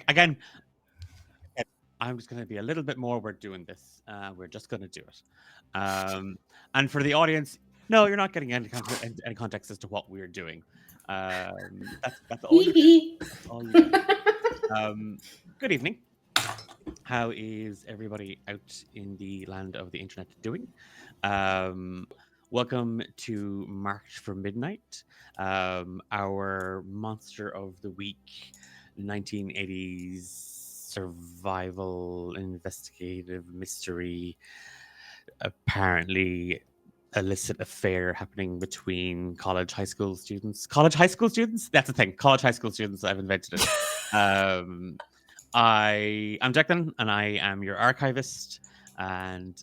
Again, I'm just going to be a little bit more. We're doing this. We're just going to do it. And for the audience, no, you're not getting any context as to what we're doing. That's all you get. That's all you get. Good evening. How is everybody out in the land of the internet doing? Um, Welcome to March for Midnight, our monster of the week, 1980s survival investigative mystery, apparently illicit affair happening between high school students. College high school students? That's the thing. College high school students. I've invented it. I am Declan, and I am your archivist and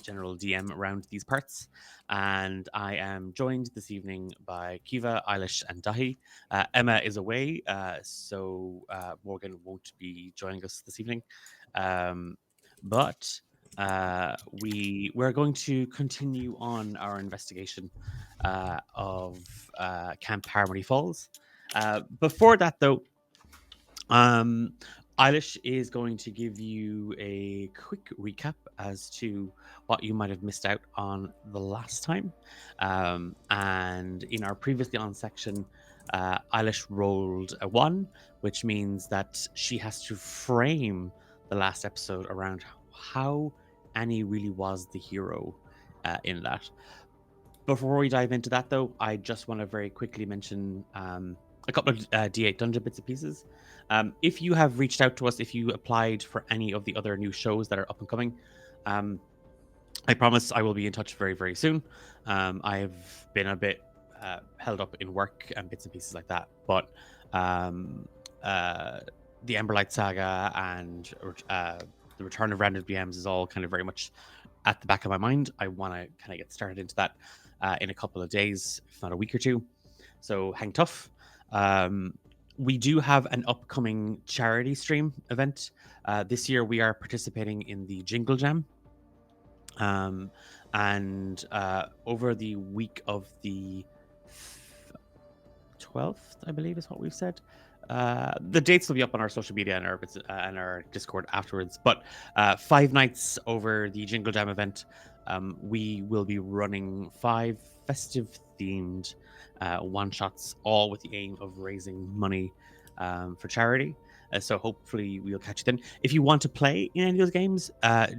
general DM around these parts. And I am joined this evening by Kiva, Eilish, and Dahi. Emma is away, so Morgan won't be joining us this evening. But we're going to continue on our investigation of Camp Harmony Falls. Before that, though, um, Eilish is going to give you a quick recap as to what you might have missed out on the last time. And in our previously on section, Eilish rolled a 1, which means that she has to frame the last episode around how Annie really was the hero in that. Before we dive into that, though, I just want to very quickly mention a couple of D8 dungeon bits and pieces. If you have reached out to us, if you applied for any of the other new shows that are up and coming, I promise I will be in touch very, very soon. I've been a bit held up in work and bits and pieces like that, but the Emberlight Saga and the Return of Random BMs is all kind of very much at the back of my mind. I want to kind of get started into that in a couple of days, if not a week or two. So hang tough. We do have an upcoming charity stream event. This year we are participating in the Jingle Jam. And over the week of the 12th, I believe is what we've said. The dates will be up on our social media and our Discord afterwards. But 5 nights over the Jingle Jam event, we will be running 5 festive-themed one-shots, all with the aim of raising money for charity. So hopefully we'll catch you then. If you want to play in any of those games,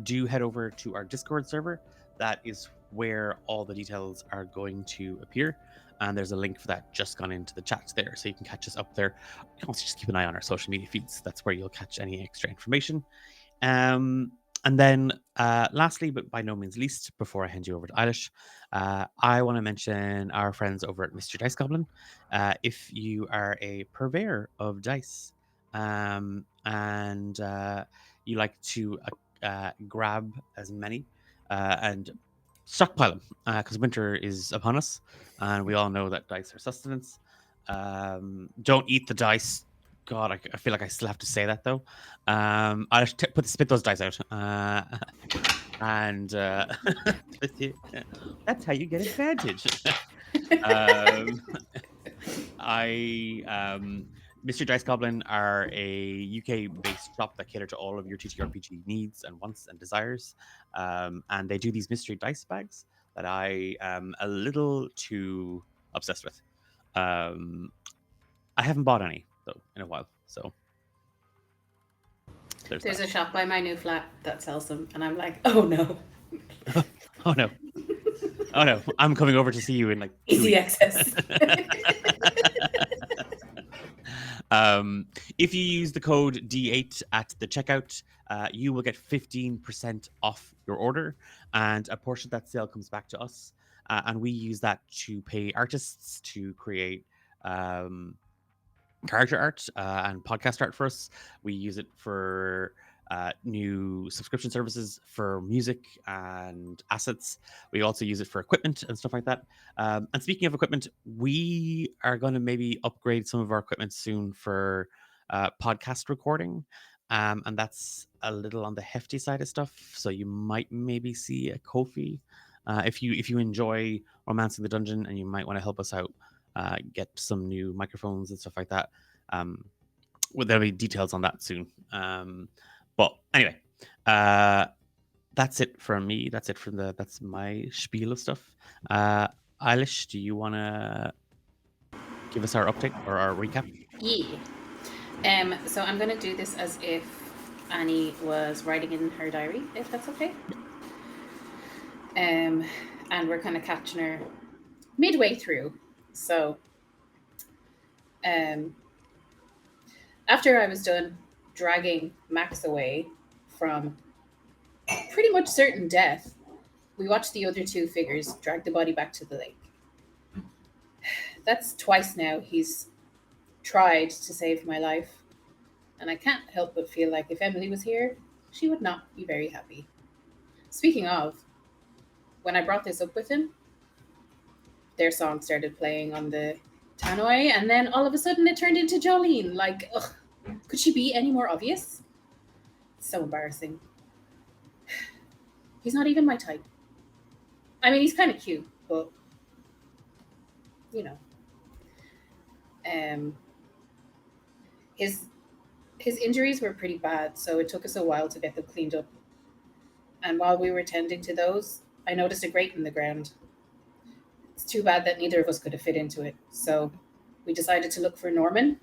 do head over to our Discord server. That is where all the details are going to appear. And there's a link for that just gone into the chat there. So you can catch us up there. You can also just keep an eye on our social media feeds. That's where you'll catch any extra information. And then lastly, but by no means least, before I hand you over to Eilish, I want to mention our friends over at Mr. Dice Goblin. If you are a purveyor of dice and you like to grab as many and stockpile them because winter is upon us, and we all know that dice are sustenance. Don't eat the dice. God, I feel like I still have to say that though. I'll spit those dice out, and that's how you get advantage. Mr. Dice Goblin are a UK-based shop that cater to all of your TTRPG needs and wants and desires, and they do these mystery dice bags that I am a little too obsessed with. I haven't bought any though in a while, so there's a shop by my new flat that sells them, and I'm like, oh no. Oh no. Oh no, I'm coming over to see you in like easy access. If you use the code D8 at the checkout, you will get 15% off your order, and a portion of that sale comes back to us, and we use that to pay artists to create character art and podcast art for us. We use it for new subscription services for music and assets. We also use it for equipment and stuff like that. And speaking of equipment, we are going to maybe upgrade some of our equipment soon for podcast recording. And that's a little on the hefty side of stuff. So you might maybe see a Ko-fi if you enjoy Romancing the Dungeon and you might want to help us out. get some new microphones and stuff like that. Well, there'll be details on that soon. But anyway, that's it from me. That's my spiel of stuff. Eilish, do you want to give us our update or our recap? Yeah. So I'm going to do this as if Annie was writing in her diary, if that's okay. And we're kind of catching her midway through. So after I was done dragging Max away from pretty much certain death, we watched the other two figures drag the body back to the lake. That's twice now he's tried to save my life, and I can't help but feel like if Emily was here, she would not be very happy. Speaking of, when I brought this up with him, their song started playing on the tannoy, and then all of a sudden it turned into Jolene. Like, ugh, could she be any more obvious? It's so embarrassing. He's not even my type. I mean, he's kind of cute, but you know, his injuries were pretty bad, so it took us a while to get them cleaned up. And while we were tending to those, I noticed a grate in the ground. It's too bad that neither of us could have fit into it, so we decided to look for Norman.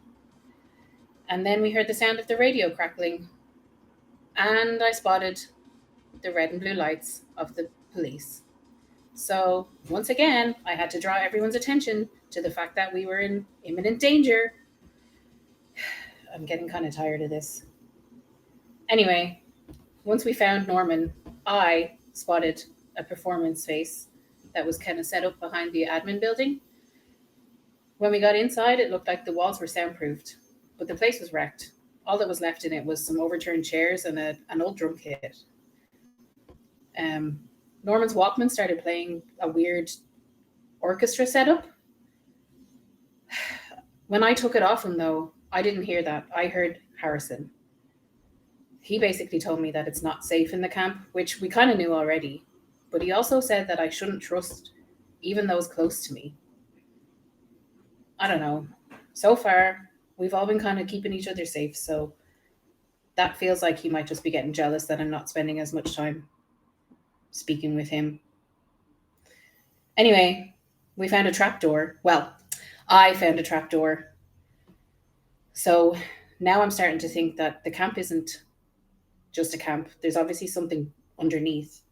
And then we heard the sound of the radio crackling, and I spotted the red and blue lights of the police. So once again, I had to draw everyone's attention to the fact that we were in imminent danger. I'm getting kind of tired of this. Anyway, once we found Norman, I spotted a performance space that was kind of set up behind the admin building. When we got inside, it looked like the walls were soundproofed, but the place was wrecked. All that was left in it was some overturned chairs and an old drum kit. Norman's Walkman started playing a weird orchestra setup. When I took it off him, though, I didn't hear that. I heard Harrison. He basically told me that it's not safe in the camp, which we kind of knew already. But he also said that I shouldn't trust even those close to me. I don't know. So far, we've all been kind of keeping each other safe, so that feels like he might just be getting jealous that I'm not spending as much time speaking with him. Anyway, we found a trapdoor. Well, I found a trapdoor. So now I'm starting to think that the camp isn't just a camp. There's obviously something underneath.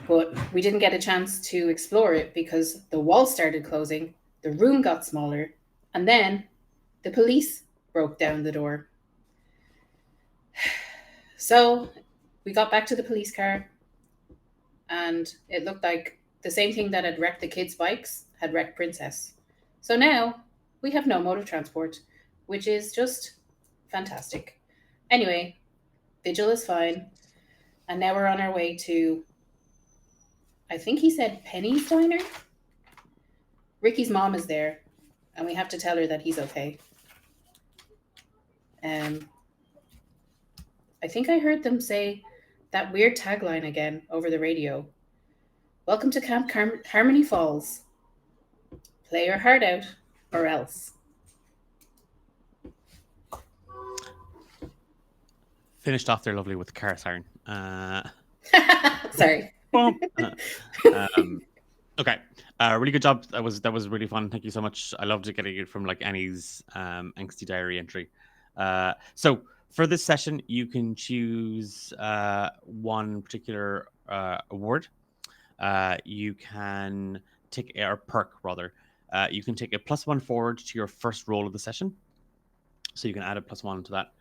But we didn't get a chance to explore it because the walls started closing, the room got smaller, and then the police broke down the door. So we got back to the police car, and it looked like the same thing that had wrecked the kids' bikes had wrecked Princess. So now we have no mode of transport, which is just fantastic. Anyway, Vigil is fine, and now we're on our way to, I think he said Penny's Diner? Ricky's mom is there, and we have to tell her that he's okay. I think I heard them say that weird tagline again over the radio. Welcome to Camp Harmony Falls. Play your heart out, or else. Finished off there lovely with the car siren. Sorry. Okay. Really good job. That was really fun. Thank you so much. I loved getting it from like Annie's angsty diary entry. So for this session, you can choose one particular award. You can take a perk rather. You can take a +1 forward to your first roll of the session. So you can add a +1 to that.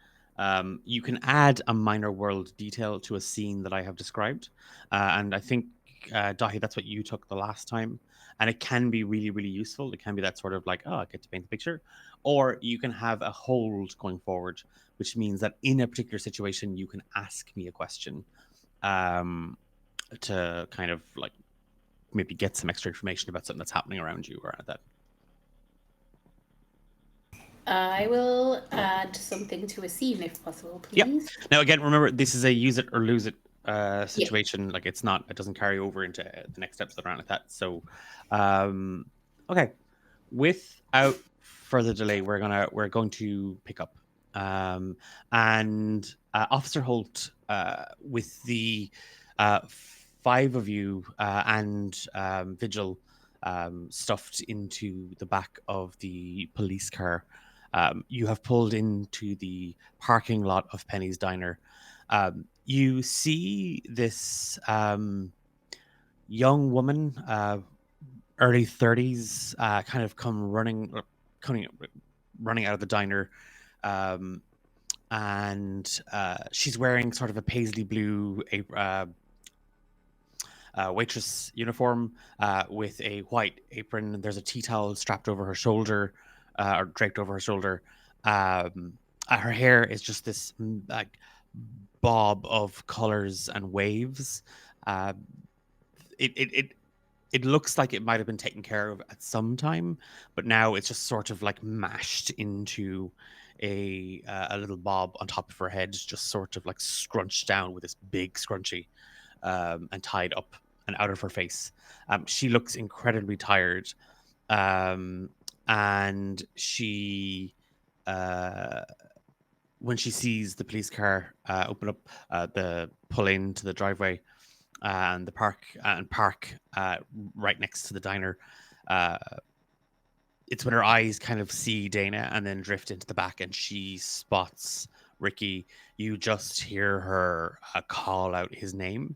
You can add a minor world detail to a scene that I have described. And I think, Dahi, that's what you took the last time. And it can be really, really useful. It can be that sort of like, oh, I get to paint the picture. Or you can have a hold going forward, which means that in a particular situation, you can ask me a question to kind of like maybe get some extra information about something that's happening around you or that. I will add something to a scene if possible, please. Yep. Now, again, remember, this is a use it or lose it situation. Like it doesn't carry over into the next episode around like that. So, okay. without further delay, we're going to pick up. And Officer Holt, with the five of you and Vigil stuffed into the back of the police car, you have pulled into the parking lot of Penny's Diner. You see this young woman, early 30s, kind of coming running out of the diner, um, and she's wearing sort of a paisley blue waitress uniform with a white apron. There's a tea towel strapped over her shoulder, or draped over her shoulder. Her hair is just this like bob of colors and waves. Uh, it looks like it might have been taken care of at some time, but now it's just sort of like mashed into a little bob on top of her head, just sort of like scrunched down with this big scrunchie, and tied up and out of her face. She looks incredibly tired, and she when she sees the police car open up, the pull into the driveway and the park right next to the diner. Uh, it's when her eyes kind of see Dana and then drift into the back, and she spots Ricky. You just hear her call out his name.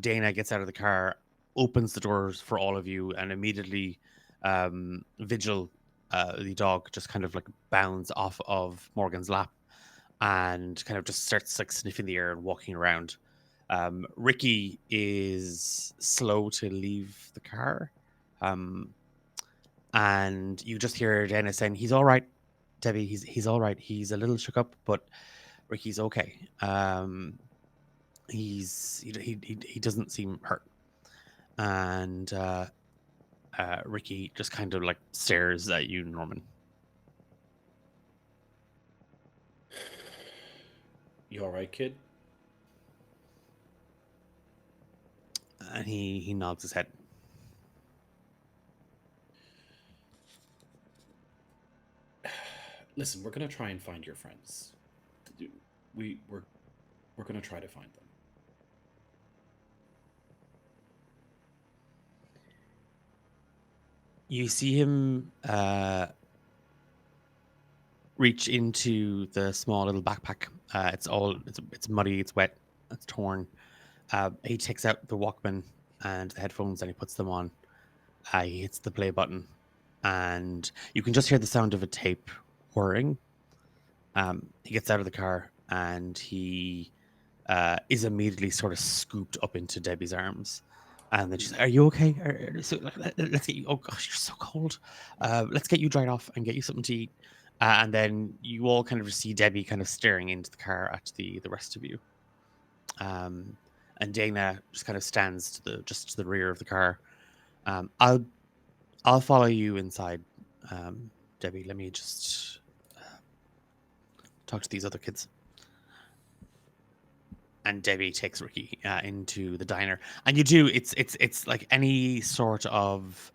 Dana gets out of the car, opens the doors for all of you, and immediately Vigil, the dog, just kind of like bounds off of Morgan's lap and kind of just starts like sniffing the air and walking around. Ricky is slow to leave the car. And you just hear Dana saying, "He's all right, Debbie. He's all right. He's a little shook up, but Ricky's okay. He doesn't seem hurt." And Ricky just kind of like stares at you, Norman. You all right, kid? And he nods his head. Listen, we're gonna try and find your friends. We're gonna try to find them. You see him reach into the small little backpack. It's muddy, it's wet, it's torn. He takes out the Walkman and the headphones and he puts them on. He hits the play button, and you can just hear the sound of a tape whirring. He gets out of the car and he is immediately sort of scooped up into Debbie's arms. And then she's like, "Are you okay? Let's get you. Oh gosh, you're so cold. Let's get you dried off and get you something to eat." And then you all kind of see Debbie kind of staring into the car at the rest of you. And Dana just kind of stands to the rear of the car. I'll follow you inside, Debbie. Let me just talk to these other kids. And Debbie takes Ricky into the diner, and you do. It's like any sort of.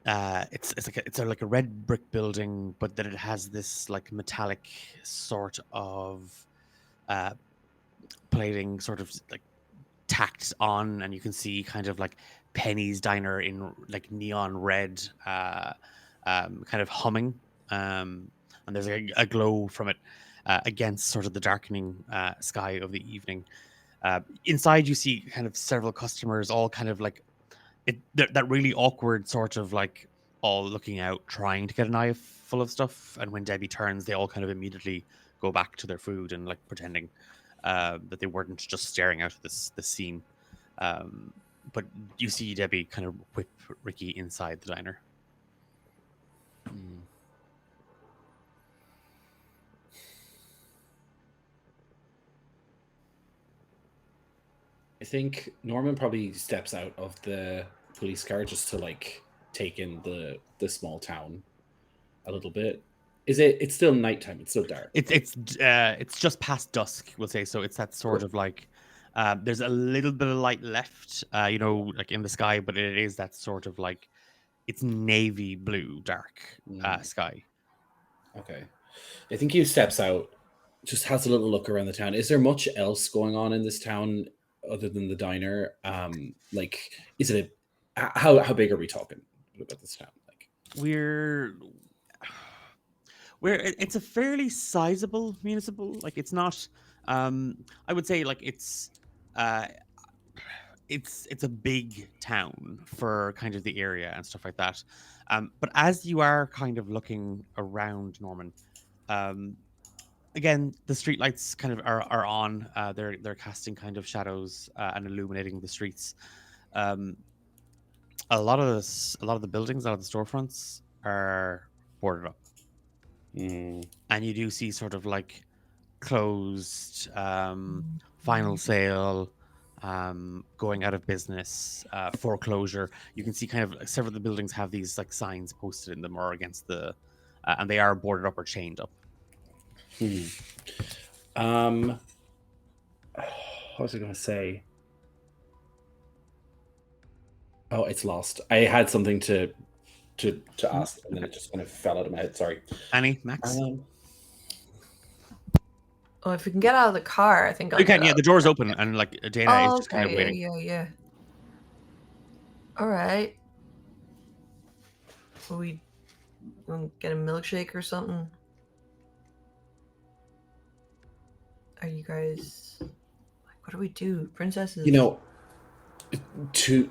It's like a red brick building, but then it has this like metallic sort of plating, sort of like tacked on, and you can see kind of like Penny's Diner in like neon red, kind of humming, and there's a glow from it against sort of the darkening sky of the evening. Inside, you see kind of several customers, all kind of like that really awkward sort of like all looking out, trying to get an eye full of stuff. And when Debbie turns, they all kind of immediately go back to their food and like pretending that they weren't just staring out at this scene. But you see Debbie kind of whip Ricky inside the diner. I think Norman probably steps out of the police car just to like take in the small town a little bit. It's still nighttime? It's still dark. It's just past dusk, we'll say. So it's that sort of like there's a little bit of light left, like in the sky, but it is that sort of like it's navy blue, dark Mm. sky. Okay. I think he steps out, just has a little look around the town. Is there much else going on in this town other than the diner? Like, is it how big are we talking about this town? Like, We're it's a fairly sizable municipal. Like it's not. I would say like uh, it's a big town for kind of the area and stuff like that. But as you are kind of looking around, Norman, um, again the streetlights kind of are on. They're casting kind of shadows and illuminating the streets. Um, a lot of the buildings, a lot of the storefronts are boarded up, mm, and you do see sort of like closed, final sale, going out of business, foreclosure. You can see kind of like several of the buildings have these like signs posted in them or against the, and they are boarded up or chained up. hmm. What was I going to say? Oh, it's lost. I had something to ask, and then Okay. it just kind of fell out of my head. Sorry. Annie, Max, Well, if we can get out of the car, I think I'll you get can. Yeah, out. the door's open, and like Dana is Oh, just kind of okay. waiting. Yeah. All right. Will we get a milkshake or something? Are you guys like, what do we do, princesses? You know, to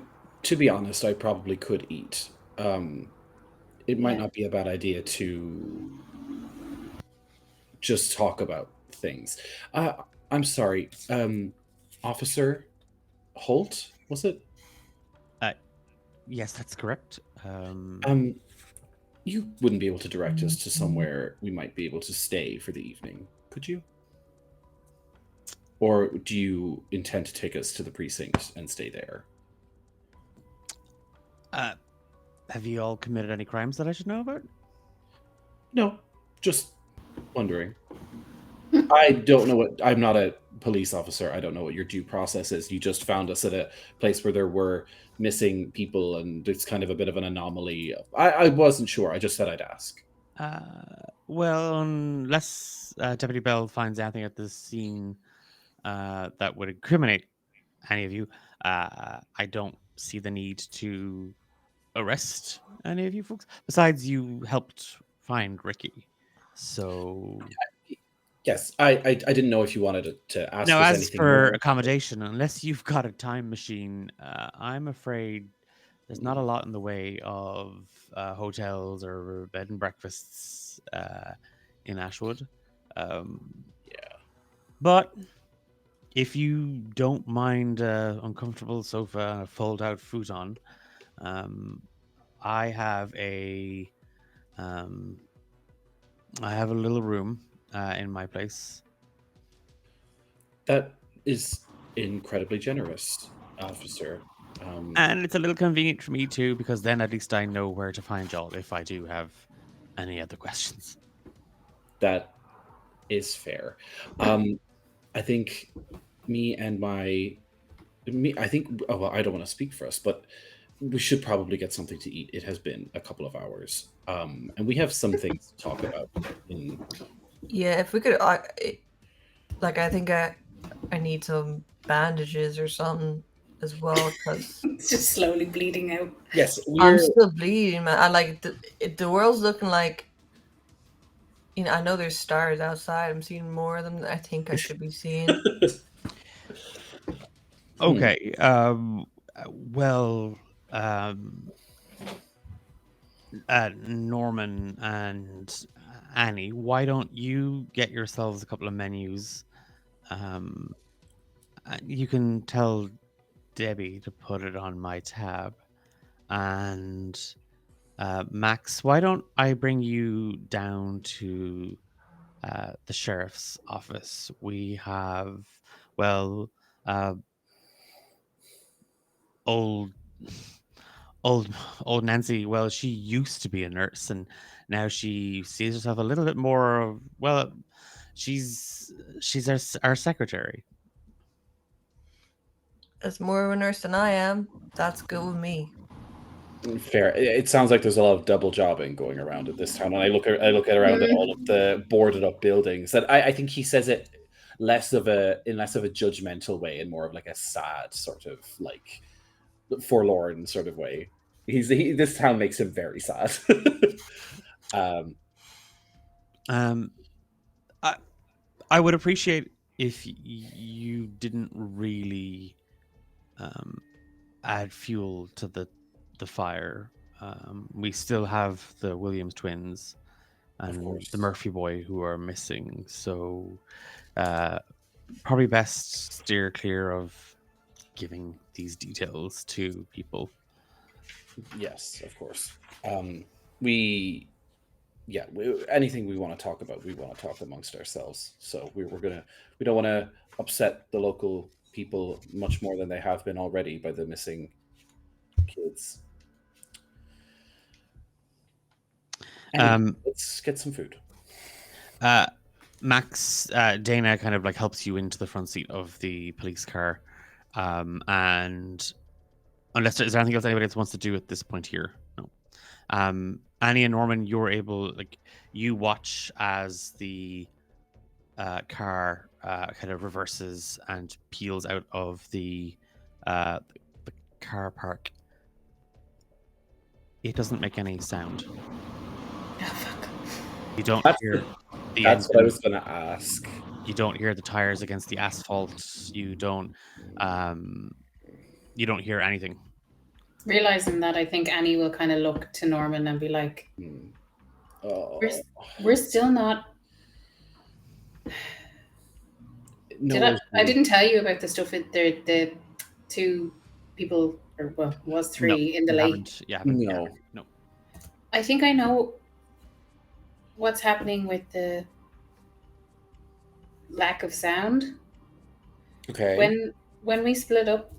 be honest, I probably could eat. It might Yeah. not be a bad idea to just talk about things. I'm sorry, Officer Holt, was it? Yes, that's correct. You wouldn't be able to direct us to somewhere we might be able to stay for the evening, could you? Or do you intend to take us to the precinct and stay there? Have you all committed any crimes that I should know about? No, just wondering. I don't know what. I'm not a police officer. I don't know what your due process is. You just found us at a place where there were missing people, and it's kind of a bit of an anomaly. I wasn't sure. I just said I'd ask. Well, unless Deputy Bell finds anything at the scene that would incriminate any of you, I don't see the need to arrest any of you folks. Besides, you helped find Ricky, so Yes, I didn't know if you wanted to ask now us as anything for more. accommodation, unless you've got a time machine, I'm afraid there's not a lot in the way of hotels or bed and breakfasts in Ashwood. Yeah. But if you don't mind uncomfortable sofa and a fold-out futon, I have a little room in my place. That is incredibly generous, officer. And it's a little convenient for me too, because then at least I know where to find y'all if I do have any other questions. That is fair. I think I think, oh, well, I don't want to speak for us, but we should probably get something to eat. It has been a couple of hours, and we have some things to talk about. Yeah, if we could, I think I need some bandages or something as well, because It's just slowly bleeding out. Yes, I'm still bleeding, man. I like the world's looking like, I know there's stars outside. I'm seeing more of them than I think I should be seeing. Okay. Well, Norman and Annie, why don't you get yourselves a couple of menus? You can tell Debbie to put it on my tab. And Max, why don't I bring you down to the sheriff's office? We have, well, old old Nancy, well, she used to be a nurse and now she sees herself a little bit more of, well, she's our secretary. As more of a nurse than I am, that's good with me. Fair. It sounds like there's a lot of double jobbing going around at this town, and I look at around at all of the boarded up buildings. That I think he says it less of a judgmental way and more of like a sad sort of like forlorn sort of way. This town makes him very sad. Um, I would appreciate if you didn't really add fuel to the fire. We still have the Williams twins and course. the Murphy boy who are missing, so probably best steer clear of giving these details to people. Yes, of course. Anything we want to talk about, we want to talk amongst ourselves. So we don't want to upset the local people much more than they have been already by the missing kids. Anyway, let's get some food. Max, Dana kind of like helps you into the front seat of the police car, and unless is there anything else anybody else wants to do at this point here? No. Annie and Norman, you're able, like, you watch as the car kind of reverses and peels out of the car park. It doesn't make any sound. Oh, fuck. You don't hear the That's what I engine. was going to ask. You don't hear the tires against the asphalt. You don't hear anything. Realizing that, I think Annie will kind of look to Norman and be like, Oh. we're still not... No, I didn't tell you about the stuff with the two people, or well, was three in the lake. No. I think I know what's happening with the lack of sound. Okay. When we split up,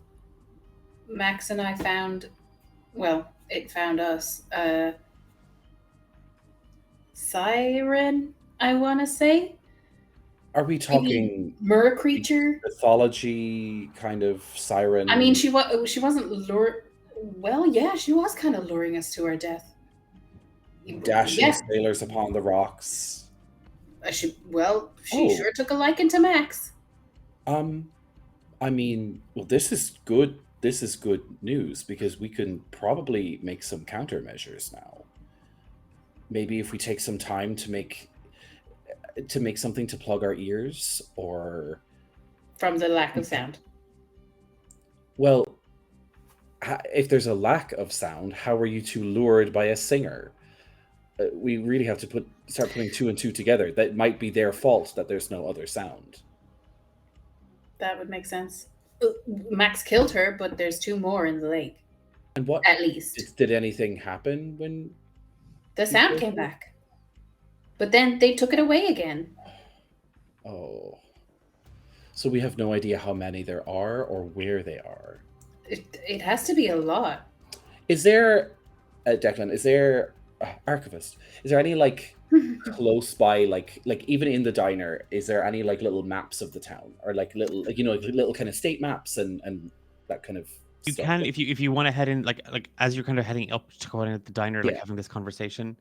Max and I found, well, it found us a siren, I want to say. Are we talking mer creature? Mythology kind of siren? I mean, she wasn't well, yeah, she was kind of luring us to our death. Dashing sailors upon the rocks. She sure took a liking to Max. I mean, well, this is good. This is good news because we can probably make some countermeasures now. Maybe if we take some time to make something to plug our ears, or from the lack of sound. Well, if there's a lack of sound, how are you two lured by a singer? We really have to start putting two and two together. That might be their fault that there's no other sound. That would make sense. Max killed her, but there's two more in the lake. And what? At least. Did anything happen when the sound came back? But then they took it away again. Oh. So we have no idea how many there are or where they are. It has to be a lot. Is there, Declan, is there, Archivist, is there any, like, close by, like even in the diner, is there any, like, little maps of the town? Or, like, little, like, little kind of state maps and that kind of You stuff? can, if you want to head in, like as you're kind of heading up to go in at the diner, like having this conversation.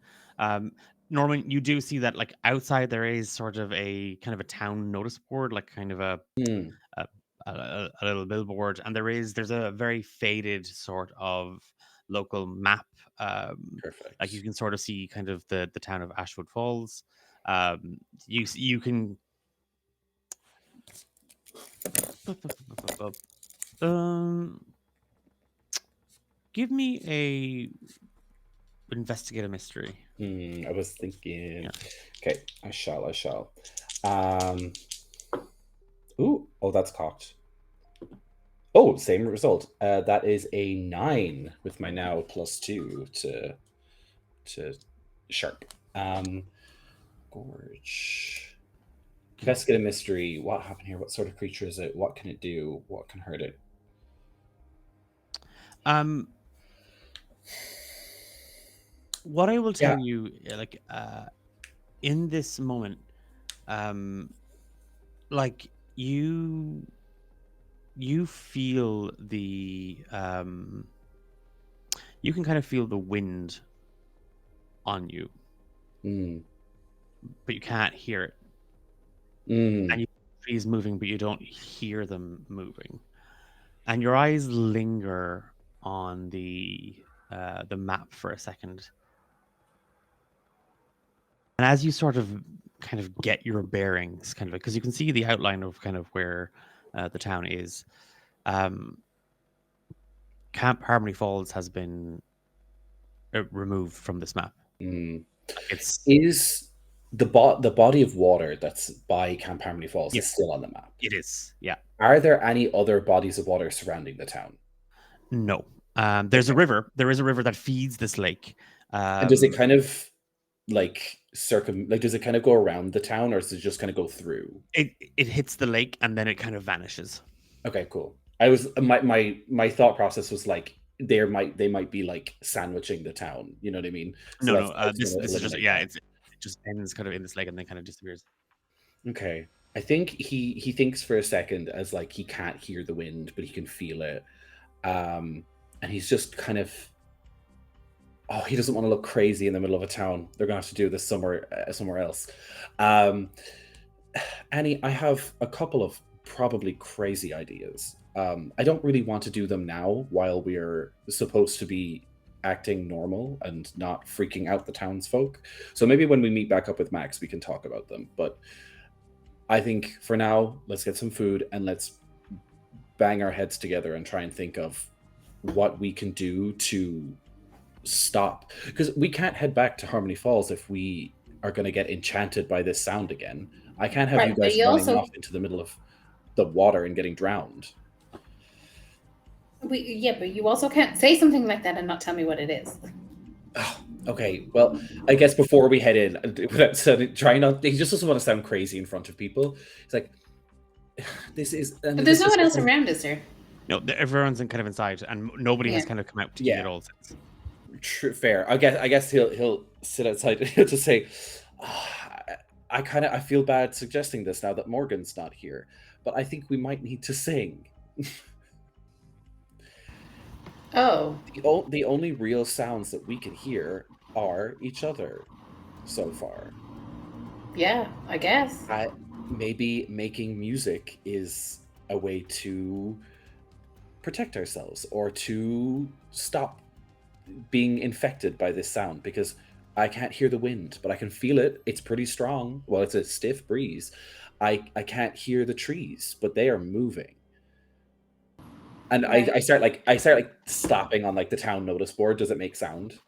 Norman, you do see that, like, outside there is sort of a kind of a town notice board, like kind of a little billboard, and there's a very faded sort of local map. Perfect. Like you can sort of see kind of the town of Ashwood Falls. You can give me a investigate a mystery. I was thinking. Yeah. Okay, I shall. Oh, that's cocked. Oh, same result. That is a 9 with my now +2 to sharp. Gorge. Investigate a mystery. What happened here? What sort of creature is it? What can it do? What can hurt it? What I will tell you, like, in this moment, like you feel the you can kind of feel the wind on you, Mm. but you can't hear it. Mm. And you see trees moving, but you don't hear them moving. And your eyes linger on the map for a second. And as you sort of kind of get your bearings, kind of because you can see the outline of kind of where the town is, Camp Harmony Falls has been removed from this map. Mm. It's Is the body of water that's by Camp Harmony Falls is Yes. still on the map? it is, yeah. Are there any other bodies of water surrounding the town? No, there's a Okay. river. There is a river that feeds this lake. And does it kind of like does it kind of go around the town, or does it just kind of go through? It hits the lake and then it kind of vanishes. Okay, cool. I was my thought process was like they might be like sandwiching the town. You know what I mean? So No, I was this gonna is just eliminate yeah. that. It just ends kind of in this lake and then kind of disappears. Okay. I think he thinks for a second as like he can't hear the wind, but he can feel it. And he's just kind of he doesn't want to look crazy in the middle of a town. They're gonna have to do this somewhere else. Annie, I have a couple of probably crazy ideas. I don't really want to do them now while we're supposed to be acting normal and not freaking out the townsfolk. So maybe when we meet back up with Max, we can talk about them. But I think for now, let's get some food and let's bang our heads together and try and think of what we can do to stop. Because we can't head back to Harmony Falls if we are going to get enchanted by this sound again. I can't have Right, you but guys you running also- off into the middle of the water and getting drowned. But you also can't say something like that and not tell me what it is. Oh, okay, well, I guess before we head in, try not. He just doesn't want to sound crazy in front of people. It's like this is. But there's no one else around, is there? No, everyone's in kind of inside, and nobody has Yeah. kind of come out to you Yeah. at all since. Fair. I guess he'll sit outside to say, I feel bad suggesting this now that Morgan's not here, but I think we might need to sing. Oh, The only real sounds that we can hear are each other so far. yeah, I guess. Maybe making music is a way to protect ourselves or to stop being infected by this sound, because I can't hear the wind, but I can feel it. It's pretty strong. Well, it's a stiff breeze. I can't hear the trees, but they are moving. And Right. I start slapping on like the town notice board. Does it make sound?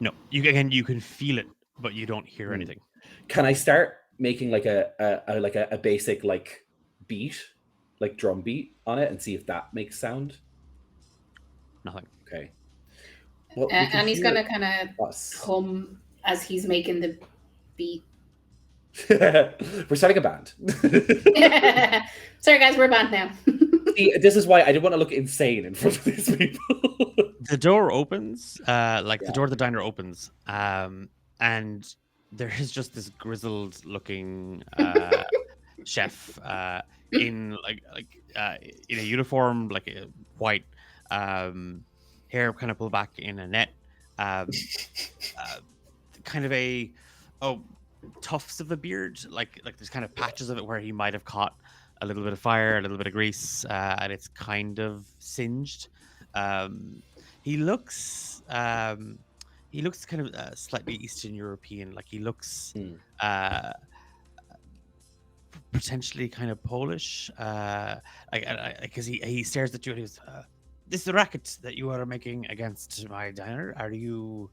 No, you can feel it, but you don't hear Hmm. anything. Can I start making like a basic like beat, like drum beat on it, and see if that makes sound? Nothing. Okay. Well, we can And he's hear gonna kind of us. hum as he's making the beat. We're starting a band. Sorry, guys, we're banned now. See, this is why I didn't want to look insane in front of these people. The door opens, the Yeah. door of the diner opens, and there is just this grizzled-looking chef in in a uniform, like a white, hair kind of pulled back in a net, kind of tufts of a beard, like there's kind of patches of it where he might have caught a little bit of fire, a little bit of grease, and it's kind of singed. He looks kind of slightly Eastern European, like he looks potentially kind of Polish, because he stares at you and he goes, "This is the racket that you are making against my diner. Are you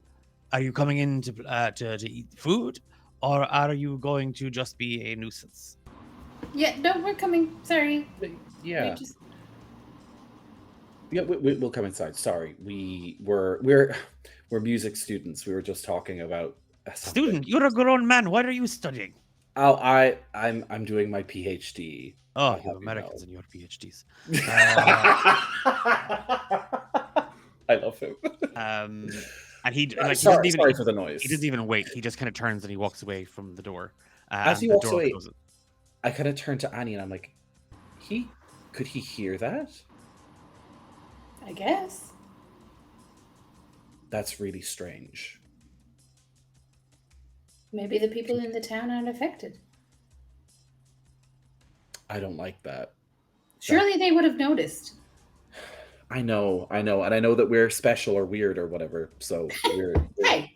coming in to eat food, or are you going to just be a nuisance?" Yeah, no, we're coming. Sorry. Yeah. We just... Yeah, we'll come inside. Sorry, we're music students. We were just talking about something. Student, you're a grown man. What are you studying? Oh, I'm doing my PhD. Oh, I'll you have you Americans know. and your PhDs. I love him. And he sorry for the noise. He doesn't even wait. He just kind of turns and he walks away from the door. As he and the walks door away, closes. I kind of turn to Annie and I'm like, could he hear that? I guess. That's really strange. Maybe the people in the town aren't affected. I don't like that. Surely they would have noticed. I know, and I know that we're special or weird or whatever. So Hey.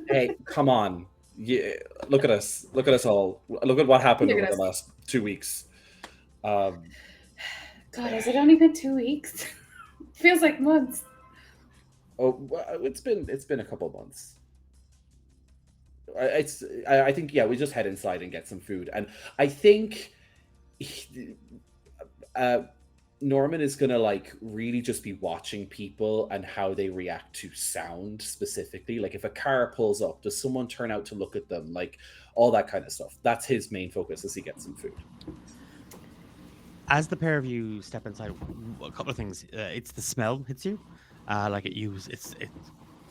hey, come on. Yeah, look at us all. Look at what happened Look over at the us. last 2 weeks. God, has it only been 2 weeks? Feels like months. It's been a couple of months. I think, yeah, we just head inside and get some food, and I think uh, Norman is gonna like really just be watching people and how they react to sound specifically. Like if a car pulls up, does someone turn out to look at them? Like all that kind of stuff. That's his main focus as he gets some food. As the pair of you step inside, a couple of things. It's the smell hits you. Like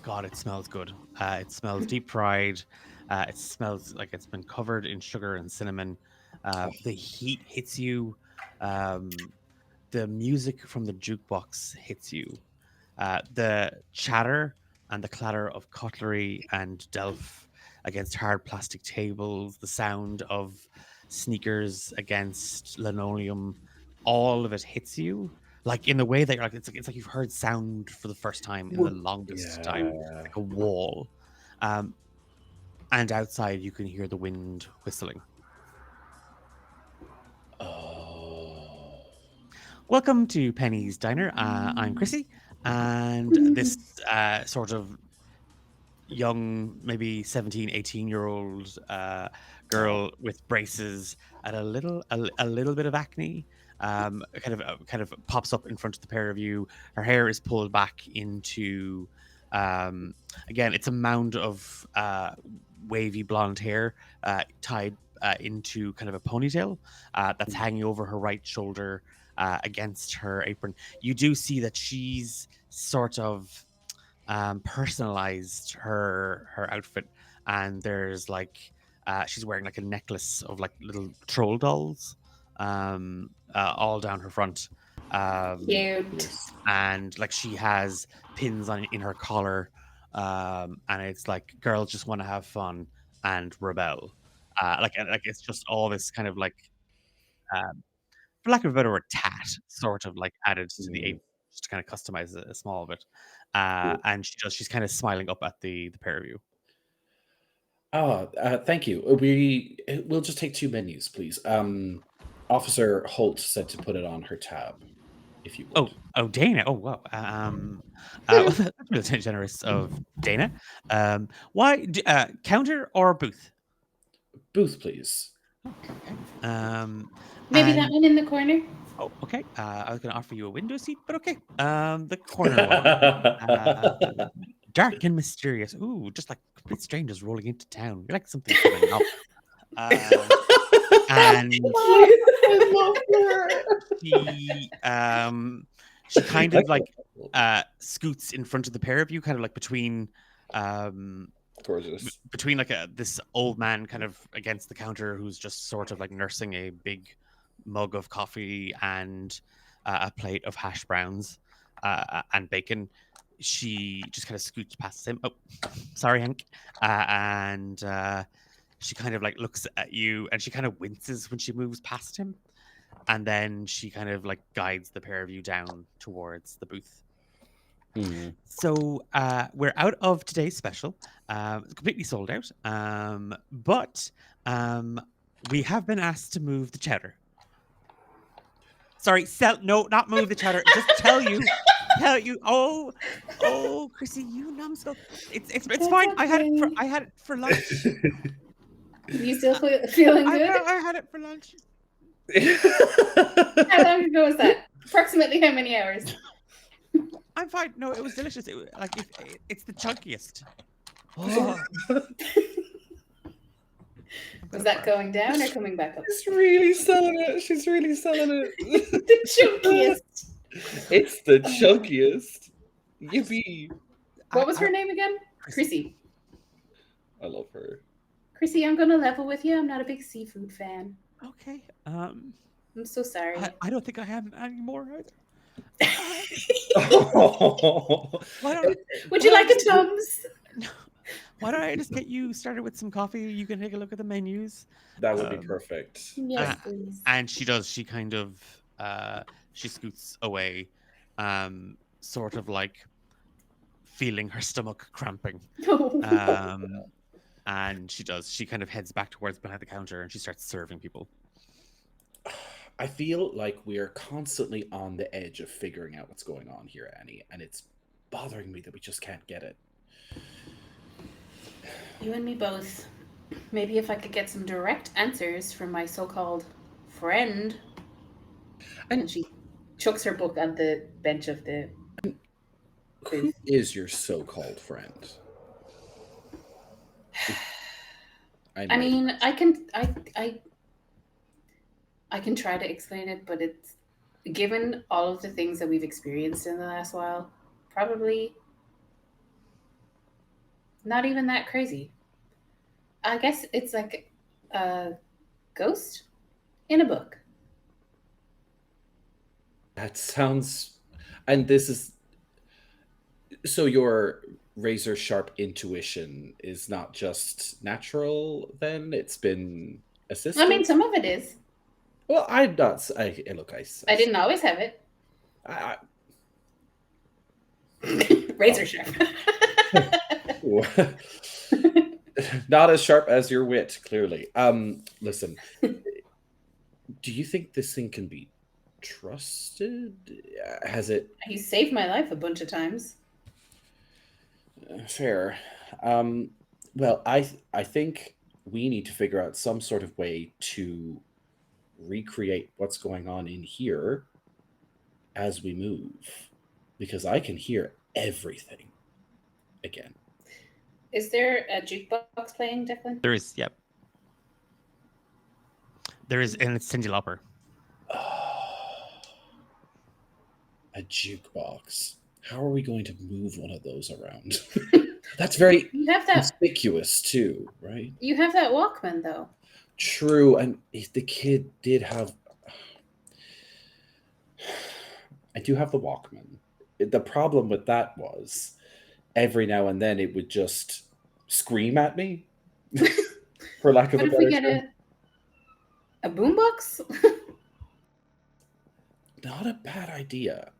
God, it smells good. It smells deep fried. It smells like it's been covered in sugar and cinnamon. The heat hits you. The music from the jukebox hits you. The chatter and the clatter of cutlery and delf against hard plastic tables, the sound of sneakers against linoleum, all of it hits you. Like in the way that you're like it's like you've heard sound for the first time in the longest time, Yeah. like a wall. And outside you can hear the wind whistling. Oh. Welcome to Penny's Diner. I'm Chrissy, and this sort of young, maybe 17, 18-year-old girl with braces and a little bit of acne kind of pops up in front of the pair of you. Her hair is pulled back into again, it's a mound of wavy blonde hair tied into kind of a ponytail that's hanging over her right shoulder against her apron. You do see that she's sort of personalized her outfit, and there's like she's wearing like a necklace of like little troll dolls all down her front, Cute. and like she has pins on in her collar, and it's like girls just want to have fun and rebel, like it's just all this kind of like for lack of a better word, tat sort of like added to the ape just to kind of customize a small bit. And she's kind of smiling up at the pair of you. Thank you. We'll just take 2 menus, please. Officer Holt said to put it on her tab, if you would. Oh, Dana. Oh, wow. Well, that's really generous of Dana. Why counter or booth? Booth, please. Okay. Maybe that and- one in the corner. Oh, okay. I was going to offer you a window seat, but okay. The corner one. Dark and mysterious. Ooh, just like complete strangers rolling into town. You're like something coming up. And I love her. she kind of like scoots in front of the pair of you, kind of like between Gorgeous. between like this old man kind of against the counter who's just sort of like nursing a big mug of coffee and a plate of hash browns and bacon. She just kind of scoots past him. Oh, sorry, Hank. And she kind of like looks at you and she kind of winces when she moves past him. And then she kind of like guides the pair of you down towards the booth. So we're out of today's special. It's completely sold out. But we have been asked to move the cheddar. Sorry, no, not move the cheddar. Just tell you. Oh, Chrissy, you numbskull. It's fine. Okay. I had it for lunch. You still feeling good? I had it for lunch. How long ago was that? Approximately how many hours? I'm fine. No, it was delicious. It's the chunkiest. Oh. Was that going down or coming back up? She's really selling it. She's really selling it. The chunkiest. It's the chunkiest. Yippee. What was her name again? Chrissy. I love her. Chrissy, I'm gonna level with you. I'm not a big seafood fan. Okay. I'm so sorry. I don't think I am anymore either. Why don't Would you like a Tums? Why don't I just get you started with some coffee? You can take a look at the menus. That would be Um, perfect. Yes, uh, please. and she does. She kind of she scoots away, sort of like feeling her stomach cramping. Um, and she does. She kind of heads back towards behind the counter and she starts serving people. I feel like we are constantly on the edge of figuring out what's going on here, Annie, and it's bothering me that we just can't get it. You and me both. Maybe if I could get some direct answers from my so-called friend. And she chucks her book on the bench of the Who booth. is your so-called friend? I mean, I can try to explain it, but it's given all of the things that we've experienced in the last while, probably not even that crazy. I guess it's like a ghost in a book. That sounds, and this is so your razor sharp intuition is not just natural. Then it's been assisted. I mean, some of it is. Well, I'm not. Look, I didn't always have it. I, Razor sharp. not as sharp as your wit, clearly. Listen, do you think this thing can be trusted? Has it? He saved my life a bunch of times. Fair. Well, I think we need to figure out some sort of way to recreate what's going on in here as we move, because I can hear everything again. Is there a jukebox playing, Declan? There is, yep. There is, and it's Cyndi Lauper. A jukebox. How are we going to move one of those around? That's very You have that. conspicuous too, right? You have that Walkman, though. True, and if the kid did have, I do have the Walkman. The problem with that was every now and then it would just scream at me, for lack of What a if we better get term. a boombox? Not a bad idea.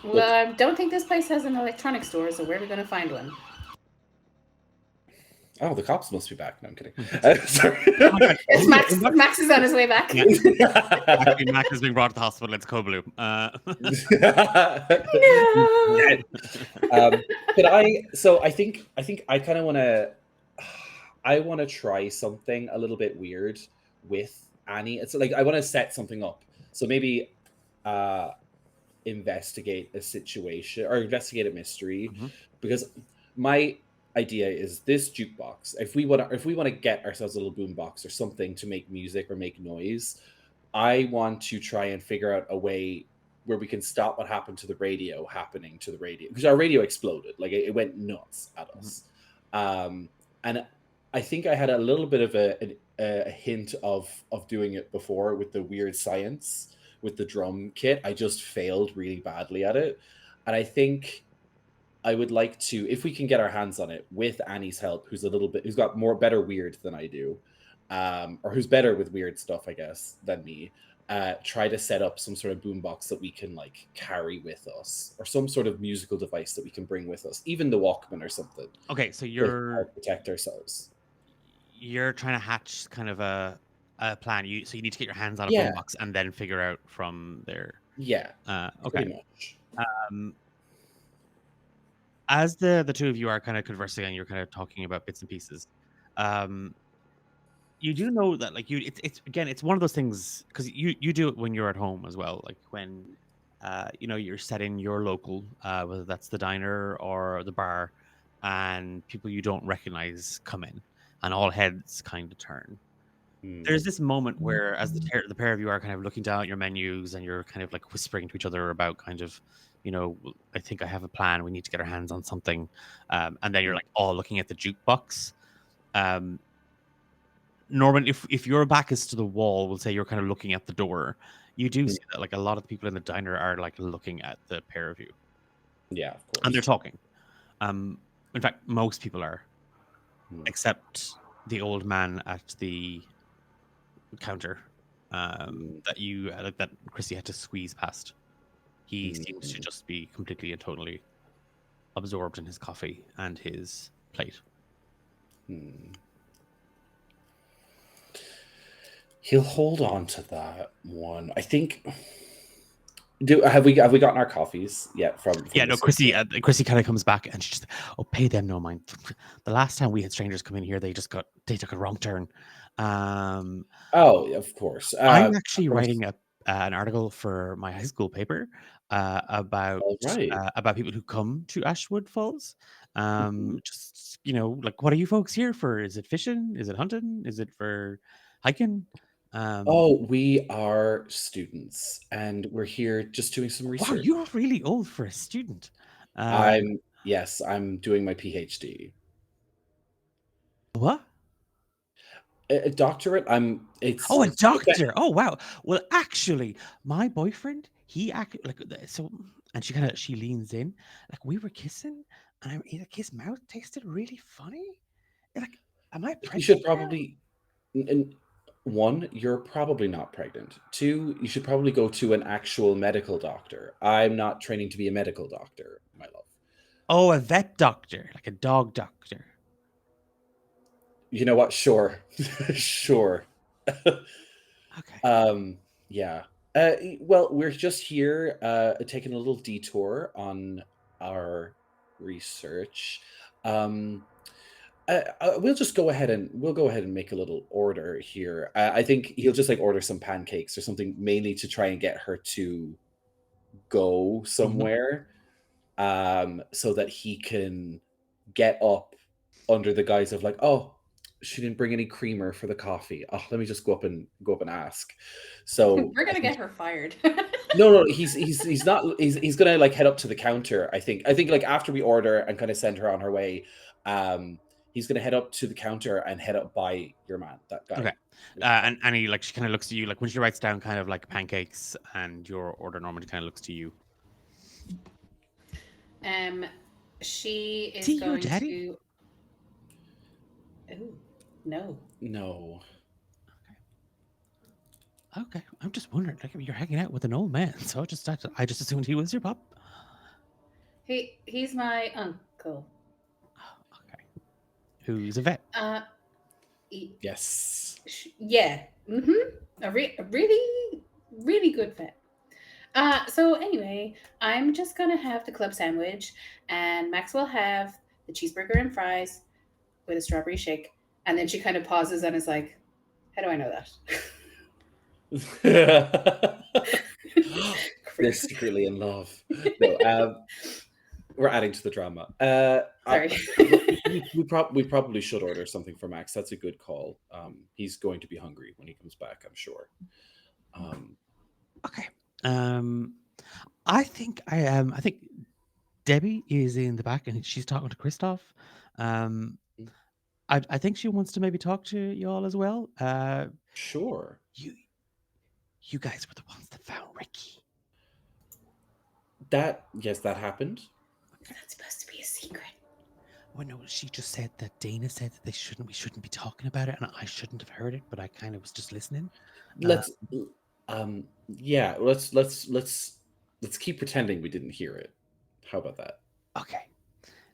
Well, I don't think this place has an electronics store, so where are we going to find one? Oh, the cops must be back. No, I'm kidding. Hmm. Sorry. It's Max. Max is on his way back. Yeah. Actually, Mac is being brought to the hospital. It's Koblu. No. But I think I kind of want to. I want to try something a little bit weird with Annie. It's like I want to set something up. So maybe investigate a situation or investigate a mystery, Mhm. because my idea is this jukebox. If we want to get ourselves a little boombox or something to make music or make noise, I want to try and figure out a way where we can stop what happened to the radio happening to the radio, because our radio exploded. Like it went nuts at us. And I think I had a little bit of a hint of doing it before with the weird science with the drum kit. I just failed really badly at it. And I think I would like to, if we can get our hands on it with Annie's help, who's got better weird than I do, or who's better with weird stuff, I guess, than me. Try to set up some sort of boombox that we can like carry with us, or some sort of musical device that we can bring with us, even the Walkman or something. Okay, so To protect ourselves. you're trying to hatch kind of a plan. You need to get your hands on a Yeah. boombox and then figure out from there. Yeah, Okay. pretty much. As the two of you are kind of conversing and you're kind of talking about bits and pieces, you do know that like it's again, it's one of those things, because you do it when you're at home as well, like when you're setting your local, whether that's the diner or the bar, and people you don't recognize come in and all heads kind of turn. There's this moment where, as the pair of you are kind of looking down at your menus and you're kind of like whispering to each other about kind of, I think I have a plan. We need to get our hands on something, and then you're like all looking at the jukebox. Norman, if your back is to the wall, we'll say you're kind of looking at the door. you do see that like a lot of the people in the diner are like looking at the pair of you, Yeah, of course. and they're talking. In fact, most people are, Hmm. except the old man at the counter Mm. that you like that Chrissy had to squeeze past. He seems to Mm. just be completely and totally absorbed in his coffee and his plate. Hmm. He'll hold on to that one. I think. Have we gotten our coffees yet from Yeah, the no, Chrissy. social? Chrissy kind of comes back and she just, oh, pay them no mind. The last time we had strangers come in here, they took a wrong turn. Oh, of course. I'm Of actually course. writing an article for my high school paper All right. about people who come to Ashwood Falls. Mhm. Just like, what are you folks here for? Is it fishing? Is it hunting? Is it for hiking? Oh, we are students, and we're here just doing some Wow, research. you're really old for a student. Uh, Yes, I'm doing my PhD. what? A doctorate. Oh, a It's doctor. Oh, wow. Well, actually, my boyfriend, he act like so, and she leans in, like we were kissing, and like his mouth tasted really funny. Like, am I you should pregnant now? probably. And one, you're probably not pregnant. Two, you should probably go to an actual medical doctor. I'm not training to be a medical doctor, my love. Oh, a vet doctor, like a dog doctor. You know what? Sure, sure. Okay. Um, yeah. Well, we're just here taking a little detour on our research. Um, we'll go ahead and make a little order here. I think he'll just like order some pancakes or something, mainly to try and get her to go Mhm. somewhere, so that he can get up under the guise of like, oh, she didn't bring any creamer for the coffee. Oh, let me just go up and ask. So We're I gonna think get her fired. no, he's not. He's gonna like head up to the counter. I think like after we order and kind of send her on her way, he's gonna head up to the counter and head up by your man, that Okay. guy. With the coffee. And he like she kind of looks at you like when she writes down kind of like pancakes and your order normally kind of looks to you. um, she is See your going daddy? to. Oh no. No, Okay, I'm just wondering, like, if you're hanging out with an old man, so I just assumed he was your pop. He's my uncle. Oh, okay, who's a vet? Uh, he, yes, yeah. A really, really good vet. So anyway, I'm just gonna have the club sandwich, and Max will have the cheeseburger and fries with a strawberry shake. And then she kind of pauses and is like, "How do I know that?" they're secretly in love. No, we're adding to the drama. Sorry. We probably should order something for Max. That's a good call. He's going to be hungry when he comes back, I'm sure. Okay. I think Debbie is in the back and she's talking to Christoph. I think she wants to maybe talk to y'all as well. Sure. You you guys were the ones that found Ricky. Yes, that happened. That's supposed to be a secret. Well, no, she just said that Dana said that we shouldn't be talking about it, and I shouldn't have heard it, but I kind of was just listening. Let's yeah, let's keep pretending we didn't hear it. How about that? Okay,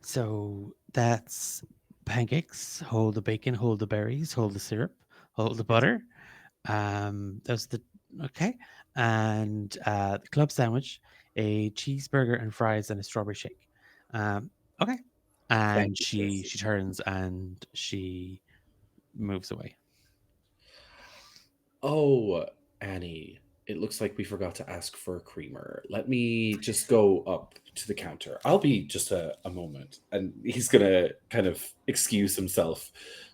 so that's pancakes. Hold the bacon, hold the berries, hold the syrup, hold the butter. That's the okay, and the club sandwich, a cheeseburger and fries, and a strawberry shake. Okay, Thank and you, she Tracy. turns and she moves away. Oh, Annie, it looks like we forgot to ask for a creamer. Let me just go up to the counter. I'll be just a moment. And he's going to kind of excuse himself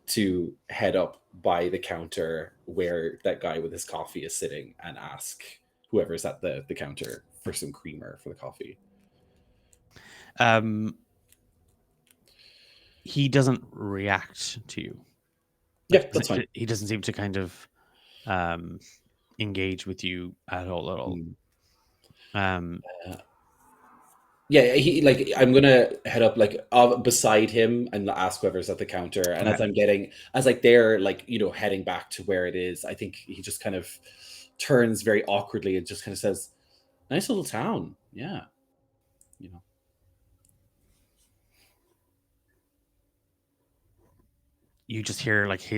to head up by the counter where that guy with his coffee is sitting and ask whoever's at the counter for some creamer for the coffee. He doesn't react to you. Yeah, that's fine. He doesn't seem to kind of engage with you at all. Mm. Um, Yeah, I'm gonna head up like beside him and ask whoever's at the counter. And as like they're like heading back to where it is, I think he just kind of turns very awkwardly and just kind of says, "Nice little town, yeah." You know, you just hear like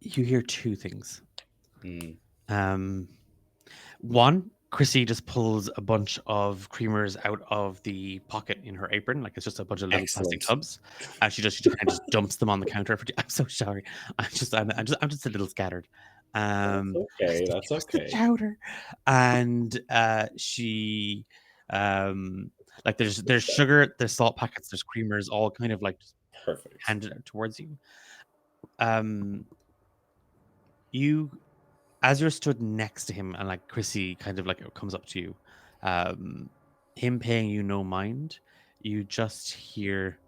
you hear two things. One, Chrissy just pulls a bunch of creamers out of the pocket in her apron, like it's just a bunch of little plastic Excellent. tubs, and she kind of just dumps them on the counter. I'm so sorry. I'm just a little scattered. That's okay. It That's was the okay. chowder, and she, like there's sugar, there's salt packets, there's creamers, all kind of like Perfect. handed out towards you. You, as you're stood next to him, and like Chrissy kind of like comes up to you, him paying you no mind, you just hear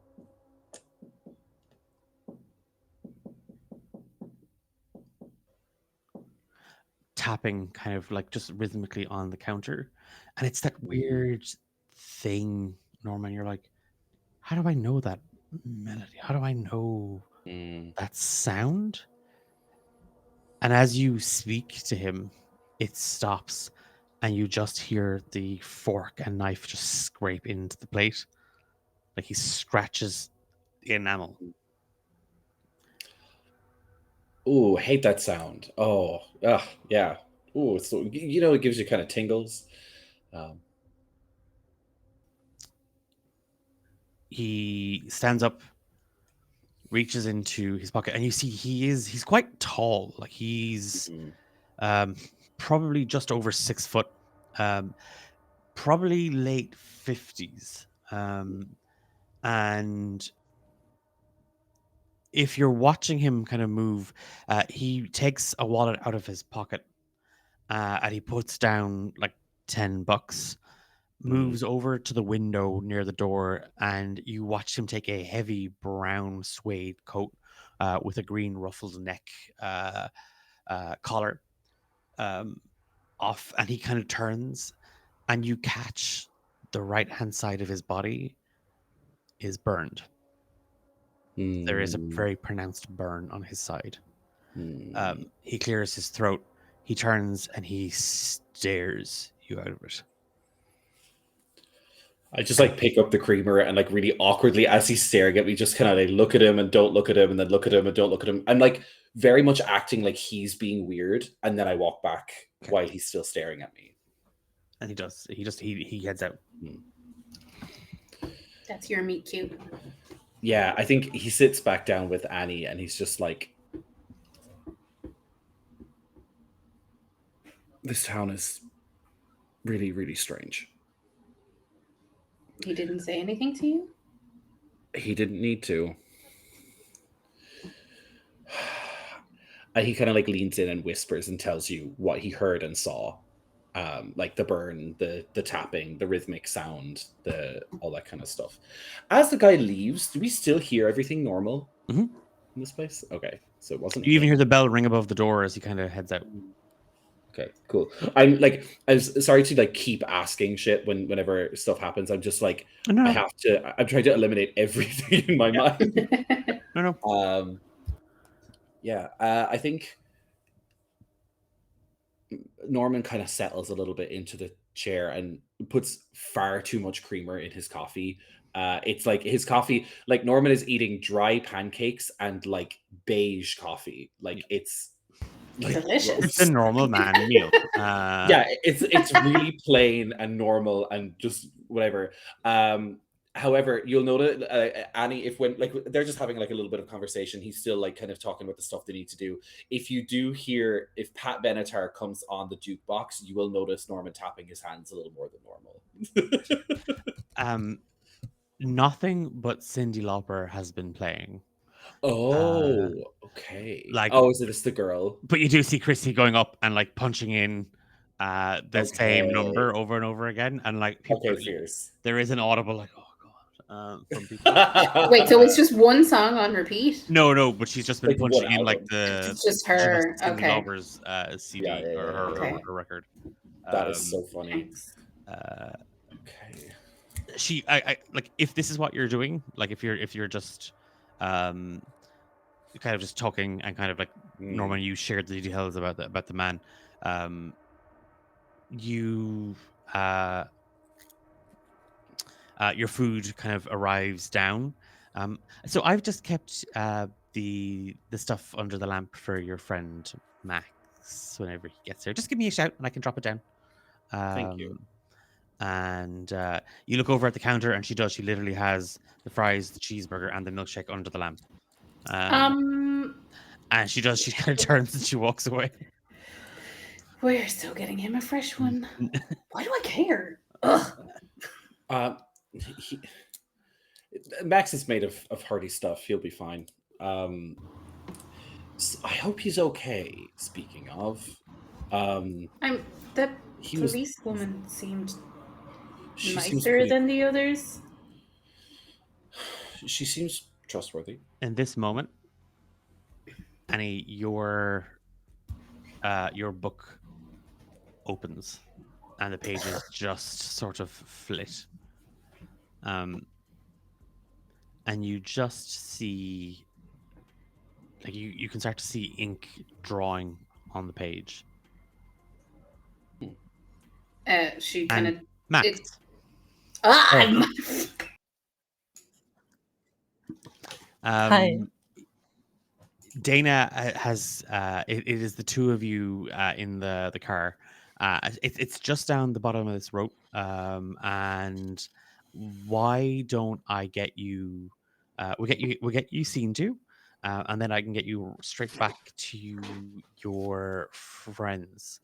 tapping kind of like just rhythmically on the counter. And it's that weird thing, Norman. You're like, how do I know that melody? How do I know that sound? And as you speak to him, it stops, and you just hear the fork and knife just scrape into the plate. Like he scratches the enamel. Oh, hate that sound. Oh, yeah. Oh, so it gives you kind of tingles. He stands up, reaches into his pocket, and you see he's quite tall. Like he's probably just over 6 foot, probably late 50s. And if you're watching him kind of move, he takes a wallet out of his pocket, and he puts down like $10, moves over to the window near the door, and you watch him take a heavy brown suede coat with a green ruffled neck collar off, and he kind of turns, and you catch the right hand side of his body is burned. There is a very pronounced burn on his side. He clears his throat, he turns, and he stares you out of it. I just like pick up the creamer and like really awkwardly, as he's staring at me, just kind of like look at him and don't look at him, and then look at him and don't look at him. I'm like very much acting like he's being weird, and then I walk back while he's still staring at me. And he heads out. That's your meet cute. Yeah, I think he sits back down with Annie, and he's just like, this town is really, really strange. He didn't say anything to you? He didn't need to. And he kind of like leans in and whispers and tells you what he heard and saw. Like the burn, the tapping, the rhythmic sound, all that kind of stuff. As the guy leaves, do we still hear everything normal in this place? Okay, so it wasn't. You even hear the bell ring above the door as he kind of heads out. Okay, cool. I'm sorry to like keep asking shit whenever stuff happens. I'm just like, No. I'm trying to eliminate everything in my mind. No. I think Norman kind of settles a little bit into the chair and puts far too much creamer in his coffee. It's like his coffee, like Norman is eating dry pancakes and like beige coffee. Like it's like delicious. It's a normal man meal. Yeah, it's really plain and normal and just whatever. However, you'll notice Annie, if when like they're just having like a little bit of conversation, he's still like kind of talking about the stuff they need to do. If you do hear if Pat Benatar comes on the jukebox, you will notice Norman tapping his hands a little more than normal. Nothing but Cyndi Lauper has been playing. Oh, okay. Like, is this the girl? But you do see Christy going up and like punching in the same number over and over again, and like people, fierce. There is an audible like, oh god, from people. Wait, so it's just one song on repeat? No, but she's just been Like one punching in like album. It's just she must her. Cindy Okay. Lauper's CD Yeah, or her, Okay. her record. That is so funny. Thanks. Okay. I like if this is what you're doing, like if you're just kind of just talking and kind of like Norman, you shared the details about the man. You your food kind of arrives down. So I've just kept the stuff under the lamp for your friend Max whenever he gets there. Just give me a shout and I can drop it down. Thank you. And you look over at the counter and she does. She literally has the fries, the cheeseburger, and the milkshake under the lamp. And she does. She kind of turns and she walks away. We're still getting him a fresh one. Why do I care? Ugh. He, Max is made of hearty stuff. He'll be fine. So I hope he's okay. Speaking of, That he was. police woman seemed She seems nicer pretty- than the others. She seems trustworthy. In this moment, Annie, your book opens and the pages just sort of flit. And you just see, like you can start to see ink drawing on the page. She kind of Max. Hi. Dana has it is the two of you in the car. It's just down the bottom of this rope. And why don't I get you? We'll get you scene two, and then I can get you straight back to your friends.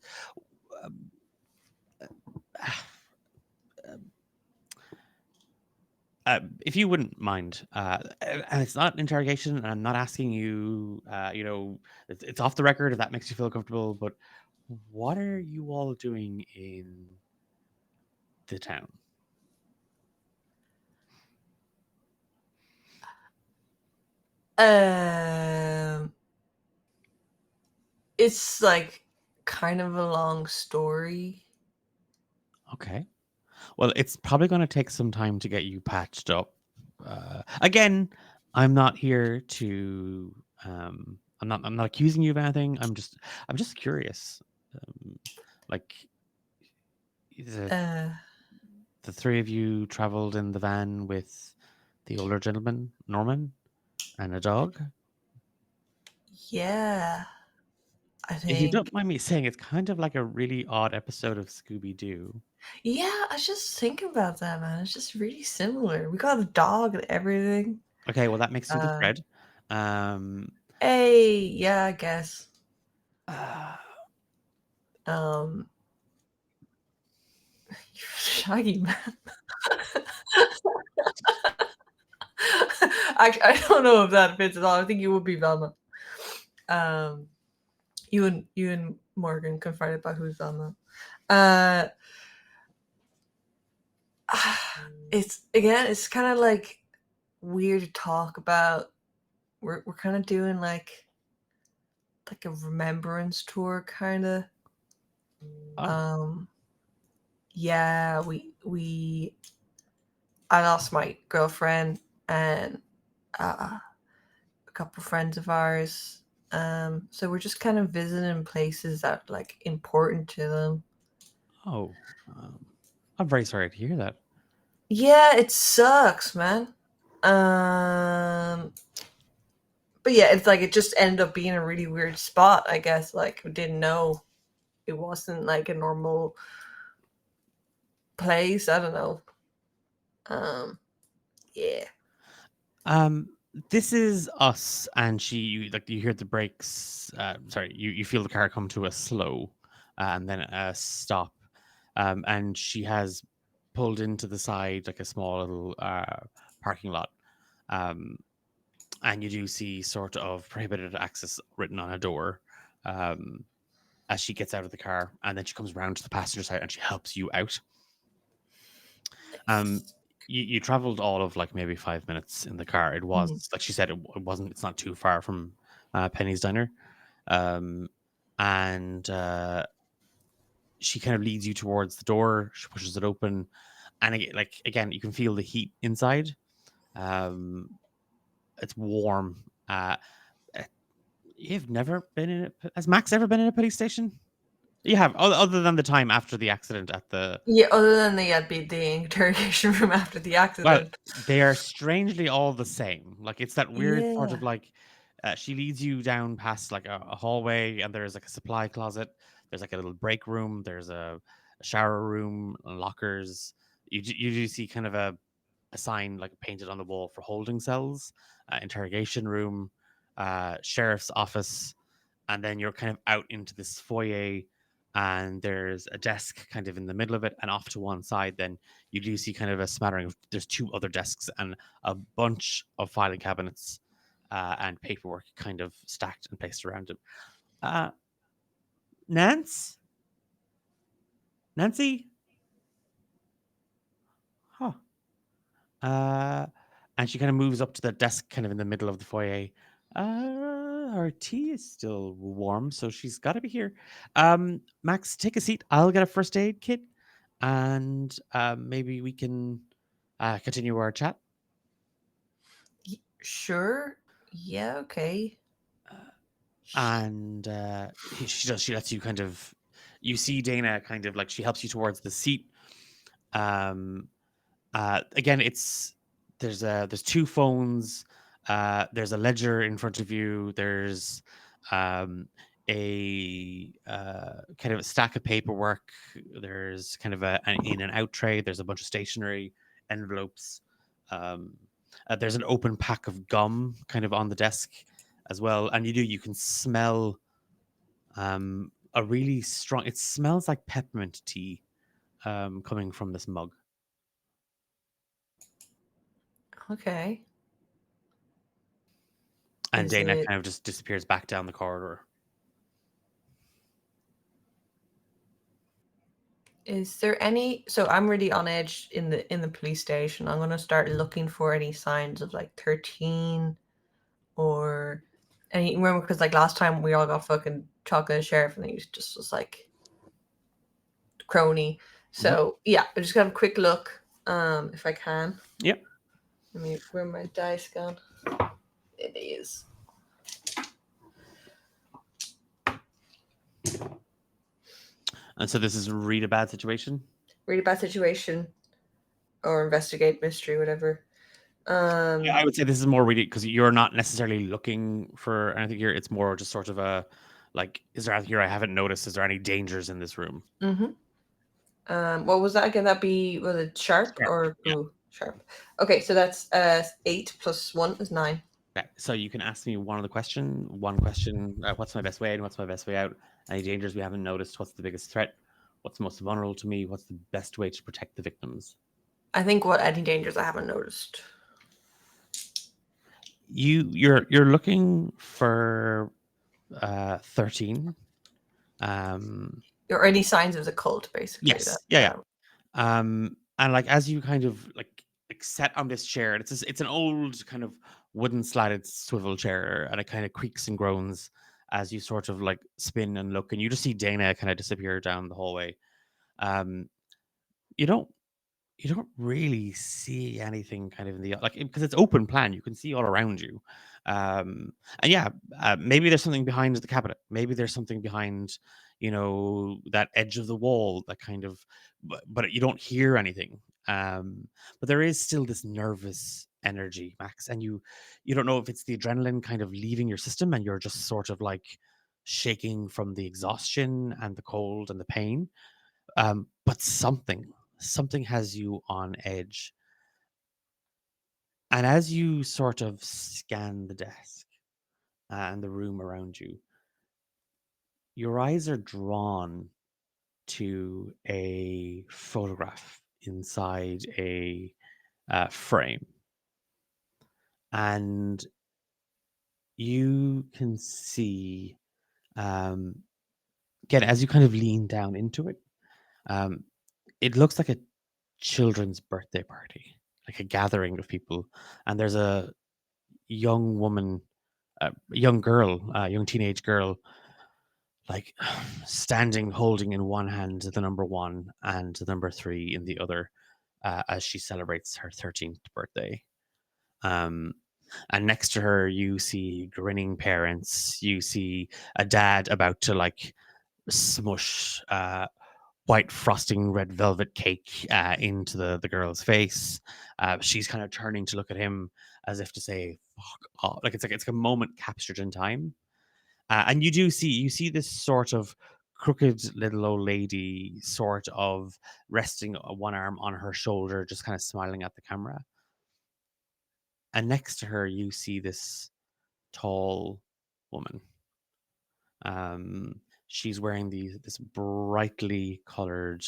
If you wouldn't mind, and it's not an interrogation, and I'm not asking you, it's off the record if that makes you feel comfortable, but what are you all doing in the town? It's like kind of a long story. Okay. Well, it's probably going to take some time to get you patched up. Again, I'm not here to. I'm not accusing you of anything. I'm just curious. Like, the three of you traveled in the van with the older gentleman, Norman, and a dog. Yeah, I If you think. don't mind me saying, it's kind of like a really odd episode of Scooby Doo. Yeah, I was just thinking about that, man. It's just really similar. We got a dog and everything. Okay, well that makes you the thread. Hey, yeah, I guess. You're Shaggy, man. Actually, I don't know if that fits at all. I think you would be Velma. You and Morgan can fight about who's Velma. It's kind of like weird to talk about. We're kind of doing like a remembrance tour, kind of. Yeah, I lost my girlfriend and a couple friends of ours. So we're just kind of visiting places that like important to them. Oh, I'm very sorry to hear that. Yeah, it sucks, man. But yeah, it's like it just ended up being a really weird spot, I guess. Like we didn't know it wasn't like a normal place. I don't know. Yeah. This is us, and you hear the brakes. Sorry, you feel the car come to a slow, and then a stop. And she has pulled into the side like a small little parking lot. And you do see sort of prohibited access written on a door. As she gets out of the car, and then she comes around to the passenger side and she helps you out. you traveled all of like maybe 5 minutes in the car. It was Mhm. like she said, it wasn't. It's not too far from Penny's diner, um, and she kind of leads you towards the door. She pushes it open, and like again, you can feel the heat inside. Um, it's warm. Uh, you've never been in it. Has Max ever been in a police station? You have, other than the time after the accident at the. Yeah, other than the interrogation room after the Well, accident. they are strangely all the same. Like it's that weird sort of Yeah. like she leads you down past like a hallway, and there's like a supply closet. There's like a little break room. There's a shower room, lockers. You do see kind of a sign like painted on the wall for holding cells, interrogation room, sheriff's office, and then you're kind of out into this foyer, and there's a desk kind of in the middle of it, and off to one side then you do see kind of a smattering of, there's two other desks and a bunch of filing cabinets and paperwork kind of stacked and placed around it. uh Nance, Nancy, huh? uh and she kind of moves up to the desk kind of in the middle of the foyer. Our tea is still warm, so she's got to be here. Max, take a seat. I'll get a first aid kit, and maybe we can continue our chat. Sure. Yeah, okay. And she lets you kind of, you see Dana kind of like she helps you towards the seat. Um, again, there's two phones. There's a ledger in front of you. There's um, a kind of a stack of paperwork. There's kind of an in and out tray. There's a bunch of stationery, envelopes. Um, there's an open pack of gum kind of on the desk as well, and you can smell a really strong. It smells like peppermint tea coming from this mug. Okay. And Is Dana it kind of just disappears back down the corridor. is there any so I'm really on edge in the police station. I'm gonna start looking for any signs of like 13 or any remember because like last time we all got fucking chocolate sheriff and he just was like crony. So yeah, I just got a quick look, if I can. Yep. Let me where my dice gone? It is. And so this is read a bad situation. Read a bad situation or investigate mystery, whatever. Yeah, I would say this is more reading because you're not necessarily looking for anything here. It's more just sort of a like, is there anything here I haven't noticed? Is there any dangers in this room? What was that again? That be was it sharp Sharp, or yeah. sharp? Okay, so that's 8 plus 1 is 9. Okay, so you can ask me one question. What's my best way in? What's my best way out? Any dangers we haven't noticed? What's the biggest threat? What's most vulnerable to me? What's the best way to protect the victims? I think what any dangers I haven't noticed. You're looking for 13. Or any signs of the cult, basically. Yes. Yeah. And like as you kind of like sit on this chair, and it's an old kind of wooden slatted swivel chair, and it kind of creaks and groans as you sort of like spin and look, and you just see Dana kind of disappear down the hallway. Um, you don't you don't really see anything kind of in the like because it's open plan. You can see all around you. And yeah, maybe there's something behind the cabinet. Maybe there's something behind, that edge of the wall that kind of, but you don't hear anything. But there is still this nervous energy, Max, and you don't know if it's the adrenaline kind of leaving your system, and you're just sort of like shaking from the exhaustion and the cold and the pain. But something has you on edge. And as you sort of scan the desk and the room around you, your eyes are drawn to a photograph inside a frame. And you can see, again, as you kind of lean down into it, it looks like a children's birthday party. like a gathering of people, and there's a young woman, young girl, young teenage girl, like standing holding in one hand the number 1 and the number 3 in the other, as she celebrates her 13th birthday. Um, and next to her, you see grinning parents. You see a dad about to like smush white frosting red velvet cake into the girl's face. She's kind of turning to look at him as if to say, "Fuck off!" Like it's a moment captured in time. And you see this sort of crooked little old lady, sort of resting one arm on her shoulder, just kind of smiling at the camera. And next to her, you see this tall woman. She's wearing this brightly colored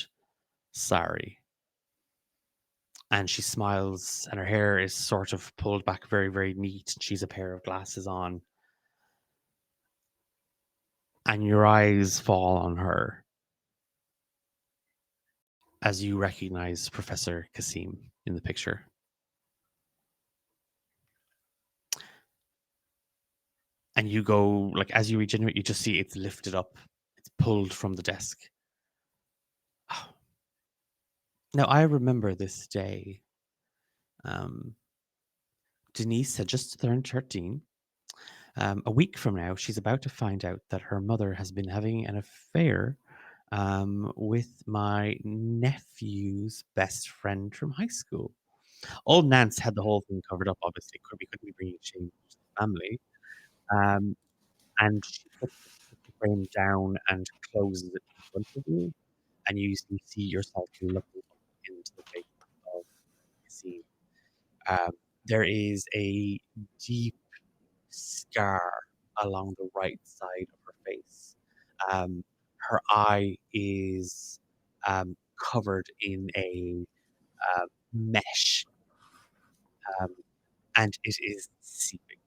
sari, and she smiles, and her hair is sort of pulled back very, very neat. She's a pair of glasses on, and your eyes fall on her as you recognize Professor Kasim in the picture. And you go, like, as you regenerate, you just see it's lifted up, it's pulled from the desk. Oh. Now, I remember this day. Denise had just turned 13. A week from now, she's about to find out that her mother has been having an affair with my nephew's best friend from high school. Old Nance had the whole thing covered up, obviously. We couldn't be bringing shame to the family. And she puts the frame down and closes it in front of you, and you see yourself looking up into the face of Cassie. There is a deep scar along the right side of her face. Her eye is covered in a mesh, and it is seeping.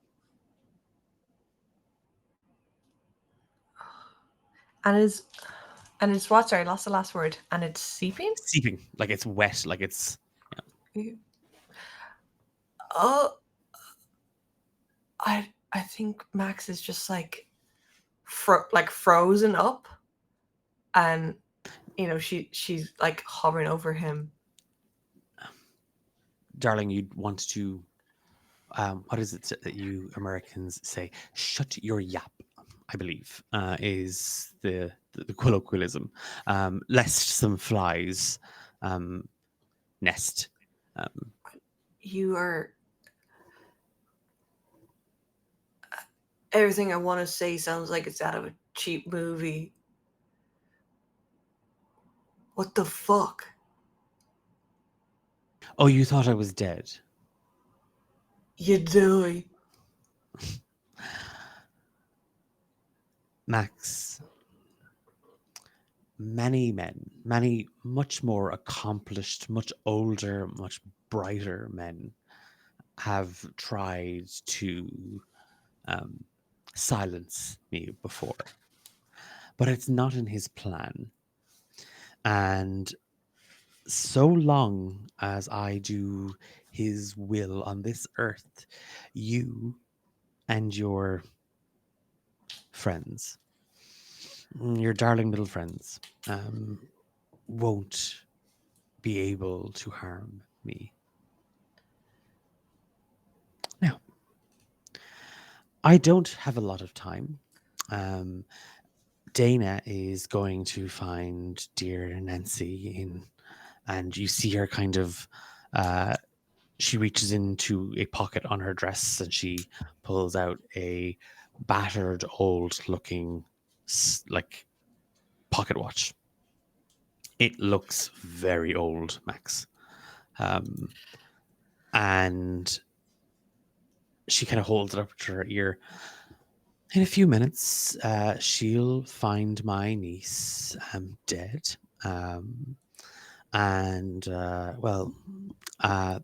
And it's what? Sorry, lost the last word. And it's seeping? Seeping, like it's wet, like it's. Yeah. Oh, I think Max is just like frozen up, and she's like hovering over him. Darling, you'd want to. What is it that you Americans say? Shut your yap, I believe, is the colloquialism. Lest some flies nest. You are. Everything I want to say sounds like it's out of a cheap movie. What the fuck? Oh, you thought I was dead? You do. Max, many men, many much more accomplished, much older, much brighter men have tried to silence me before. But it's not in his plan. And so long as I do his will on this earth, you and your friends, your darling little friends, won't be able to harm me. Now, I don't have a lot of time. Dana is going to find dear Nancy and you see her kind of she reaches into a pocket on her dress and she pulls out a battered old looking like pocket watch. It looks very old, Max. And she kind of holds it up to her ear. In a few minutes, she'll find my niece dead.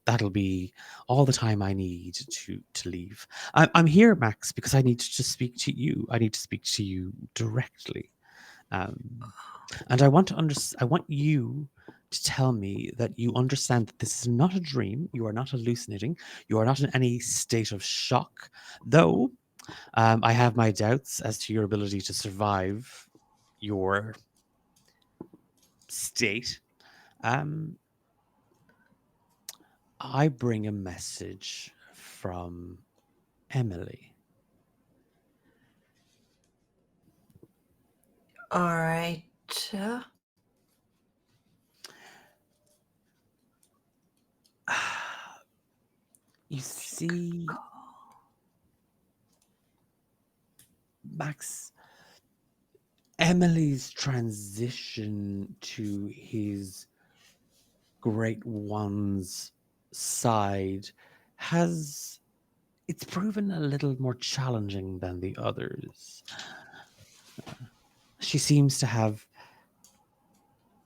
That'll be all the time I need to leave. I'm here, Max, because I need to just speak to you. I need to speak to you directly. And I want you to tell me that you understand that this is not a dream, you are not hallucinating, you are not in any state of shock, though I have my doubts as to your ability to survive your state. Um, I bring a message from Emily. All right. You see, Max, Emily's transition to his Great One's side it's proven a little more challenging than the others. She seems to have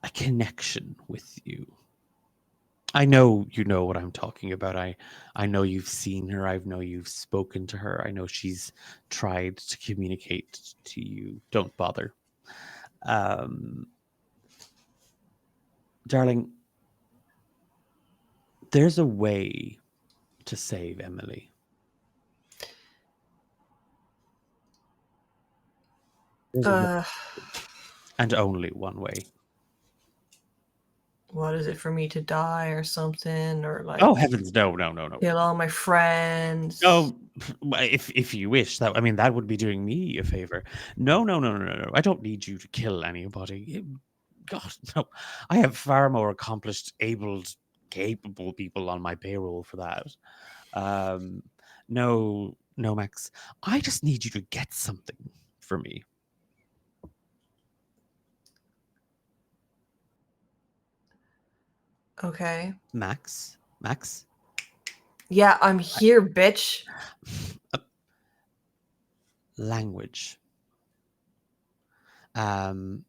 a connection with you. I know you know what I'm talking about. I know you've seen her. I know you've spoken to her. I know she's tried to communicate to you. Don't bother. Darling, there's a way to save Emily. There's a way, and only one way. What is it, for me to die or something, or like? Oh heavens, no. Kill all my friends. No, if you wish that. I mean, that would be doing me a favor. No. I don't need you to kill anybody. God, no. I have far more accomplished, abled, capable people on my payroll for that. No, Max. I just need you to get something for me. Okay. Max. Yeah, I'm here, bitch. Language. I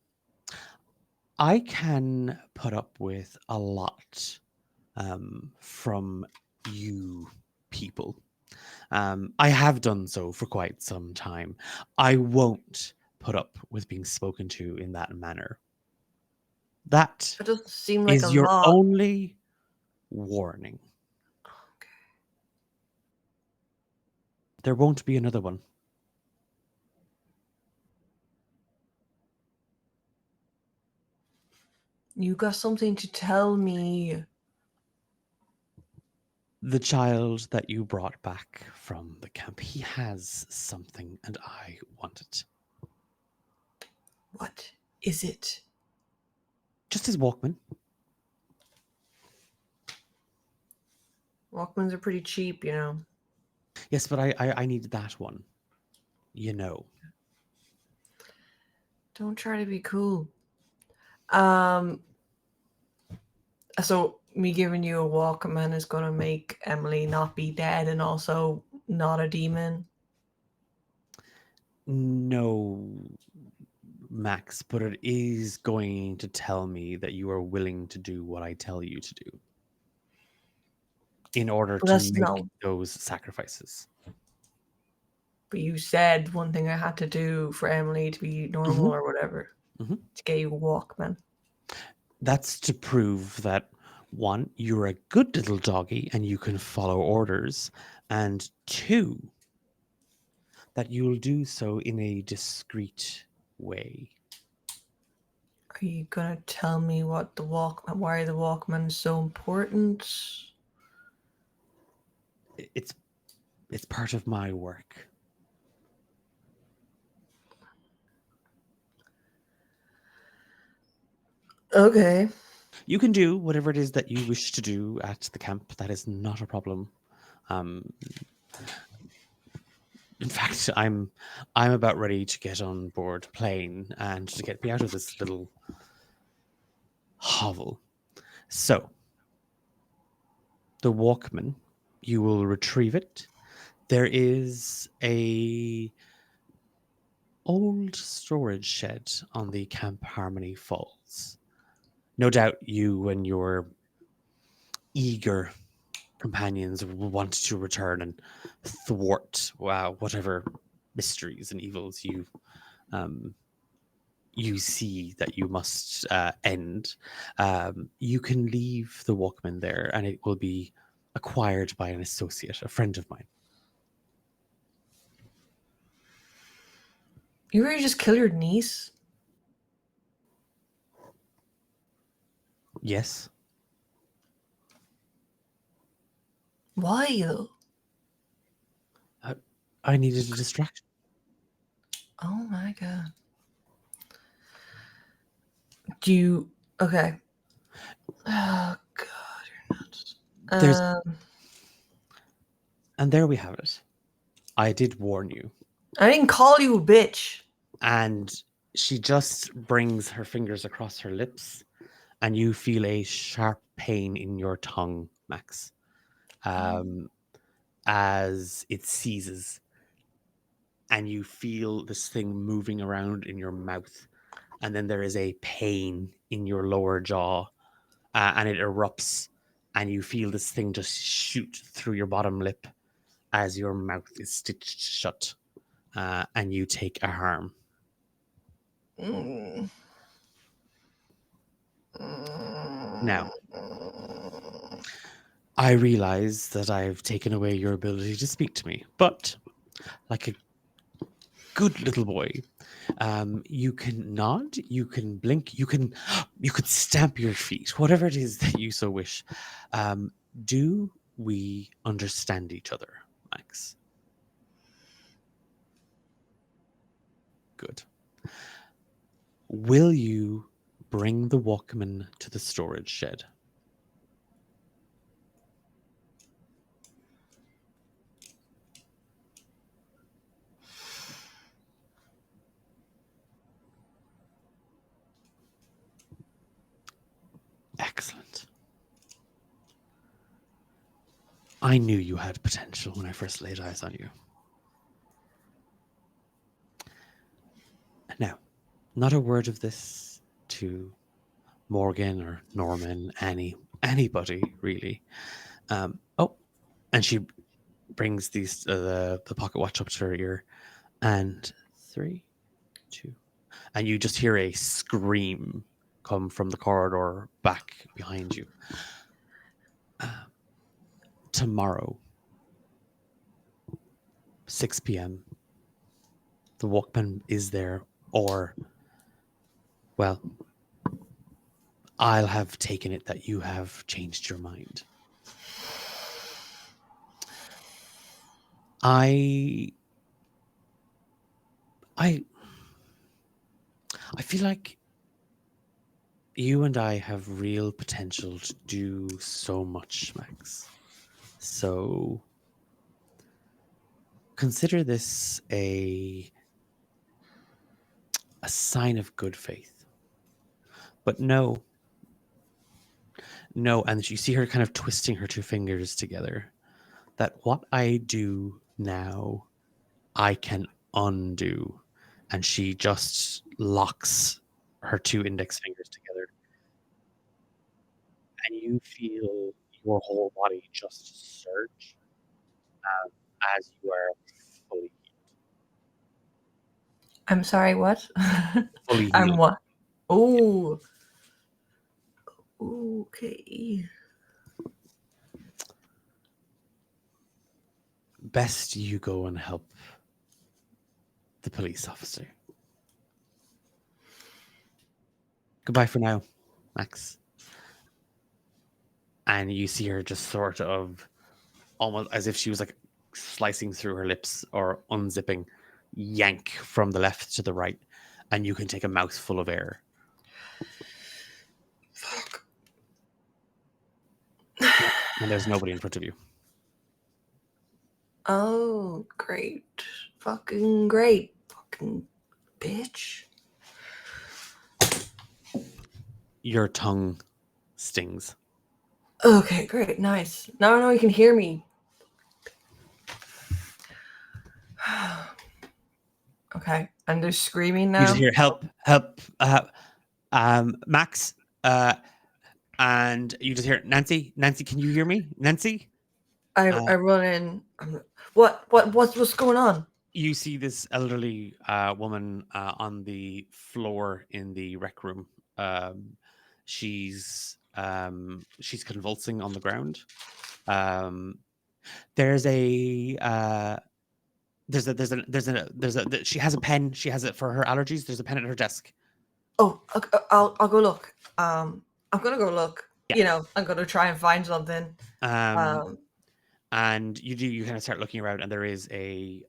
can put up with a lot from you people. I have done so for quite some time. I won't put up with being spoken to in that manner. That It doesn't seem like is a your lot. only warning. Okay. There won't be another one. You got something to tell me. The child that you brought back from the camp, he has something and I want it. What is it? Just his Walkman. Walkmans are pretty cheap, you know. Yes, but I need that one. You know. Don't try to be cool. So me giving you a Walkman is gonna make Emily not be dead and also not a demon. No, Max, but it is going to tell me that you are willing to do what I tell you to do in order to make those sacrifices. But you said one thing I had to do for Emily to be normal or whatever, to get you a Walkman. That's to prove that, one, you're a good little doggy and you can follow orders, and two, that you'll do so in a discreet way. Are you gonna tell me why the Walkman is so important? It's part of my work. Okay. You can do whatever it is that you wish to do at the camp. That is not a problem. In fact, I'm about ready to get on board a plane and to get me out of this little hovel. So, the Walkman, you will retrieve it. There is a old storage shed on the Camp Harmony Falls. No doubt you and your eager companions will want to return and thwart whatever mysteries and evils you you see that you must end, you can leave the Walkman there, and it will be acquired by an associate, a friend of mine. You ready to just kill your niece? Yes. Why though? I needed a distraction. Oh my god. Do you okay? Oh god, you're nuts. There's And there we have it. I did warn you. I didn't call you a bitch. And she just brings her fingers across her lips, and you feel a sharp pain in your tongue, Max, as it seizes, and you feel this thing moving around in your mouth, and then there is a pain in your lower jaw, and it erupts, and you feel this thing just shoot through your bottom lip as your mouth is stitched shut, and you take a harm. Now, I realize that I've taken away your ability to speak to me, but like a good little boy, you can nod, you can blink, you could stamp your feet, whatever it is that you so wish. Do we understand each other, Max? Good. Will you bring the Walkman to the storage shed? Excellent. I knew you had potential when I first laid eyes on you. Now, not a word of this to Morgan or Norman, anybody really. And she brings the pocket watch up to her ear, and 3, 2, and you just hear a scream come from the corridor back behind you. Tomorrow, 6 p.m. The Walkman is there, or, well, I'll have taken it that you have changed your mind. I feel like you and I have real potential to do so much, Max. So consider this a sign of good faith. But no, and you see her kind of twisting her two fingers together, that what I do now, I can undo. And she just locks her two index fingers together. And you feel your whole body just surge as you are fully I'm sorry, what? fully I'm healed. what? Oh. Okay. Best you go and help the police officer. Goodbye for now, Max. And you see her just sort of, almost as if she was like slicing through her lips or unzipping, yank from the left to the right, and you can take a mouthful of air. Fuck. And there's nobody in front of you. Oh, great. Fucking great. Fucking bitch. Your tongue stings. Okay, great. Nice. Now you can hear me. Okay. And they're screaming now. You just hear help, Max, and you just hear Nancy, can you hear me? Nancy? I run in. What's going on? You see this elderly woman on the floor in the rec room. Um, she's convulsing on the ground. Um, there's a she has a pen. She has it for her allergies. There's a pen at her desk. Oh, I'll go look. I'm gonna go look. Yeah. I'm gonna try and find something. Um, and you kind of start looking around, and there is a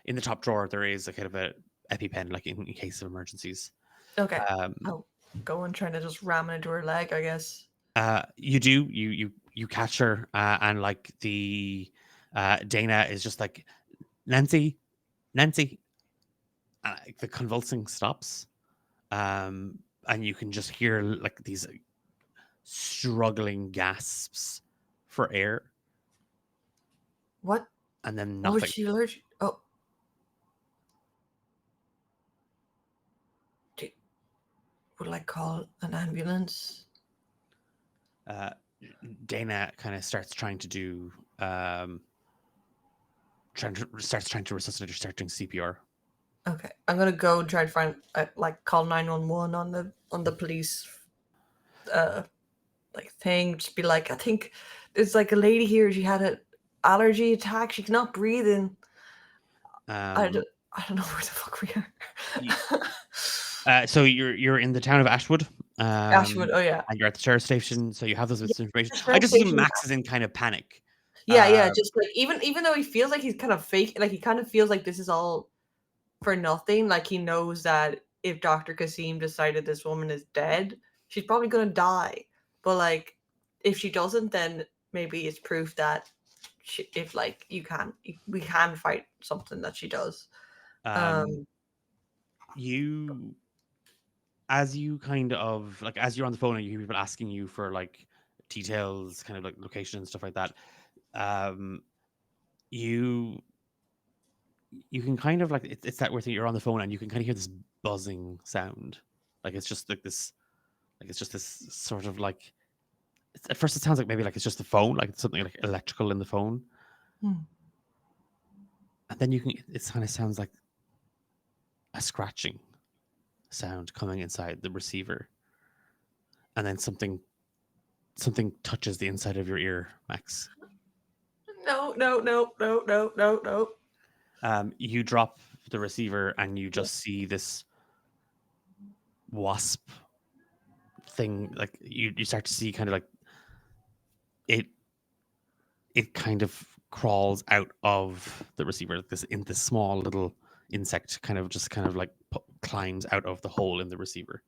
in the top drawer there is a kind of a EpiPen, like in case of emergencies. Okay. Um, I'll go and try to just ram it into her leg, I guess. you catch her, and like the Dana is just like, Nancy, like, the convulsing stops, and you can just hear like these struggling gasps for air, What? and then What was nothing. she allergic? Oh. Would I call an ambulance? Dana kind of starts trying to do starts trying to resuscitate her, start doing CPR. Okay, I'm gonna go and try to find call 911 on the police like thing. Just be like, I think there's like a lady here. She had an allergy attack. She's not breathing. I Um, don't know where the fuck we y- are. so you're in the town of Ashwood. Ashwood. Oh yeah. And you're at the sheriff station, so you have those bits of information. The I sheriff just assume station. Max is in kind of panic. Yeah. Just like even though he feels like he's kind of fake, like he kind of feels like this is all for nothing. Like he knows that if Dr. Kasim decided this woman is dead, she's probably gonna die. But like, if she doesn't, then maybe it's proof that if like we can fight something that she does. You, as you kind of like, as you're on the phone and you hear people asking you for like details, kind of like location and stuff like that, you can kind of like, it's that weird thing. You're on the phone and you can kind of hear this buzzing sound, like it's just like this, like it's just this sort of like, at first it sounds like maybe like it's just the phone, like it's something like electrical in the phone. And then it kind of sounds like a scratching sound coming inside the receiver, and then something touches the inside of your ear, Max. No. You drop the receiver and you just see this wasp thing. Like you start to see kind of like it kind of crawls out of the receiver, like this small little insect kind of like climbs out of the hole in the receiver.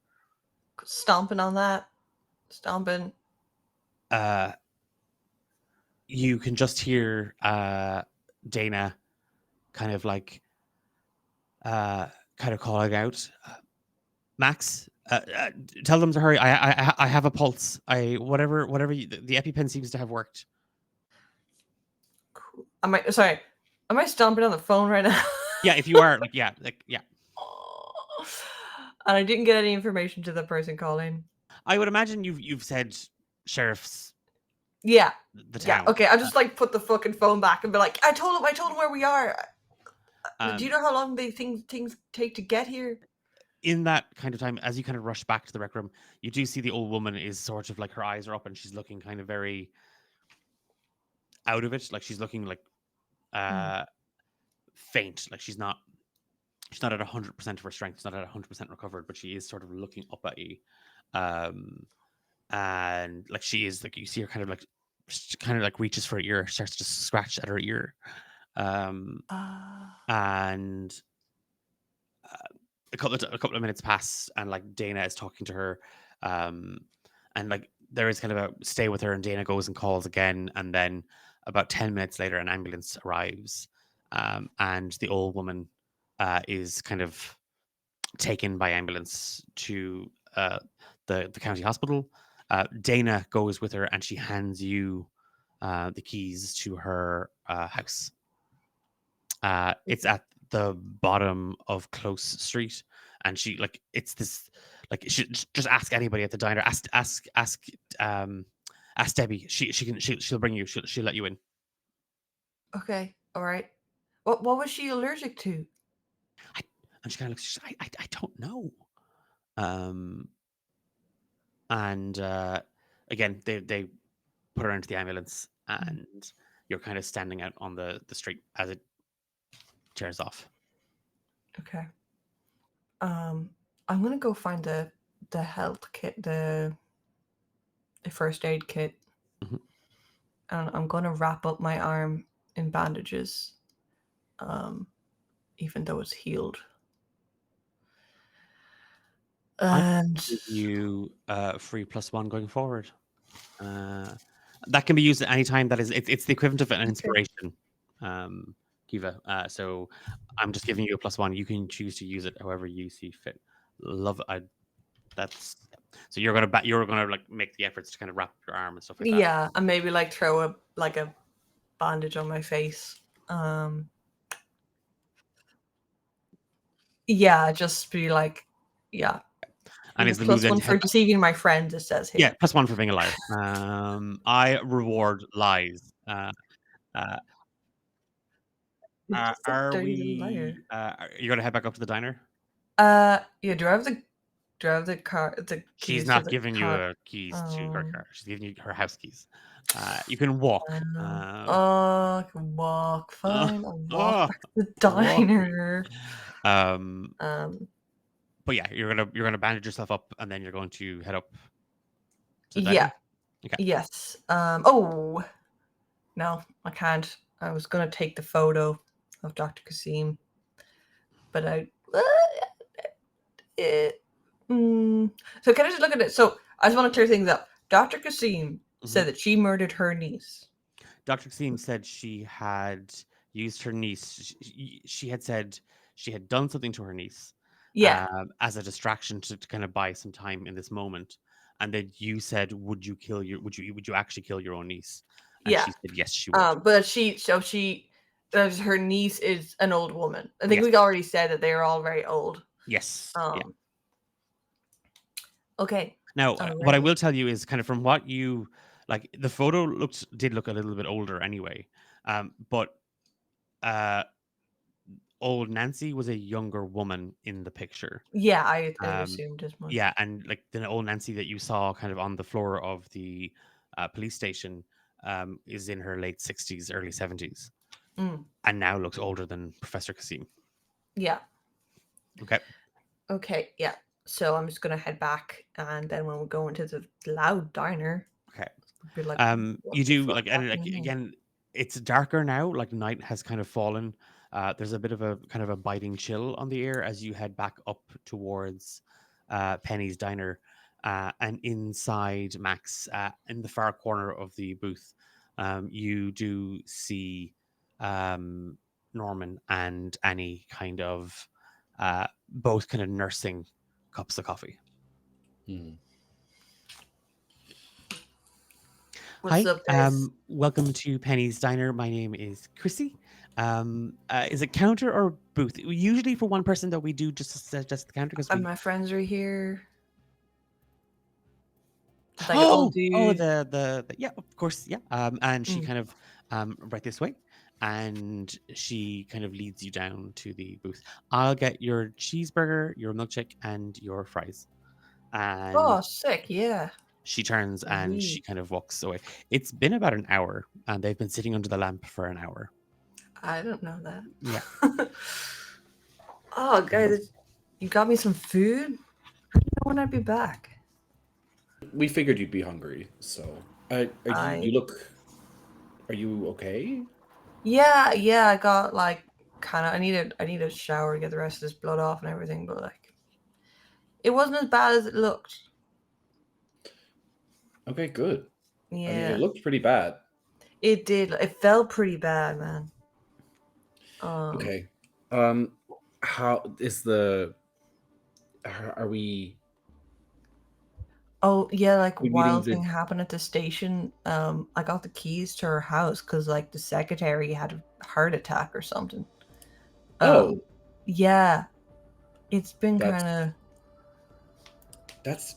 Stomping on that. Stomping. You can just hear Dana kind of like kind of calling out, Max, tell them to hurry. I have a pulse. Whatever the EpiPen seems to have worked. Cool. Am I stomping on the phone right now? Yeah, if you are, yeah. And I didn't get any information to the person calling. I would imagine you've said sheriff's. Yeah. The town. Yeah. Okay. I'll just like put the fucking phone back and be like, I told him where we are. Do you know how long things take to get here? In that kind of time, as you kind of rush back to the rec room, you do see the old woman is sort of like, her eyes are up and she's looking kind of very out of it. Like she's looking like faint. Like she's not at 100% of her strength. She's not at 100% recovered, but she is sort of looking up at you. And like she is like, you see her kind of like reaches for her ear, starts to scratch at her ear. And a couple of minutes pass, and like Dana is talking to her, and like there is kind of a stay with her, and Dana goes and calls again, and then about 10 minutes later an ambulance arrives, and the old woman is kind of taken by ambulance to the county hospital. Dana goes with her and she hands you the keys to her house. It's at the bottom of Close Street, and she like, it's this like, she just ask anybody at the diner. Ask Debbie. She'll bring you. She'll let you in. Okay. All right. What was she allergic to? And she kind of looks. She's like, I don't know. Um, and again, they put her into the ambulance, and you're kind of standing out on the street as it tears off. Okay. I'm gonna go find the health kit, the first aid kit, Mhm. and I'm gonna wrap up my arm in bandages, even though it's healed. I And give you free +1 going forward. That can be used at any time. That is, it's the equivalent of an okay. inspiration, Kiva. So I'm just giving you a +1. You can choose to use it however you see fit. Love it. That's so you're gonna like make the efforts to kind of wrap your arm and stuff like that. Yeah, and maybe like throw a bandage on my face. Yeah, just be like, yeah. And is the move then +1 to for head? deceiving my friends, it says here. Yeah, +1 for being a liar. I reward lies. You just a Are dirty little liar. we? You're gonna head back up to the diner? Yeah, do I have the car, the She's keys to not the giving you car? keys to her Um, car. She's giving you her house keys. You can walk. I can walk. Fine, I'll walk Oh, back to the walking. diner. Um, Um, but yeah, you're gonna bandage yourself up, and then you're going to head up to the yeah, diner. Okay. yes. Oh, no, I can't. I was gonna take the photo of Dr. Kasim, but So can I just look at it? So I just want to clear things up. Dr. Kasim said that she murdered her niece. Dr. Kasim said she had used her niece. She had said she had done something to her niece. Yeah, As a distraction to kind of buy some time in this moment. And then you said, would you actually kill your own niece? And yeah. she said, yes, she would. But her niece is an old woman. I think Yes. we already said that they are all very old. Yes. Yeah. Okay. Now, what I will tell you is kind of from what you like, the photo did look a little bit older anyway. But old Nancy was a younger woman in the picture. Yeah, I assumed as much. Yeah, and like the old Nancy that you saw kind of on the floor of the police station is in her late 60s, early 70s, and now looks older than Professor Kasim. Yeah. Okay. Okay, yeah. So I'm just gonna head back, and then when we go into the loud diner, okay, be like, you do like, and like again, it's darker now. Like night has kind of fallen. There's a bit of a kind of a biting chill on the air as you head back up towards Penny's diner, and inside Max, in the far corner of the booth, you do see Norman and Annie kind of both kind of nursing cups of coffee. What's Hi, up, guys? welcome to Penny's Diner. My name is Chrissy. Is it counter or booth? Usually for one person, though, we do just the counter because My friends are here. Like the yeah, of course, yeah. And she kind of right this way, and she kind of leads you down to the booth. I'll get your cheeseburger, your milkshake, and your fries. And sick! Yeah. she turns and she kind of walks away. It's been about an hour, and they've been sitting under the lamp for an hour. I don't know that. Yeah. Oh, guys, you got me some food? I didn't know when I'd be back. We figured you'd be hungry, so you look. Are you okay? Yeah. I got like kind of. I need a shower to get the rest of this blood off and everything, but like, it wasn't as bad as it looked. Okay, good. Yeah. I mean, it looked pretty bad. It did. It felt pretty bad, man. Okay. How is the? Are we? Oh yeah, like wild thing happened at the station. I got the keys to her house because like the secretary had a heart attack or something. Oh. Yeah. It's been kind of. That's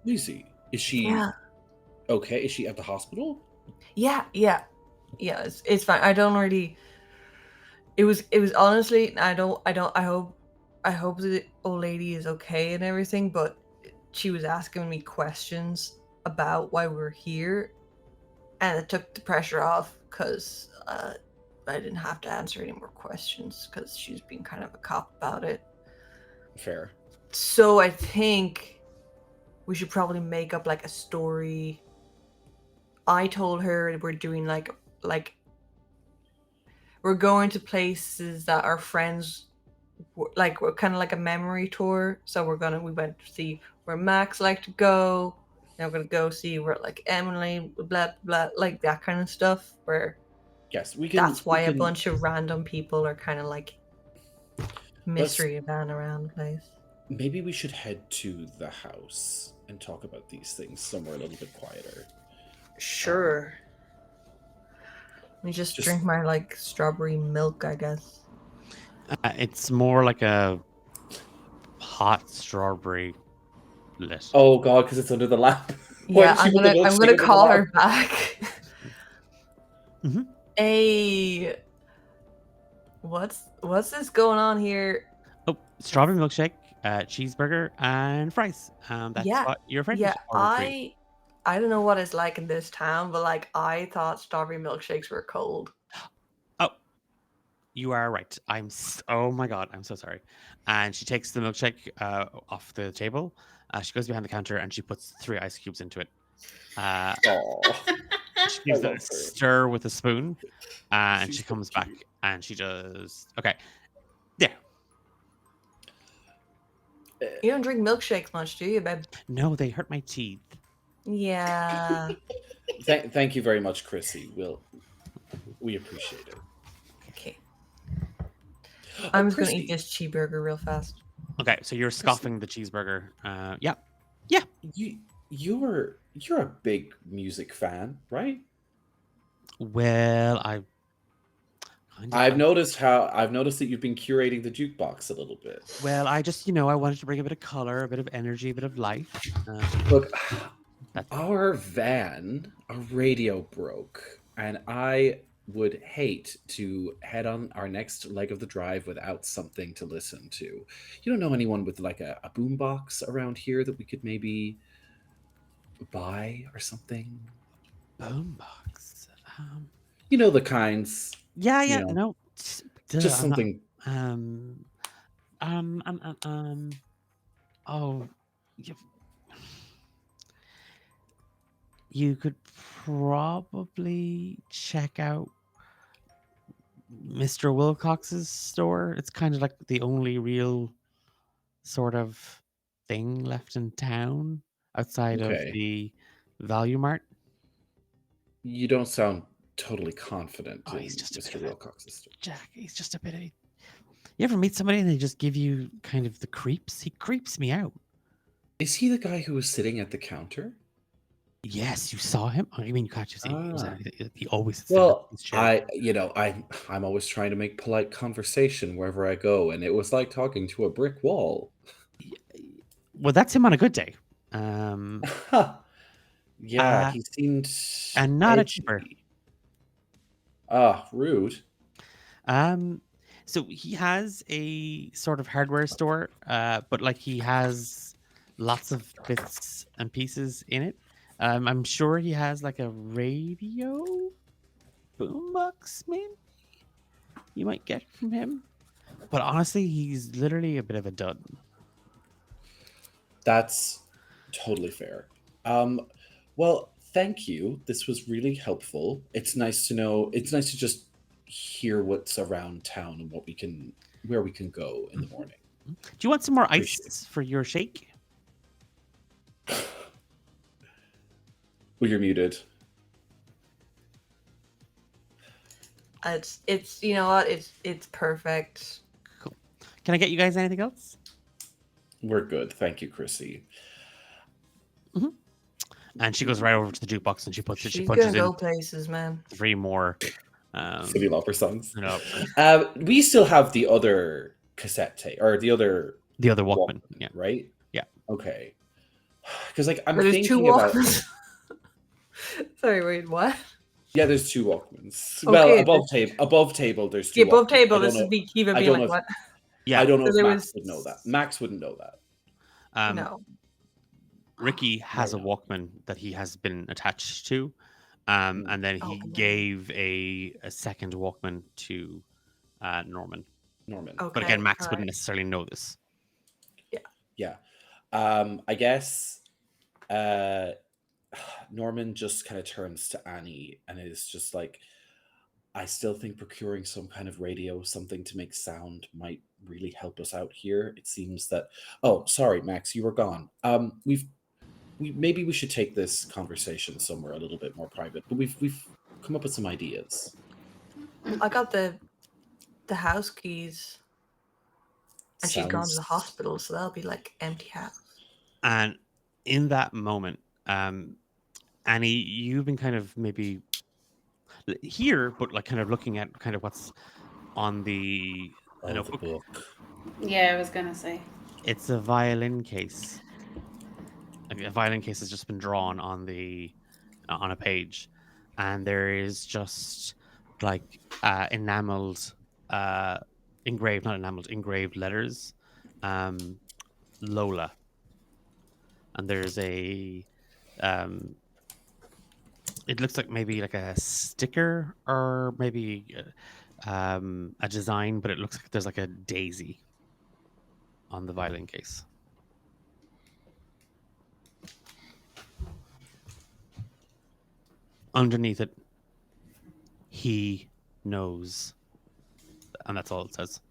crazy. Is she okay? Is she at the hospital? Yeah. It's fine. I don't really It was honestly, I hope the old lady is okay and everything, but she was asking me questions about why we're here, and it took the pressure off because I didn't have to answer any more questions because she was being kind of a cop about it. Fair. So I think we should probably make up like a story. I told her we're doing like we're going to places that our friends like, we're kind of like a memory tour. So we went to see where Max liked to go. Now we're gonna go see where like Emily, blah blah, like that kind of stuff. Where Yes, we can. that's why we a can, bunch of random people are kind of like Let's- mystery van around the place. Maybe we should head to the house and talk about these things somewhere a little bit quieter. Sure. Let me just drink my like strawberry milk, I guess. It's more like a hot strawberry lit. Oh god, because it's under the lamp. Why Yeah, did she put the I'm milkshake gonna under the call lamp? her back. Mhm. Hey, what's this going on here? Oh, strawberry milkshake, cheeseburger, and fries. That's Yeah, what your friend Yeah, ordered for you. I don't know what it's like in this town, but like I thought strawberry milkshakes were cold. Oh, you are right. Oh my god, I'm so sorry. And she takes the milkshake off the table. She goes behind the counter and she puts 3 ice cubes into it. Aw. She gives it love a her. stir with a spoon, and She's she so comes back cute. and she does. Okay, there. You don't drink milkshakes much, do you, babe? No, they hurt my teeth. Yeah. Thank you very much, Chrissy. We appreciate it. Okay. Oh, I'm just gonna Chrissy, eat this cheeseburger real fast. Okay, so you're scoffing the cheeseburger. Yeah. You're a big music fan, right? Well, I. Kind of I've am. noticed that you've been curating the jukebox a little bit. Well, I just, I wanted to bring a bit of color, a bit of energy, a bit of life. Look, That's- our radio broke, and I would hate to head on our next leg of the drive without something to listen to. You don't know anyone with like a boombox around here that we could maybe buy or something? Boombox. You know the kinds. Yeah, you yeah. know, No. just I'm not- something. Oh, you could probably check out Mr. Wilcox's store. It's kind of like the only real sort of thing left in town outside of Okay. the Value Mart. You don't sound totally confident Oh, in he's just a Mr. bit of a- Wilcox's store. Jack, he's just a bit of. You ever meet somebody and they just give you kind of the creeps? He creeps me out. Is he the guy who was sitting at the counter? Yes, you saw him. I mean, you can't just see. Ah. He always sits there Well, in his chair. I'm always trying to make polite conversation wherever I go, and it was like talking to a brick wall. Well, that's him on a good day. Yeah, he seemed and not a edgy. cheaper. Rude. So he has a sort of hardware store, but like he has lots of bits and pieces in it. I'm sure he has like a radio boombox, maybe you might get from him. But honestly, he's literally a bit of a dud. That's totally fair. Well, thank you. This was really helpful. It's nice to know. It's nice to just hear what's around town and where we can go in the morning. Do you want some more Appreciate ice for your shake? Well, you're muted. It's you know what, it's perfect. Cool. Can I get you guys anything else? We're good. Thank you, Chrissy. And she goes right over to the jukebox and she She's punches gonna in go places, man. 3 more. City Lauper songs. No, We still have the other cassette tape, or the other the other Walkman. Yeah. right? Yeah. Okay. Because like I'm There's two thinking about Walkmans. Sorry, wait, what? Yeah, there's 2 Walkmans. Okay, Well, there's- above table, there's 2 The above Walkmans. table, I don't this is know. Kiva I being don't like, know if, what? Yeah. I don't know So if there Max was- would know that. Max wouldn't know that. Um, No. Ricky has a know. Walkman that he has been attached to, Mm. and then Oh, he no. gave a second Walkman to Norman. Norman. Okay. But again, Max all wouldn't right. necessarily know this. Yeah. I guess Norman just kind of turns to Annie and is just like, I still think procuring some kind of radio, something to make sound, might really help us out here. It seems that. Oh, sorry, Max, you were gone. Maybe we should take this conversation somewhere a little bit more private. But we've come up with some ideas. I got the house keys, and she's gone to the Sounds- hospital, so that'll be like empty house. And in that moment, Annie, you've been kind of maybe here, but like kind of looking at kind of what's on the the notebook. book. Yeah, I was gonna say. It's a violin case. Like, a violin case has just been drawn on the on a page, and there is just like enameled, engraved, not enameled, engraved letters, Lola, and there's a it looks like maybe like a sticker or maybe a design, but it looks like there's like a daisy on the violin case. Underneath it, he knows, and that's all it says.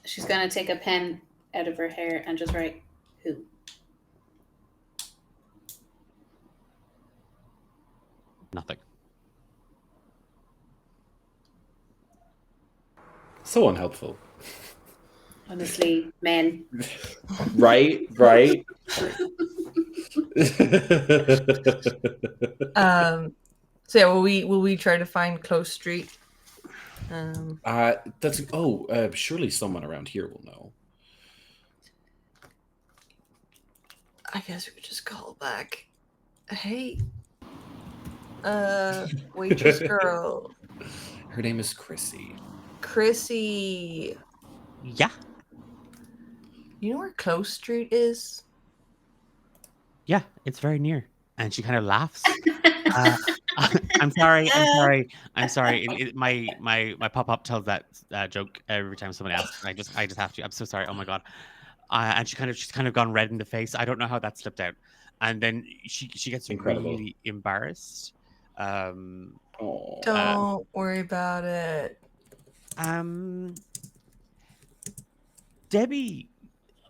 She's gonna take a pen out of her hair and just write who. Nothing. So unhelpful. Honestly, men. Right. So yeah, will we try to find Close Street? Surely someone around here will know. I guess we could just call back. Hey, waitress girl, Her name is Chrissy. Chrissy. Yeah. You know where Close Street is? Yeah, it's very near. And she kind of laughs. I'm sorry. My pop-up tells that joke every time someone asks. I just have to. I'm so sorry. Oh my god. And she's kind of gone red in the face. I don't know how that slipped out. And then she gets Incredible. really embarrassed. Oh. Don't worry about it. Debbie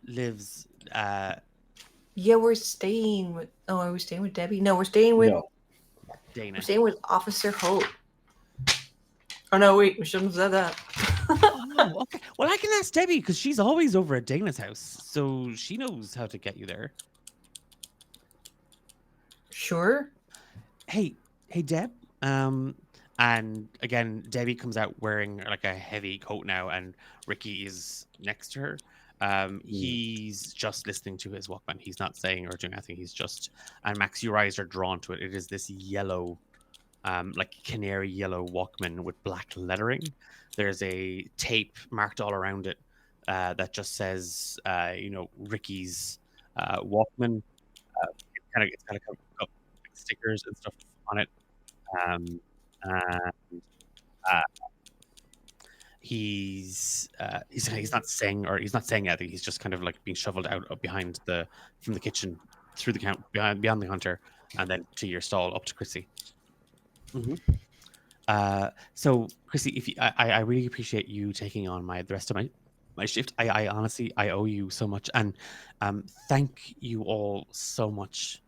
lives. Yeah, we're staying with. Oh, are we staying with Debbie? No, we're staying with. No. Dana. We're staying with Officer Holt. Oh no, wait, we shouldn't have said that. Oh, okay. Well, I can ask Debbie because she's always over at Dana's house, so she knows how to get you there. Sure. Hey, Deb. And again, Debbie comes out wearing like a heavy coat now, and Ricky is next to her. He's just listening to his Walkman. He's not saying or doing anything. He's just, and Max, your eyes are drawn to it. It is this yellow, like canary yellow Walkman with black lettering. There's a tape marked all around it that just says, Ricky's Walkman. It's kind of got stickers and stuff on it. And he's not saying anything. He's just kind of like being shoveled out from the kitchen through the beyond the counter and then to your stall up to Chrissy. So Chrissy, I really appreciate you taking on the rest of my shift. I honestly owe you so much, and thank you all so much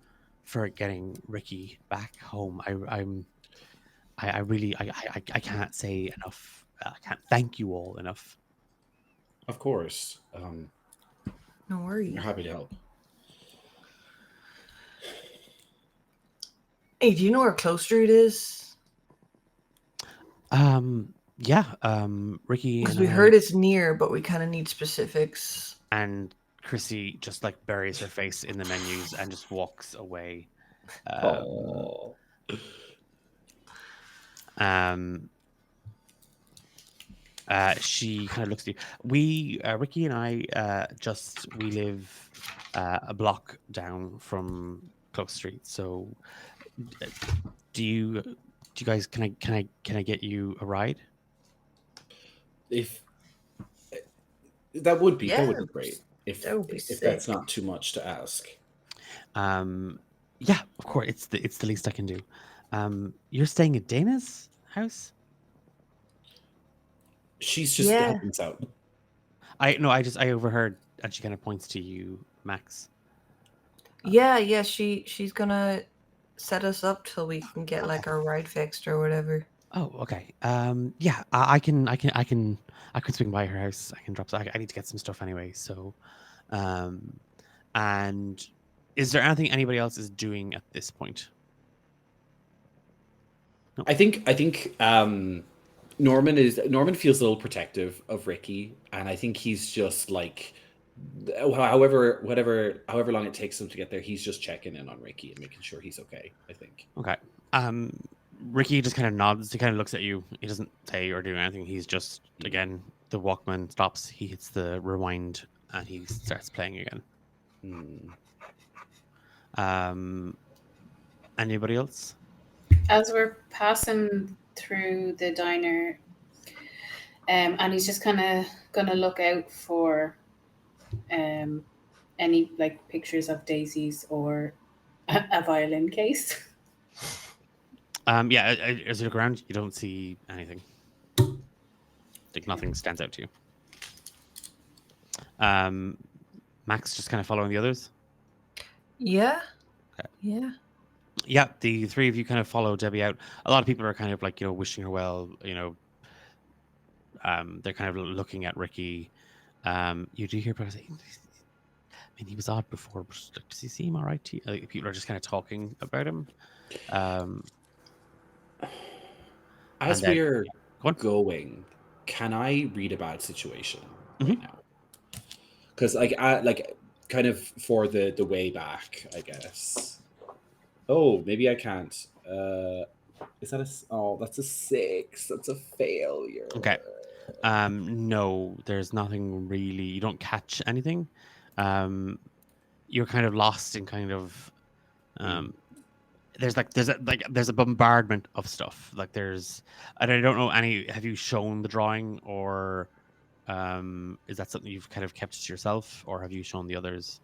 for getting Ricky back home. I really can't say enough. I can't thank you all enough. Of course. No worries. We're happy to help. Hey, do you know where Close Street is? Yeah. Ricky. Because and we I- heard it's near, but we kind of need specifics. And Chrissy just like buries her face in the menus and just walks away. Oh. She kind of looks at you. Ricky and I, we live a block down from Close Street. So, uh, do you guys? Can I get you a ride? If that would be Yeah, great. If that would be that's sick. not too much to ask. Yeah, of course. It's the least I can do. You're staying at Dana's house? She's just Yeah. helping us out. I overheard, and she kind of points to you, Max. Yeah, she's gonna set us up till we can get like our ride fixed or whatever. Oh, okay. Yeah, I could swing by her house. I can drop. I need to get some stuff anyway. So, and is there anything anybody else is doing at this point? I think Norman feels a little protective of Ricky, and I think he's just like however long it takes him to get there, he's just checking in on Ricky and making sure he's okay, I think. Okay. Ricky just kind of nods. He kind of looks at you. He doesn't say or do anything. He's just again the Walkman stops. He hits the rewind and he starts playing again. Anybody else? As we're passing through the diner, and he's just kind of gonna look out for any like pictures of daisies or a violin case. Yeah, as you look around, you don't see anything. Like nothing stands out to you. Max just kind of following the others. Yeah. Okay. Yeah. Yeah, the three of you kind of follow Debbie out. A lot of people are kind of like, wishing her well, they're kind of looking at Ricky. You do hear people say, I mean, he was odd before, but does he seem all right to you? Like, people are just kind of talking about him. As then, we're go on. going, can I read a bad situation Mhm. right now? Because like kind of for the way back, I guess. Oh, maybe I can't. Is that that's a 6. That's a failure. Okay. No, there's nothing really. You don't catch anything. You're kind of lost in kind of. There's a bombardment of stuff. Like I don't know any. Have you shown the drawing, or is that something you've kind of kept to yourself, or have you shown the others?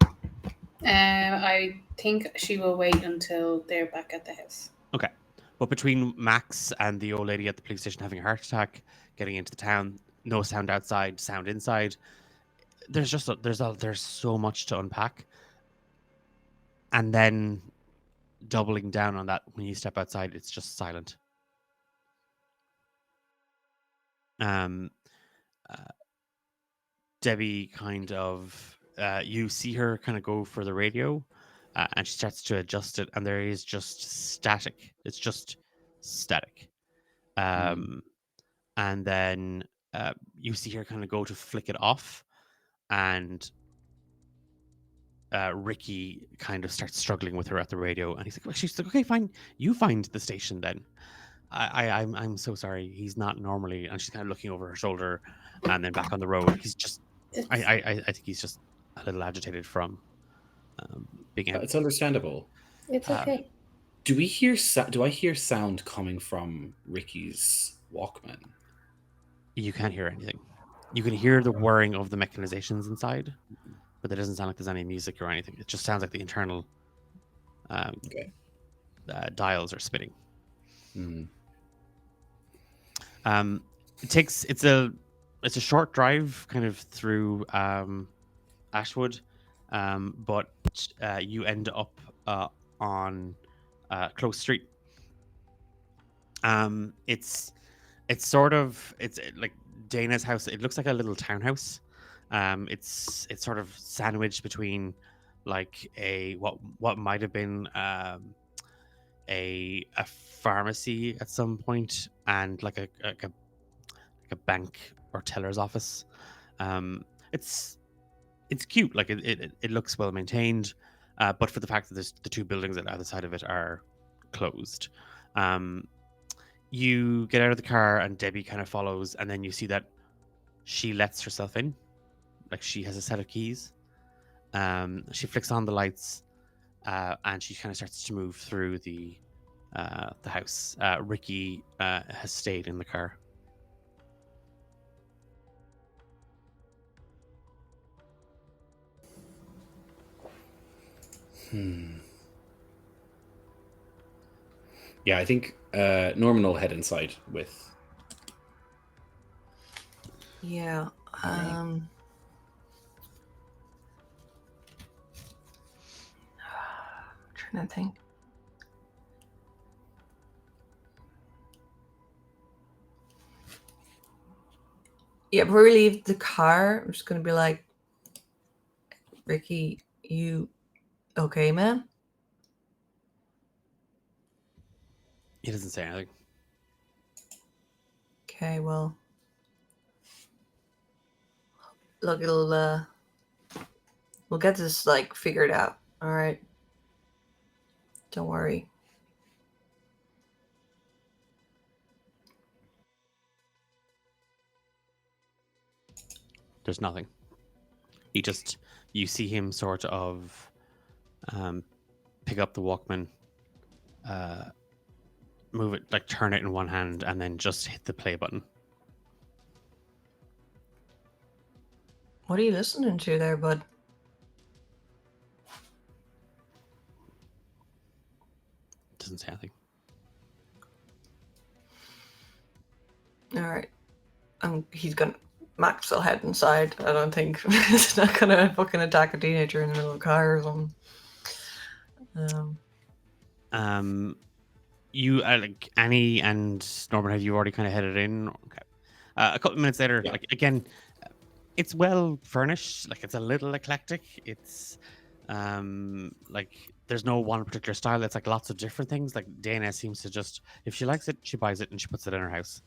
I think she will wait until they're back at the house. Okay. But between Max and the old lady at the police station having a heart attack, getting into the town, no sound outside, sound inside, there's so much to unpack. And then doubling down on that, when you step outside, it's just silent. Debbie kind of, you see her kind of go for the radio, and she starts to adjust it, and there is just static. It's just static. And then you see her kind of go to flick it off, and Ricky kind of starts struggling with her at the radio, and he's like, well, she's like, okay, fine, you find the station then. I'm so sorry, he's not normally. And she's kind of looking over her shoulder and then back on the road. He's just I think he's just a little agitated from being out. It's understandable. It's okay. Do I hear sound coming from Ricky's Walkman? You can't hear anything. You can hear the whirring of the mechanizations inside, but it doesn't sound like there's any music or anything. It just sounds like the internal dials are spinning. It's a short drive kind of through Ashwood, but you end up on Close Street. It's like Dana's house. It looks like a little townhouse. It's sort of sandwiched between like what might have been a pharmacy at some point and like a bank or teller's office. It's it's cute. Like it looks well maintained, but for the fact that there's the two buildings at either side of it are closed. You get out of the car and Debbie kind of follows, and then you see that she lets herself in. Like she has a set of keys. She flicks on the lights, and she kind of starts to move through the house. Ricky has stayed in the car. Yeah, I think Norman will head inside with. Yeah. Trying to think. Yeah, before we leave the car, I'm just gonna be like, Ricky, you okay, man? He doesn't say anything. Okay, well, look, we'll get this like figured out. All right, don't worry. There's nothing. You see him sort of pick up the Walkman, move it, like turn it in one hand, and then just hit the play button. What are you listening to there, bud? Doesn't say anything. All right. Max will head inside. I don't think it's not gonna fucking attack a teenager in the middle of a car or something. You like Annie and Norman, have you already kind of headed in? Okay. A couple of minutes later, Yeah. like again, it's well furnished. Like it's a little eclectic. It's like there's no one particular style. It's like lots of different things. Like Dana seems to just, if she likes it, she buys it and she puts it in her house.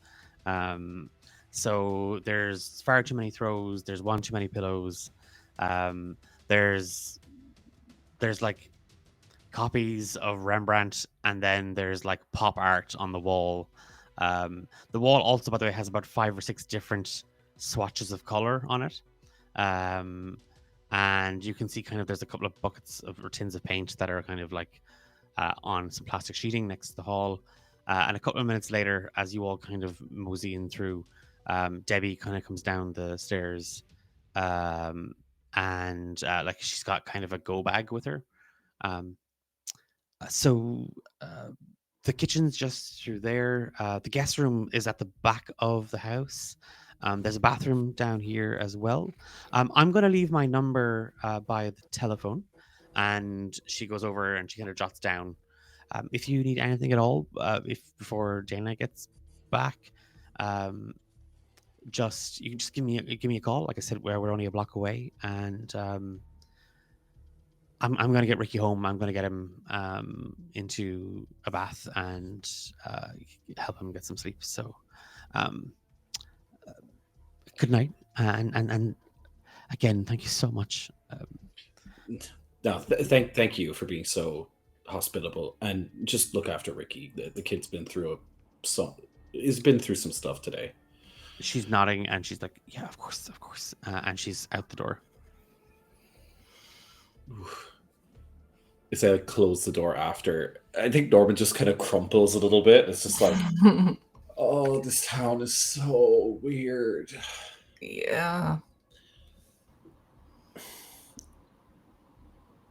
So there's far too many throws. There's one too many pillows. There's like copies of Rembrandt, and then there's like pop art on the wall. The wall also, by the way, has about 5 or 6 different swatches of color on it. And you can see kind of there's a couple of buckets or tins of paint that are kind of like on some plastic sheeting next to the hall. And a couple of minutes later, as you all kind of mosey in through, Debbie kind of comes down the stairs, and like she's got kind of a go bag with her. So the kitchen's just through there. The guest room is at the back of the house. There's a bathroom down here as well. I'm going to leave my number by the telephone, and she goes over and she kind of jots down. If you need anything at all, before Dana gets back, you can just give me a call. Like I said, we're only a block away, and I'm going to get Ricky home. I'm going to get him into a bath and help him get some sleep. So, good night, and again, thank you so much. No, thank you for being so hospitable, and just look after Ricky. The kid's been through he's been through some stuff today. She's nodding, and she's like, "Yeah, of course," and she's out the door. As I close the door after, I think Norman just kind of crumples a little bit. It's just like, oh, this town is so weird. Yeah.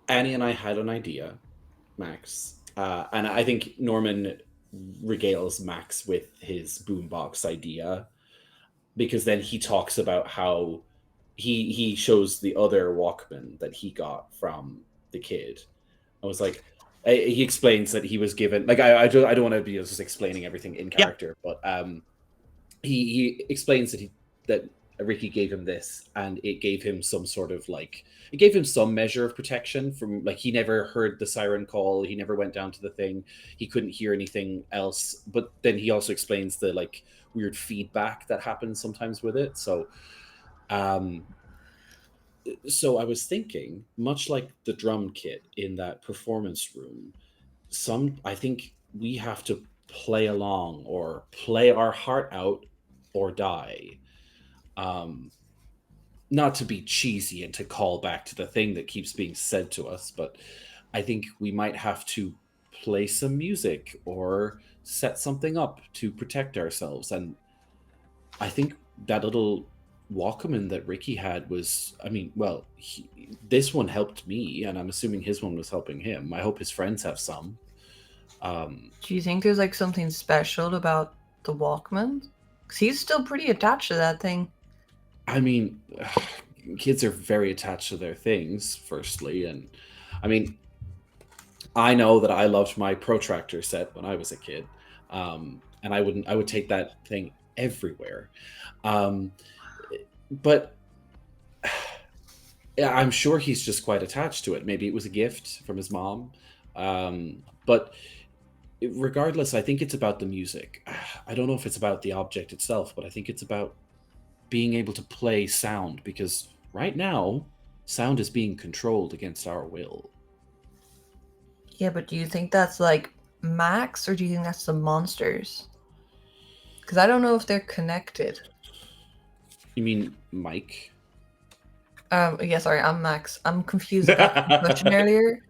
Annie and I had an idea, Max, and I think Norman regales Max with his boombox idea, because then he talks about how he shows the other Walkman that he got from the kid. I was like, he explains that he was given, like, I don't want to be just explaining everything in character, but he explains that Ricky gave him this, and it gave him some sort of it gave him some measure of protection from, like, he never heard the siren call, he never went down to the thing, he couldn't hear anything else, but then he also explains the weird feedback that happens sometimes with it. So So I was thinking, much like the drum kit in that performance room, I think we have to play along or play our heart out or die. Um, Not to be cheesy and to call back to the thing that keeps being said to us, but I think we might have to play some music or set something up to protect ourselves. And I think that little Walkman that Ricky had was, I mean, well, this one helped me, and I'm assuming his one was helping him. I hope his friends have some. Do you think there's like something special about the Walkman? Because he's still pretty attached to that thing. I mean, kids are very attached to their things, firstly. And I mean, I know that I loved my protractor set when I was a kid. And I would take that thing everywhere. Um, but yeah, I'm sure he's just quite attached to it. Maybe it was a gift from his mom. But regardless, I think it's about the music. I don't know if it's about the object itself, but I think it's about being able to play sound, because right now, sound is being controlled against our will. Yeah, but do you think that's like Max, or do you think that's the monsters? Because I don't know if they're connected. You mean Mike? Yeah, sorry, I'm Max. I'm confused about the question earlier.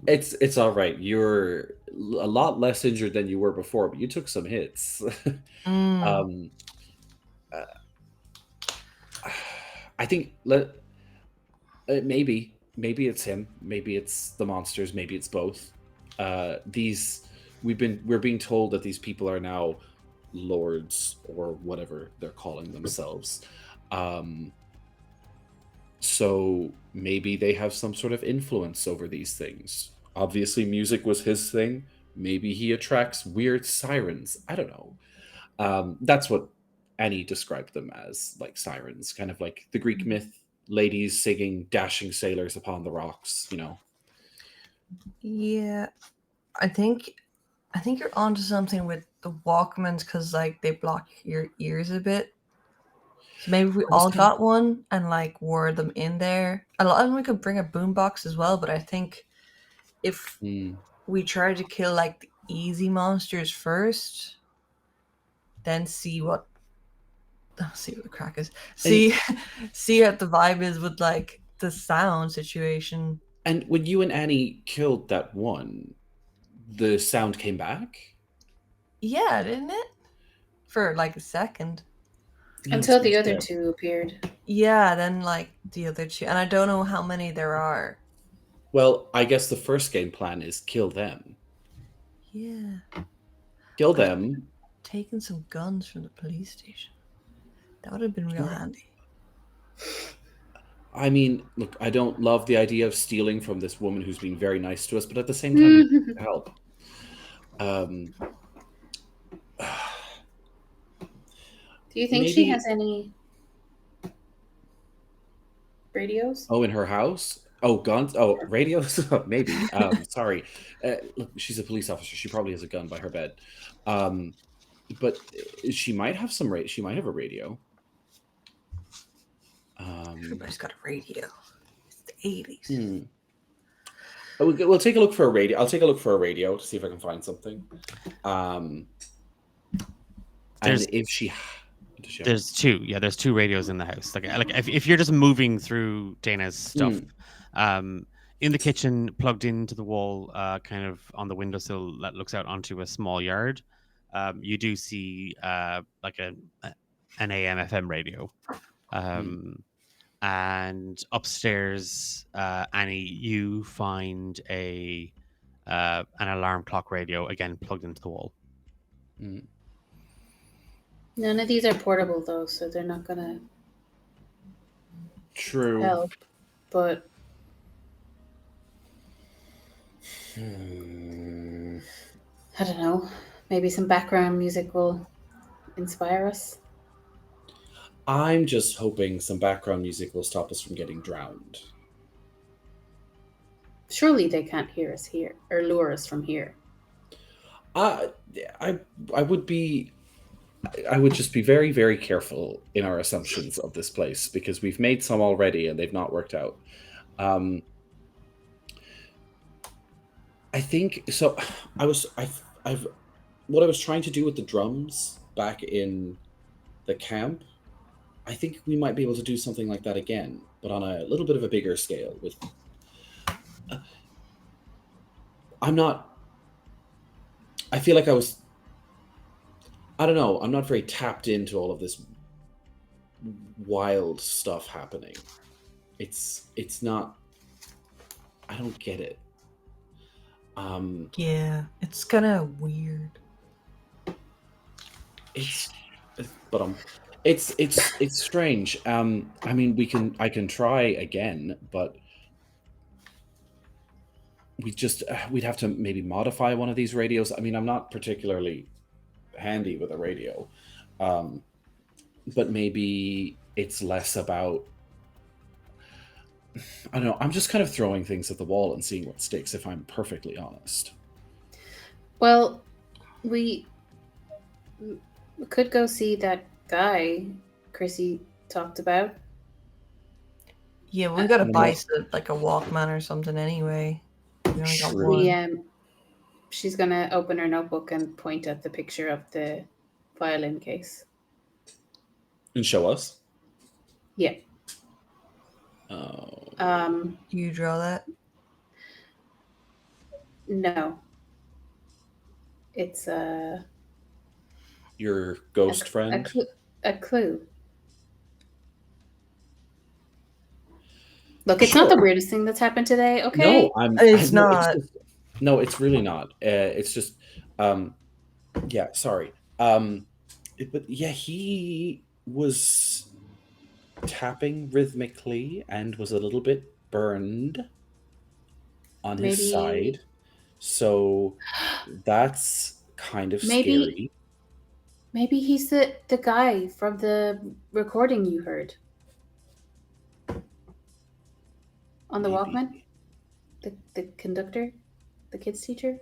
It's all right. You're a lot less injured than you were before, but you took some hits. um, uh, I think maybe it's him, maybe it's the monsters, maybe it's both. We're being told that these people are now lords or whatever they're calling themselves. So maybe they have some sort of influence over these things. Obviously, music was his thing. Maybe he attracts weird sirens. I don't know. That's what Annie described them as, like sirens, kind of like the Greek myth, ladies singing dashing sailors upon the rocks, you know. Yeah, I think you're onto something with the Walkmans, because like they block your ears a bit. So maybe if we all got one and like wore them in there. A lot of them we could bring a boombox as well, but I think if we try to kill like the easy monsters first, then see what the crack is. See what the vibe is with like the sound situation. And when you and Annie killed that one, the sound came back? Yeah, didn't it? For like a second. Until the other two appeared. Yeah, then like the other two. And I don't know how many there are. Well, I guess the first game plan is kill them. Yeah. Kill them. Taking some guns from the police station. That would have been real handy. I mean, look, I don't love the idea of stealing from this woman who's been very nice to us, but at the same time, we need help. Do you think she has any radios? Oh, in her house? Oh, guns? Oh, radios? Maybe. Sorry. Look, she's a police officer. She probably has a gun by her bed. But she might have she might have a radio. Everybody's got a radio. It's the 80s. We'll take a look for a radio. I'll take a look for a radio to see if I can find something. And if there's two. Yeah, there's two radios in the house. Like if you're just moving through Dana's stuff, in the kitchen, plugged into the wall, kind of on the windowsill that looks out onto a small yard, you do see like an AM/FM radio. And upstairs, Annie, you find an alarm clock radio, again plugged into the wall. None of these are portable though, so they're not gonna help. But I don't know. Maybe some background music will inspire us. I'm just hoping some background music will stop us from getting drowned. Surely they can't hear us here or lure us from here. I would be I would just be very, very careful in our assumptions of this place because we've made some already and they've not worked out. I think so. I've what I was trying to do with the drums back in the camp. I think we might be able to do something like that again, but on a little bit of a bigger scale. With, I'm not. I feel like I was. I don't know. I'm not very tapped into all of this wild stuff happening. It's not. I don't get it. Yeah, it's kind of weird. It's it's strange. I mean, I can try again, but we'd have to maybe modify one of these radios. I mean, I'm not particularly handy with a radio, but maybe it's less about. I don't know. I'm just kind of throwing things at the wall and seeing what sticks. If I'm perfectly honest. Well, we could go see that guy Chrissy talked about. Yeah, we gotta I buy know. like a Walkman or something anyway. We only got True. one. She's gonna open her notebook and point at the picture of the violin case. And show us. Yeah. Oh. Do you draw that? No. It's Your ghost friend. a clue. Look, it's not the weirdest thing that's happened today, okay? No, It's no, not. no, it's really not. It's just, yeah, sorry. But yeah, he was tapping rhythmically and was a little bit burned on his Maybe- side. So that's kind of Maybe- scary. Maybe he's the guy from the recording you heard. On the Maybe. Walkman? The conductor? The kids teacher?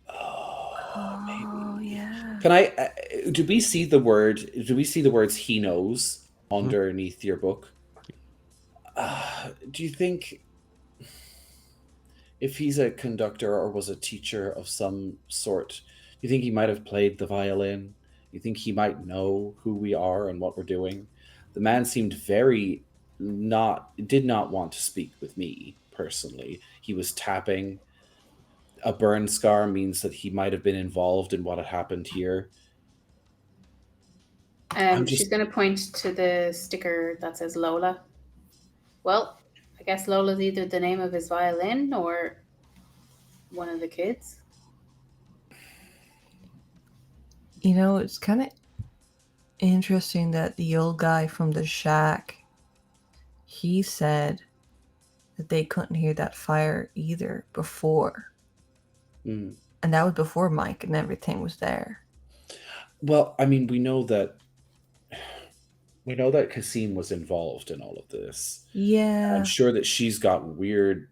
Oh, maybe. Oh yeah. Can I? Do we see the word? Do we see the words "he knows" underneath your book? Do you think if he's a conductor or was a teacher of some sort, do you think he might have played the violin? You think he might know who we are and what we're doing? The man seemed very did not want to speak with me personally. He was tapping. A burn scar means that he might have been involved in what had happened here. She's going to point to the sticker that says Lola. Well, I guess Lola's either the name of his violin or one of the kids. You know, it's kind of interesting that the old guy from the shack, he said that they couldn't hear that fire either before. Mm. And that was before Mike and everything was there. Well, I mean, we know that Kasim was involved in all of this. Yeah. I'm sure that she's got weird,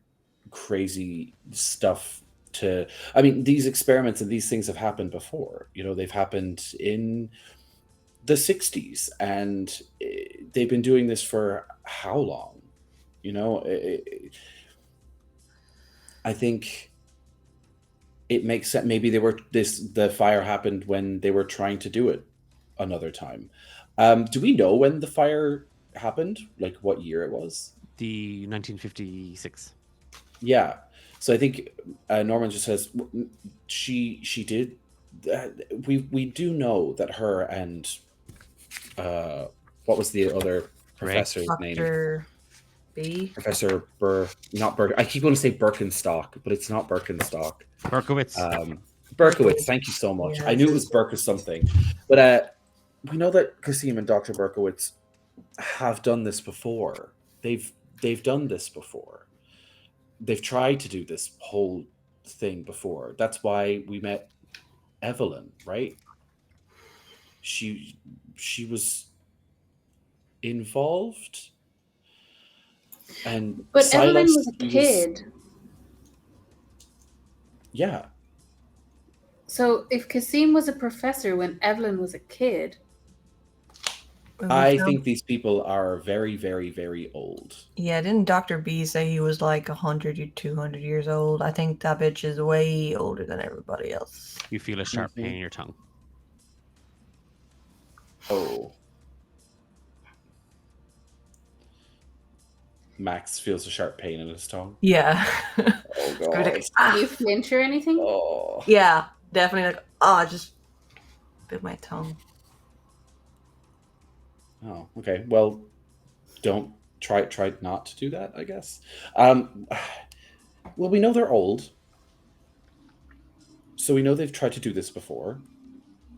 crazy stuff to. I mean, these experiments and these things have happened before. You know, they've happened in the 60s, and they've been doing this for how long? You know, I think it makes sense. Maybe the fire happened when they were trying to do it another time. Do we know when the fire happened? Like what year it was? The 1956. Yeah. So I think Norman just says she did. We do know that her and what was the other professor's name? Dr. B. Professor not Burke. I keep going to say Birkenstock, but it's not Birkenstock. Berkowitz. Berkowitz. Thank you so much. Yeah. I knew it was Burke or something, but we know that Kasim and Dr. Berkowitz have done this before. They've done this before. They've tried to do this whole thing before. That's why we met Evelyn, right? She was involved, and But Evelyn Silas, was a kid. yeah. So if Kasim was a professor when Evelyn was a kid, We I found- think these people are very, very, very old. Yeah, didn't Dr. B say he was like 100 or 200 years old? I think that bitch is way older than everybody else. You feel a sharp pain in your tongue. Oh. Max feels a sharp pain in his tongue. Yeah. Oh Go to- god. do you flinch or anything? Oh. Yeah, definitely like, I just bit my tongue. Oh, okay. Well, don't try not to do that, I guess. Well, we know they're old. So we know they've tried to do this before.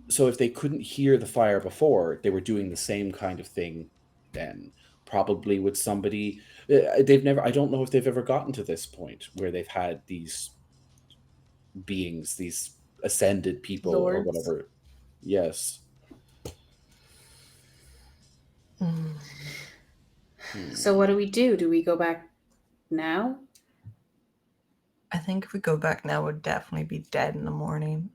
So if they couldn't hear the fire before, they were doing the same kind of thing then. Probably with somebody they've never I don't know if they've ever gotten to this point where they've had these beings, these ascended people or Lords. whatever. Yes. Mm. So what do we do? Do we go back now? I think if we go back now, we'd definitely be dead in the morning.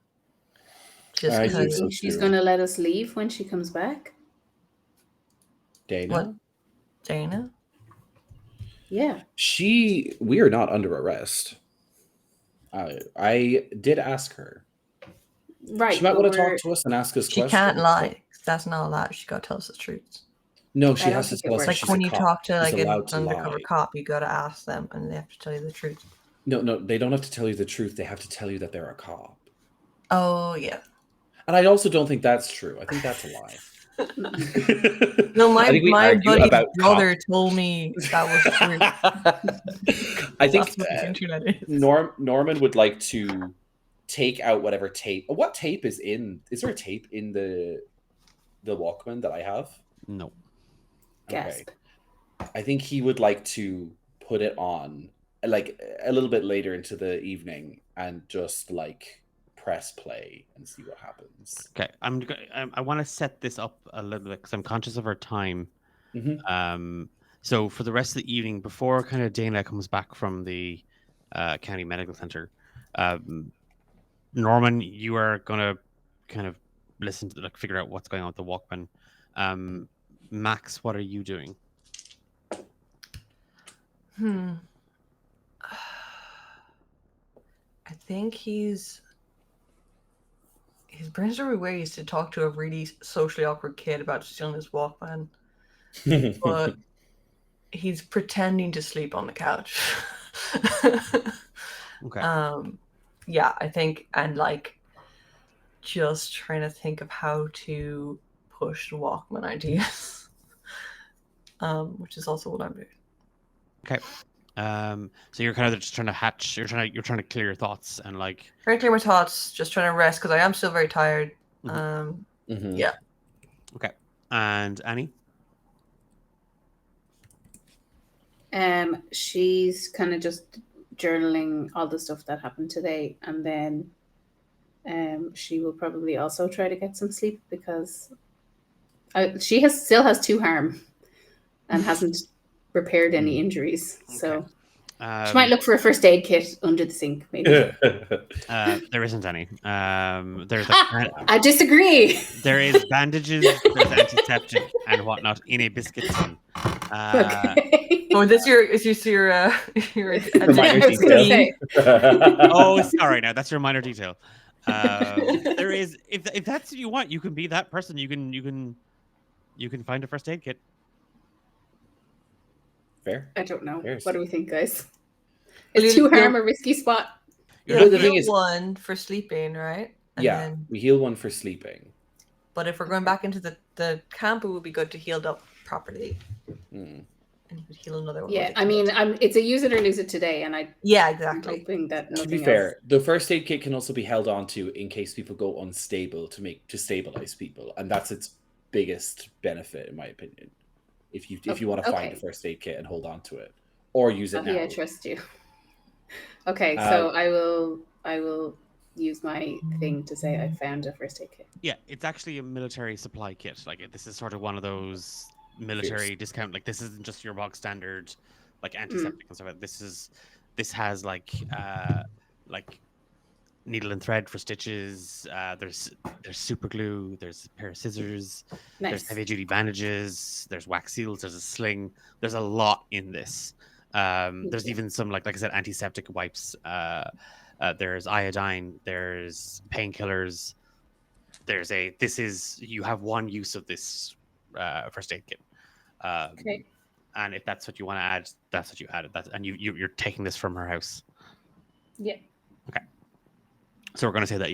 Just I Do you think because. so think she's too. going to let us leave when she comes back? Dana? What? Dana? Yeah. We are not under arrest. I did ask her. Right. She might but want to we're- talk to us and ask us She questions. can't lie. That's not allowed. She got to tell us the truth. No, she I don't has to think it tell us. works. that Like she's when a you cop. talk to She's like an allowed to undercover lie. cop, you got to ask them, and they have to tell you the truth. No, they don't have to tell you the truth. They have to tell you that they're a cop. Oh yeah. And I also don't think that's true. I think that's a lie. No, I think we my argue buddy's about brother told me that was true. I think That's what the internet is. Norman would like to take out whatever tape. What tape is in? Is there a tape in the Walkman that I have? No. Gasp. I think he would like to put it on like a little bit later into the evening and just like press play and see what happens. Okay. I want to set this up a little bit because I'm conscious of our time. Mhm. So for the rest of the evening, before kind of Dana comes back from the county medical center, Norman, you are gonna kind of listen to figure out what's going on with the Walkman. Max, what are you doing? I think he's brainstorming ways to talk to a really socially awkward kid about stealing his Walkman, but he's pretending to sleep on the couch. Okay. Yeah, I think, and like just trying to think of how to push the Walkman ideas, which is also what I'm doing. Okay. So you're kind of just trying to hatch. You're trying to clear your thoughts and like. Trying to clear my thoughts, just trying to rest because I am still very tired. Mhm. Yeah. Okay. And Annie. She's kind of just journaling all the stuff that happened today, and then she will probably also try to get some sleep because she still has 2 harm and hasn't repaired any injuries. So she might look for a first aid kit under the sink, maybe. There isn't any. There's like, I disagree. there is bandages, there's antiseptic and whatnot in a biscuit tin. Okay. Oh, is your your minor I was gonna detail. say. Oh, sorry. Now that's your minor detail. There is, if that's what you want, you can be that person. You can find a first aid kit. Fair. I don't know. Cheers. What do we think, guys? Well, Is you- 2 harm a risky spot? You The thing heal is- one for sleeping, right? And Yeah, then, we heal one for sleeping. but if we're going back into the camp, it would be good to heal up properly, Mm. and you could heal another one. Yeah, with I it. mean, it's a use it or lose it today, and Yeah, I'm exactly. hoping that To nothing be else. fair, the first aid kit can also be held on to in case people go unstable to stabilize people, and that's its biggest benefit, in my opinion. If you want to find Okay. a first aid kit and hold on to it, or use it now. I trust you. Okay, so I will use my thing to say I found a first aid kit. Yeah, it's actually a military supply kit. Like this is sort of one of those military discount. Like this isn't just your bog standard, like antiseptic and stuff. This has like needle and thread for stitches. There's super glue. There's a pair of scissors. There's Nice. heavy duty bandages. There's wax seals. There's a sling. There's a lot in this. There's even some like I said, antiseptic wipes. There's iodine. There's painkillers. You have one use of this first aid kit. Okay. And if that's what you want to add, that's what you added. And you're taking this from her house. Yeah. So we're going to say that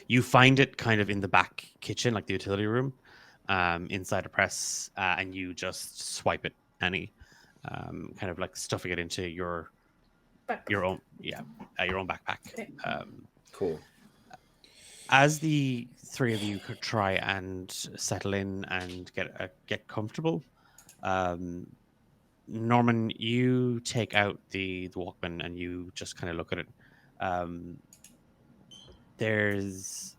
you find it kind of in the back kitchen, like the utility room, inside a press, and you just swipe it, Annie, kind of like stuffing it into your own backpack. Okay. Cool. As the three of you could try and settle in and get comfortable, Norman, you take out the Walkman and you just kind of look at it. There's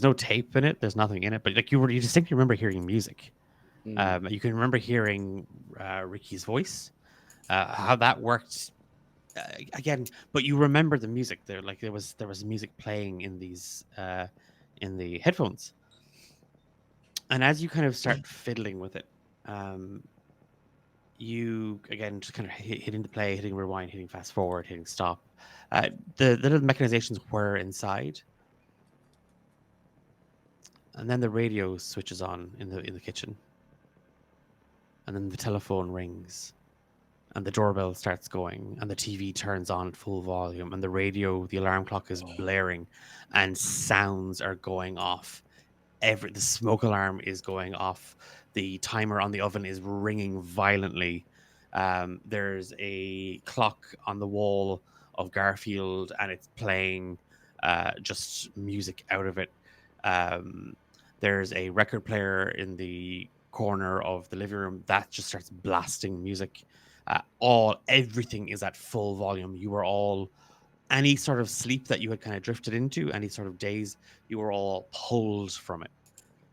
no tape in it. There's nothing in it, but like you distinctly remember hearing music. You can remember hearing Ricky's voice, how that worked. Again, but you remember the music there. Like there was music playing in these in the headphones, and as you kind of start fiddling with it, you again just kind of hitting the play, hitting rewind, hitting fast forward, hitting stop. The little mechanizations were inside, and then the radio switches on in the kitchen, and then the telephone rings, and the doorbell starts going, and the TV turns on at full volume, and the alarm clock is blaring, and sounds are going off. The smoke alarm is going off. The timer on the oven is ringing violently. There's a clock on the wall of Garfield, and it's playing just music out of it. There's a record player in the corner of the living room that just starts blasting music. Everything is at full volume. You were all, any sort of sleep that you had kind of drifted into, any sort of daze, you were all pulled from it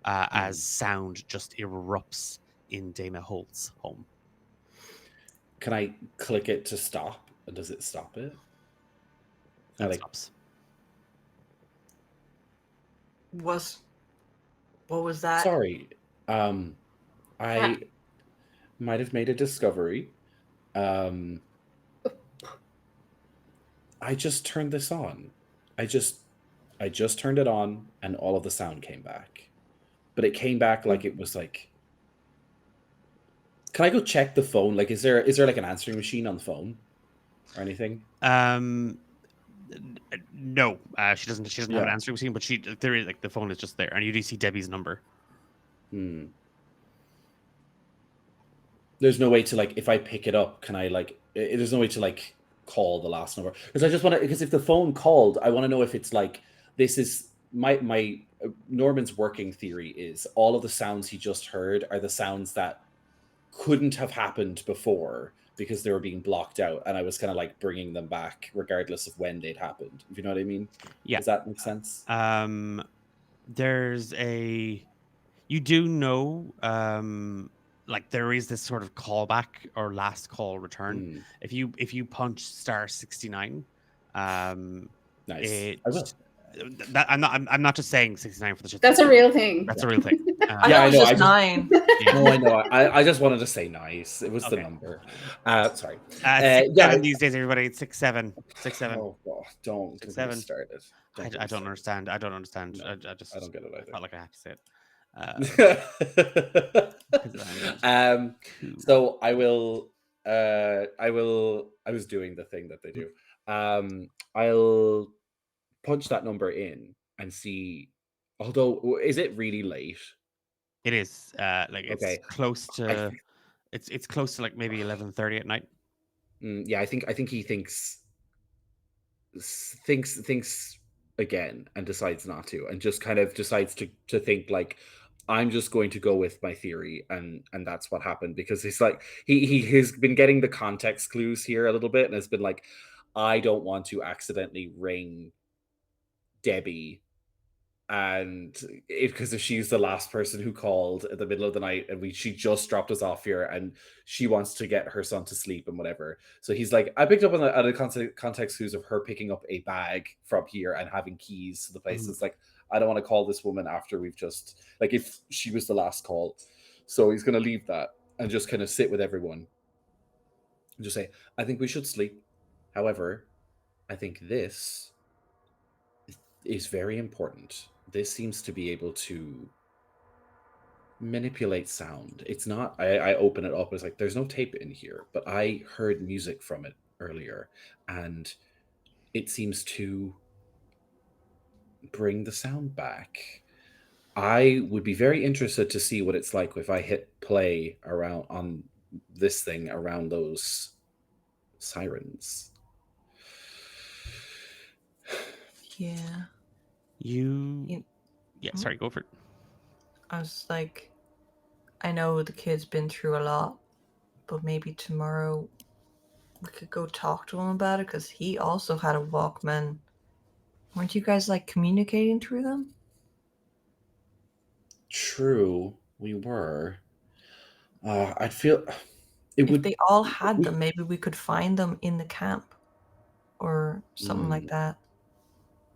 as sound just erupts in Dana Holt's home. Can I click it to stop? And does it stop it? It stops. What was that? Sorry. I might have made a discovery. I just turned this on. I just turned it on and all of the sound came back. But it came back like it was like, can I go check the phone? Like, is there like an answering machine on the phone or anything? No, she doesn't have an answering machine, but there is, like, the phone is just there, and you do see Debbie's number. There's no way to, like, if I pick it up, can I, like, there's no way to, like, call the last number, because if the phone called, I want to know if it's like, this is my Norman's working theory is all of the sounds he just heard are the sounds that couldn't have happened before because they were being blocked out, and I was kind of like bringing them back regardless of when they'd happened, if you know what I mean. Yeah. Does that make sense? You do know, like, there is this sort of callback or last call return. If you punch *69, nice. I will. I'm not just saying 69 for the shit. That's a real thing. That's a real thing. I know. Just 9. No, I know. I just wanted to say nice. It was the number. Sorry. These days, everybody, it's 6-7. 6-7. Oh God, don't 6-7. Started. I don't understand. I don't understand. No, I I don't get it either. Felt like I had to say it. So I was doing the thing that they do. I'll punch that number in and see. Although, is it really late? It is. Like, it's Okay. close to. It's close to, like, maybe 11:30 at night. Yeah, I think he thinks again and decides not to, and just kind of decides to think like, I'm just going to go with my theory, and that's what happened, because he's like, he has been getting the context clues here a little bit, and has been like, I don't want to accidentally ring Debbie and because if she's the last person who called at the middle of the night, and she just dropped us off here, and she wants to get her son to sleep and whatever. So he's like, I picked up on a context clues of her picking up a bag from here and having keys to the place. Mhm. It's like, I don't want to call this woman after we've just, like, if she was the last call. So he's going to leave that and just kind of sit with everyone and just say, I think we should sleep. However, I think this is very important. This seems to be able to manipulate sound. It's not, I open it up, it's like, there's no tape in here, but I heard music from it earlier, and it seems to bring the sound back. I would be very interested to see what it's like if I hit play around on this thing around those sirens. Yeah. Yeah, Hmm? sorry, go for it. I was like, I know the kid's been through a lot, but maybe tomorrow we could go talk to him about it, because he also had a Walkman. Weren't you guys like communicating through them? True, we were. I'd feel it If would. they all had We, them, maybe we could find them in the camp or something like that.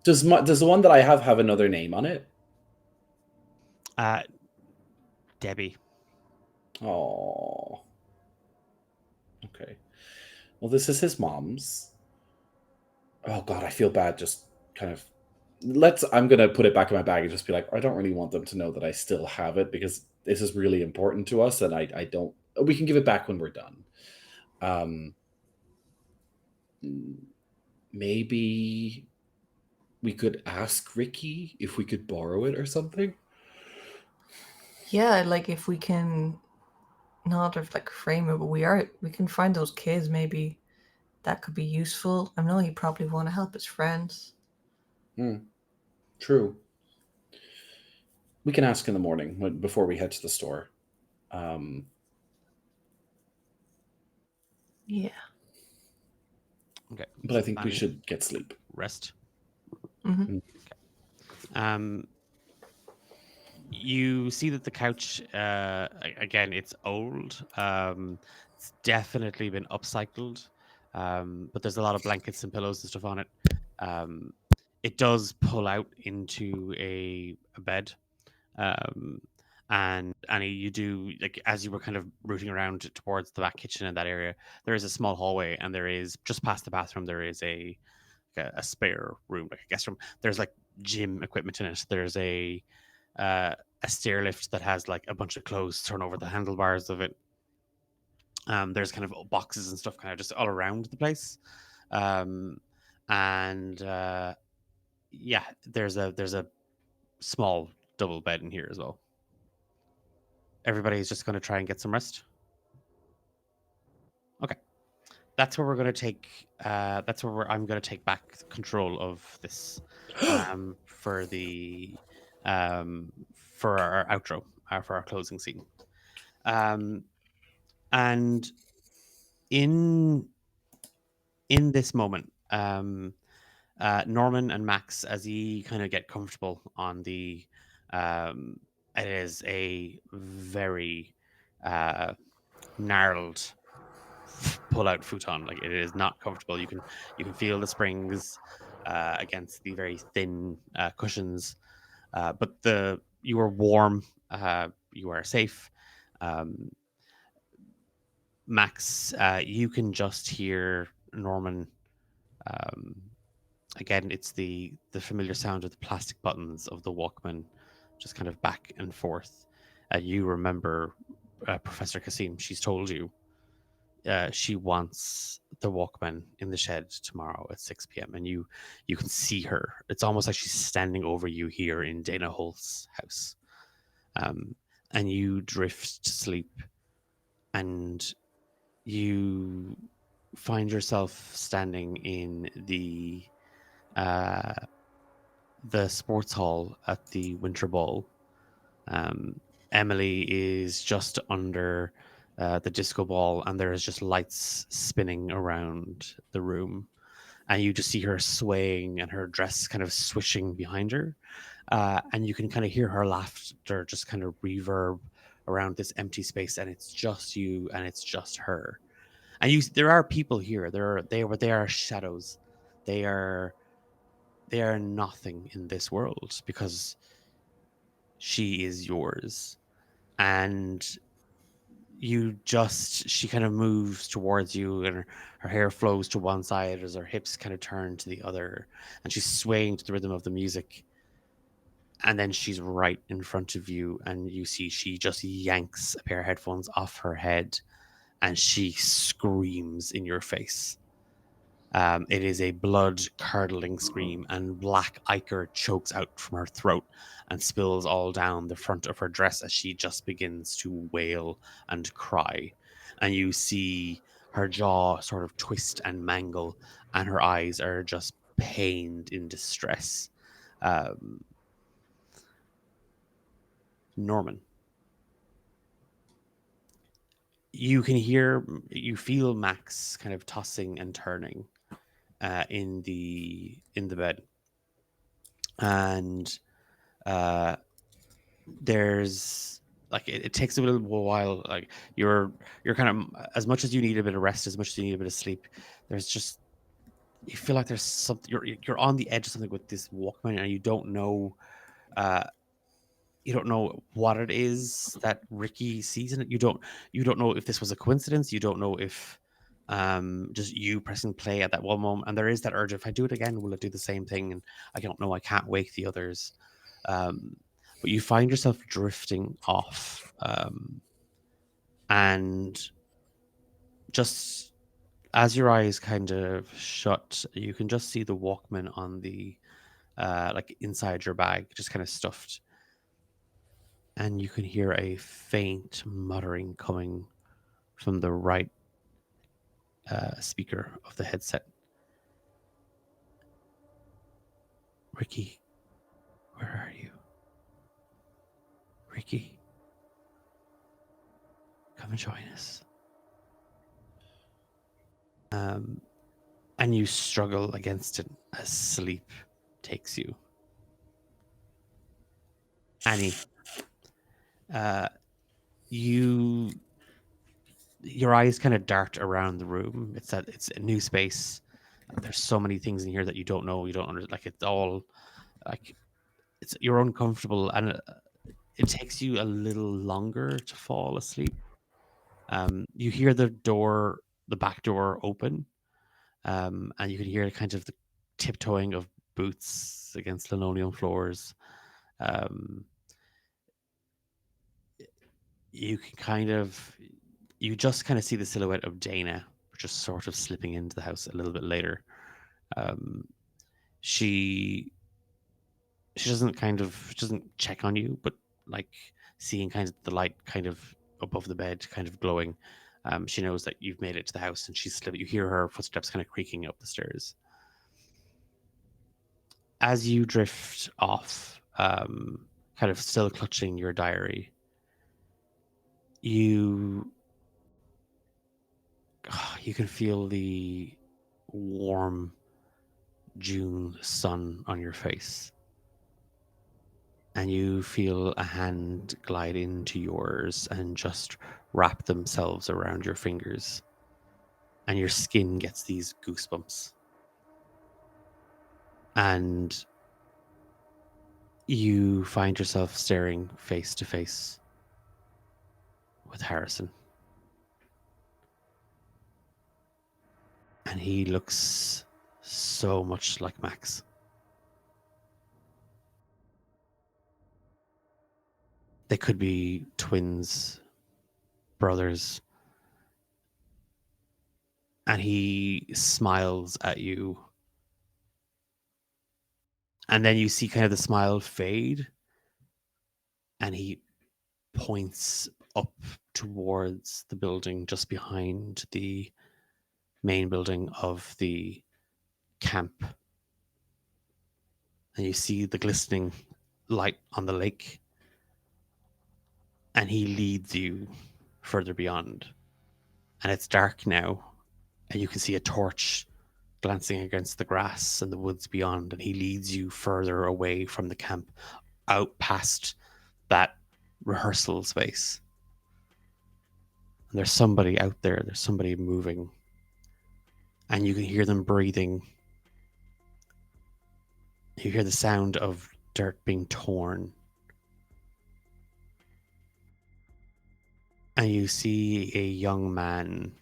does the one that I have another name on it? Debbie. Oh. Okay. Well, this is his mom's. Oh God, I feel bad. Just kind of I'm gonna put it back in my bag and just be like, I don't really want them to know that I still have it, because this is really important to us, and I don't. We can give it back when we're done. Maybe we could ask Ricky if we could borrow it or something. Yeah, like if we can not of like frame it, but we can find those kids. Maybe that could be useful. I know he probably want to help his friends. True. We can ask in the morning before we head to the store. Yeah. Okay. But I think we should get sleep. Rest. Mm-hmm. You see that the couch, again, it's old. It's definitely been upcycled, but there's a lot of blankets and pillows and stuff on it. It does pull out into a bed. And Annie, you do, like, as you were kind of rooting around towards the back kitchen in that area, there is a small hallway, and there is, just past the bathroom, there is a spare room, like a guest room. There's like gym equipment in it. There's a stair lift that has like a bunch of clothes thrown over the handlebars of it. There's kind of boxes and stuff kind of just all around the place. And yeah, there's a small double bed in here as well. Everybody's just going to try and get some rest. Okay, that's where we're going to take. That's where I'm going to take back control of this for the for our outro, for our closing scene. And in this moment, Norman and Max, as you kind of get comfortable on the, it is a very gnarled pull-out futon. Like, it is not comfortable. You can feel the springs against the very thin cushions, but you are warm. You are safe. Max, you can just hear Norman. Again, it's the familiar sound of the plastic buttons of the Walkman, just kind of back and forth. You remember Professor Kasim. She's told you she wants the Walkman in the shed tomorrow at 6 p.m. And you can see her. It's almost like she's standing over you here in Dana Holt's house. And you drift to sleep, and you find yourself standing in the sports hall at the Winter Ball. Emily is just under the disco ball, and there is just lights spinning around the room. and you just see her swaying and her dress kind of swishing behind her. And you can kind of hear her laughter just kind of reverb around this empty space, and it's just you and it's just her. And there are people here. But they are shadows. They are nothing in this world because she is yours. And she kind of moves towards you, and her hair flows to one side as her hips kind of turn to the other, and she's swaying to the rhythm of the music. And then she's right in front of you, and you see she just yanks a pair of headphones off her head, and she screams in your face. It is a blood-curdling scream, and black ichor chokes out from her throat and spills all down the front of her dress as she just begins to wail and cry. And you see her jaw sort of twist and mangle, and her eyes are just pained in distress. Norman, you feel Max kind of tossing and turning in the bed, and there's like it takes a little while. Like you're kind of, as much as you need a bit of rest, as much as you need a bit of sleep, there's just, you feel like there's something, you're on the edge of something with this Walkman, and you don't know what it is that Ricky sees in it. You don't know if this was a coincidence. You don't know if just you pressing play at that one moment, and there is that urge, if I do it again, will it do the same thing? And I don't know, I can't wake the others. But you find yourself drifting off, and just as your eyes kind of shut, you can just see the Walkman on the like inside your bag, just kind of stuffed. And you can hear a faint muttering coming from the right speaker of the headset. Ricky, where are you? Ricky, come and join us. And you struggle against it as sleep takes you. Annie, your eyes kind of dart around the room. It's a new space. There's so many things in here that you don't know. You don't understand. Like, it's all like, you're uncomfortable, and it takes you a little longer to fall asleep. You hear the back door open, and you can hear kind of the tiptoeing of boots against linoleum floors. You just kind of see the silhouette of Dana just sort of slipping into the house a little bit later. She doesn't check on you, but like seeing kind of the light kind of above the bed kind of glowing, she knows that you've made it to the house, and you hear her footsteps kind of creaking up the stairs. As you drift off, kind of still clutching your diary, you can feel the warm June sun on your face, and you feel a hand glide into yours and just wrap themselves around your fingers, and your skin gets these goosebumps, and you find yourself staring face to face with Harrison. And he looks so much like Max. They could be twins, brothers. And he smiles at you. And then you see kind of the smile fade. And he points up towards the building just behind the main building of the camp. And you see the glistening light on the lake. And he leads you further beyond. And it's dark now. And you can see a torch glancing against the grass and the woods beyond, and he leads you further away from the camp, out past that rehearsal space. And there's somebody out there, there's somebody moving, and you can hear them breathing. You hear the sound of dirt being torn. And you see a young man,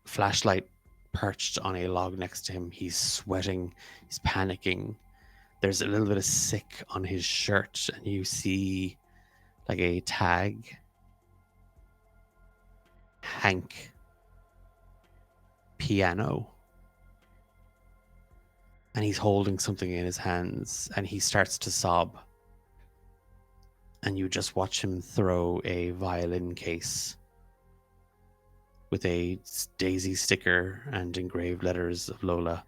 flashlight perched on a log next to him. He's sweating, he's panicking. There's a little bit of sick on his shirt, and you see like a tag. Hank Piano. And he's holding something in his hands, and he starts to sob. And you just watch him throw a violin case with a daisy sticker and engraved letters of Lola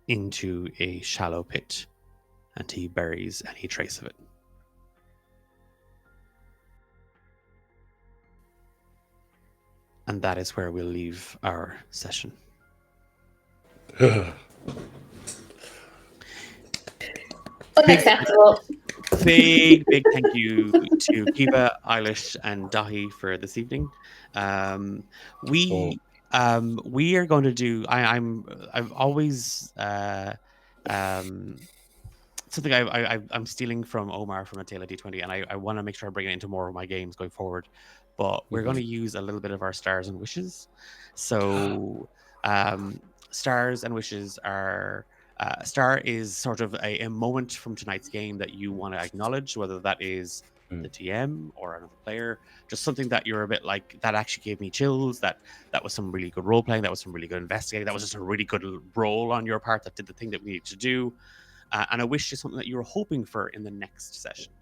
into a shallow pit, and he buries any trace of it. And that is where we'll leave our session. Unacceptable. Big thank you to Kiva, Eilish, and Dahi for this evening. We are going to do. I've always something I'm stealing from Omar from A Tale of D20, and I want to make sure I bring it into more of my games going forward. But we're going to use a little bit of our stars and wishes. So stars and wishes are. Star is sort of a moment from tonight's game that you want to acknowledge, whether that is the TM or another player, just something that you're a bit like, that actually gave me chills, that was some really good role playing, that was some really good investigating, that was just a really good role on your part that did the thing that we needed to do. And a wish is something that you were hoping for in the next session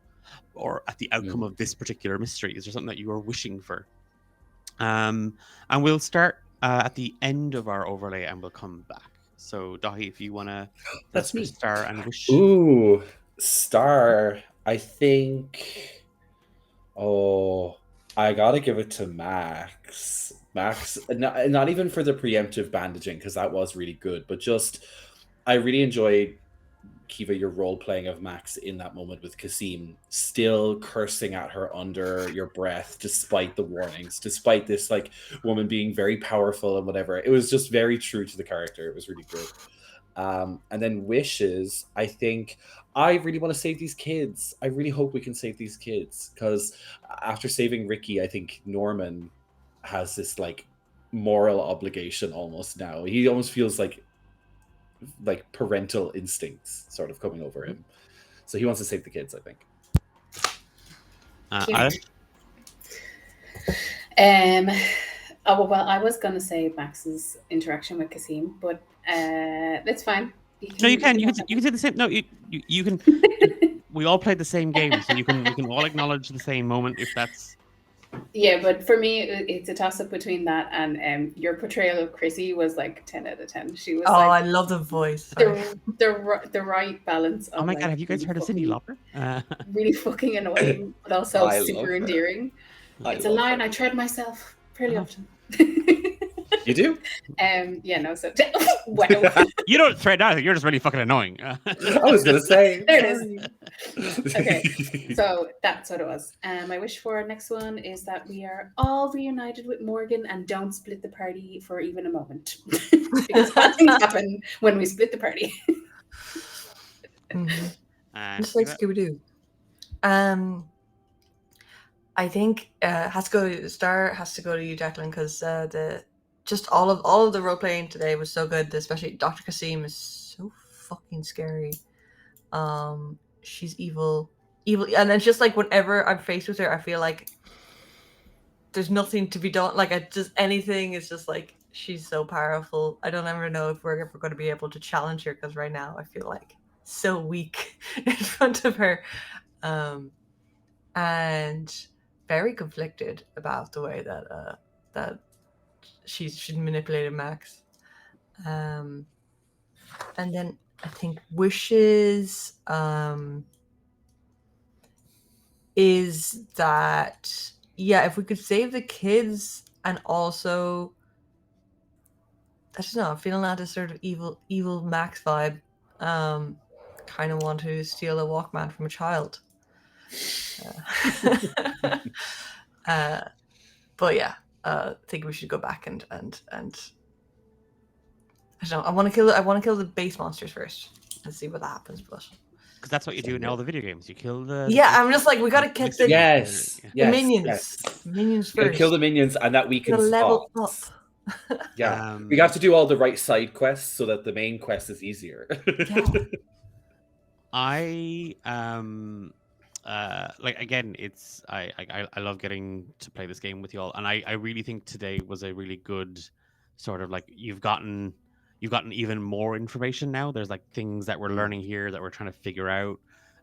or at the outcome of this particular mystery. Is there something that you are wishing for? And we'll start at the end of our overlay and we'll come back. So, Dahi, if you want to... That's me. Star and wish. Ooh, star. I think... Oh, I gotta give it to Max. Max, not even for the preemptive bandaging, because that was really good, but just... I really enjoyed, Kiva, your role playing of Max in that moment with Kasim, still cursing at her under your breath, despite the warnings, despite this like woman being very powerful and whatever. It was just very true to the character. It was really good. And then wishes, I think I really want to save these kids. I really hope we can save these kids, because after saving Ricky, I think Norman has this like moral obligation almost now. He almost feels like parental instincts sort of coming over him. So he wants to save the kids, I think. Well, I was going to say Max's interaction with Kasim, but that's fine. You can say the same. No, you can. We all played the same game, so you can all acknowledge the same moment if that's... Yeah, but for me, it's a toss-up between that and your portrayal of Chrissy was like 10 out of 10. She was I love the voice. The right balance of, oh my god, have you guys heard of Cyndi Lauper? Really fucking annoying, but also super endearing. It's a line I tread myself fairly often. You do? So wow. You don't thread anything, you're just really fucking annoying. I was gonna say. There it is. Okay, so that's what it was. My wish for next one is that we are all reunited with Morgan and don't split the party for even a moment. Because bad things happen when we split the party. Just like Scooby-Doo. I think Star has to go to you, Declan, because all of the role playing today was so good. Especially Dr. Kasim is so fucking scary. She's evil, and it's just like whenever I'm faced with her, I feel like there's nothing to be done. Like anything is just like, she's so powerful. I don't ever know if we're ever going to be able to challenge her, because right now I feel like so weak in front of her, and very conflicted about the way that she's manipulated Max. And then I think wishes is that, if we could save the kids and also I don't know. I'm feeling that this sort of evil Max vibe. Kind of want to steal a Walkman from a child. But yeah, I think we should go back and I don't know. I want to kill the base monsters first and see what happens. But Because that's what you do in all the video games. You kill the yeah, I'm just like, we gotta get the Yes, the yes, minions. yes. Minions You gotta first. kill the minions, and that we can Gotta level spot. up. Yeah, we have to do all the right side quests so that the main quest is easier. Yeah. I like again, it's I love getting to play this game with you all, and I really think today was a really good sort of like you've gotten even more information now. There's like things that we're learning here that we're trying to figure out,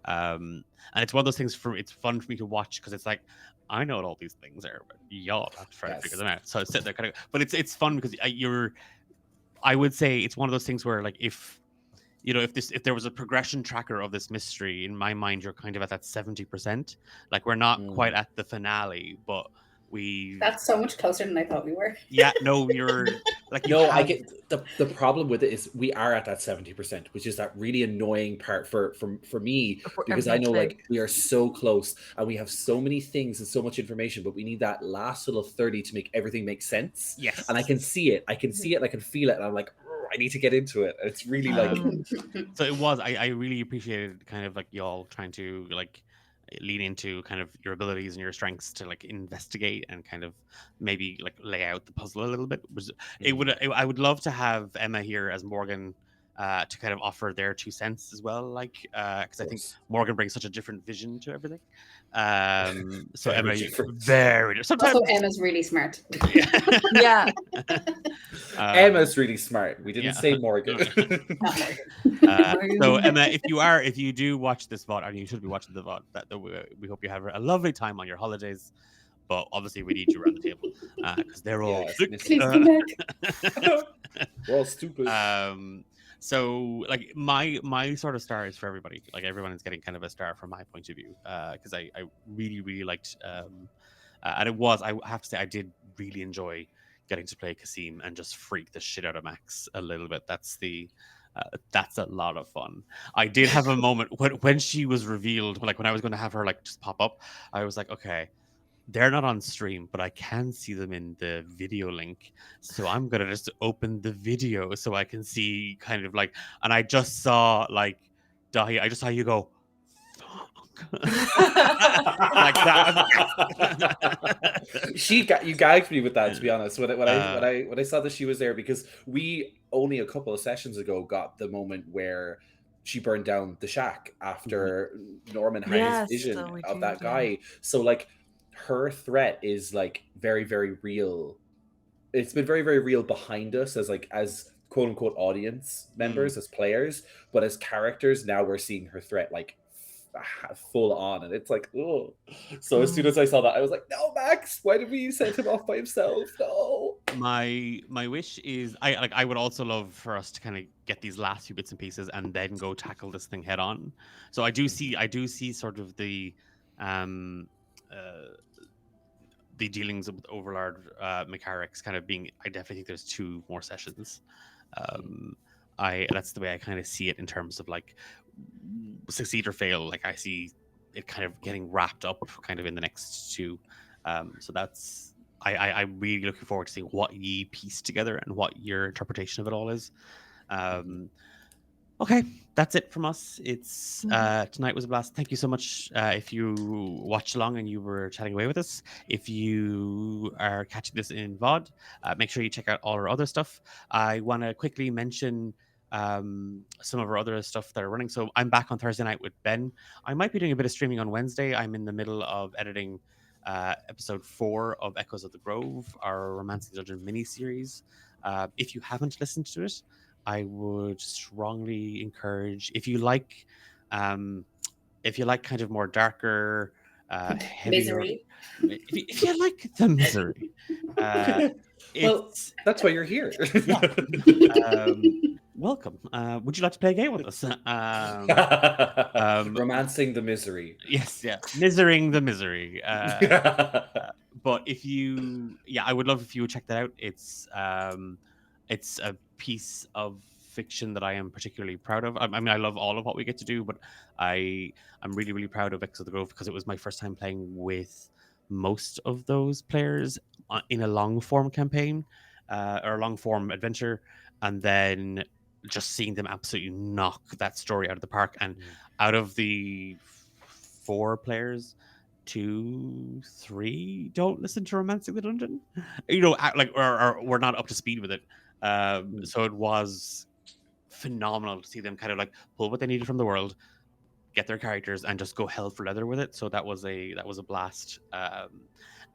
and it's one of those things it's fun for me to watch because it's like I know what all these things are, but y'all have to try to figure them out. So I sit there kind of, but it's fun because I would say it's one of those things where like if there was a progression tracker of this mystery, in my mind, you're kind of at that 70%. Like we're not quite at the finale, but That's so much closer than I thought we were. Yeah, no, you're like I get the problem with it is we are at that 70%, which is that really annoying part for me, because I know like we are so close and we have so many things and so much information, but we need that last little 30 to make everything make sense. Yes, and I can see it, and I can feel it, and I'm like, I need to get into it. It's really like so it was. I really appreciated kind of like y'all trying to like lean into kind of your abilities and your strengths to like investigate and kind of maybe like lay out the puzzle a little bit. I would love to have Emma here as Morgan to kind of offer their 2 cents as well, like because I think Morgan brings such a different vision to everything. So Emma, very sometimes also Emma's really smart. Yeah. Emma's really smart. We didn't say Morgan. So Emma, if you do watch this VOD, and you should be watching the VOD, we hope you have a lovely time on your holidays. But obviously, we need you around the table because they're all Please come back. We're all stupid. So like my sort of star is for everybody. Like everyone is getting kind of a star from my point of view because I really liked and I have to say I did really enjoy getting to play Kasim and just freak the shit out of Max a little bit. That's a lot of fun. I did have a moment when she was revealed, like when I was going to have her like just pop up, I was like, okay, they're not on stream, but I can see them in the video link. So I'm going to just open the video so I can see kind of like, and I just saw like, Dahi, I just saw you go, fuck. Like that. You gagged me with that, to be honest. When I saw that she was there, because we only a couple of sessions ago got the moment where she burned down the shack after Norman had his vision of that guy. Yeah. So like her threat is like very, very real. It's been very, very real behind us as quote unquote audience members, as players, but as characters, now we're seeing her threat like full on, and it's like, oh. So as soon as I saw that, I was like, no, Max, why did we send him off by himself? No. My wish is I would also love for us to kind of get these last few bits and pieces and then go tackle this thing head on. So I do see sort of the dealings with Overlord Macarics kind of being. I definitely think there's 2 more sessions. That's the way I kind of see it in terms of like succeed or fail. Like I see it kind of getting wrapped up kind of in the next 2. So that's I'm really looking forward to seeing what ye piece together and what your interpretation of it all is. Okay, that's it from us. It's tonight was a blast. Thank you so much if you watched along and you were chatting away with us. If you are catching this in VOD, make sure you check out all our other stuff. I want to quickly mention some of our other stuff that are running. So I'm back on Thursday night with Ben. I might be doing a bit of streaming on Wednesday. I'm in the middle of editing episode 4 of Echoes of the Grove, our Romancing Dungeon mini-series. If you haven't listened to it, I would strongly encourage, if you like kind of more darker, heavier, misery. If you like the misery, well, that's why you're here. Welcome. Would you like to play a game with us? Romancing the misery. Yes, yeah. Misering the misery. But if you, I would love if you would check that out. It's it's a piece of fiction that I am particularly proud of. I mean, I love all of what we get to do, but I'm really, really proud of Echoes of the Grove because it was my first time playing with most of those players in a long form campaign or a long form adventure, and then just seeing them absolutely knock that story out of the park. And out of the 4 players, 2, 3 don't listen to Romancing the Dungeon, like or we're not up to speed with it. So it was phenomenal to see them kind of like pull what they needed from the world, get their characters, and just go hell for leather with it. So that was a blast.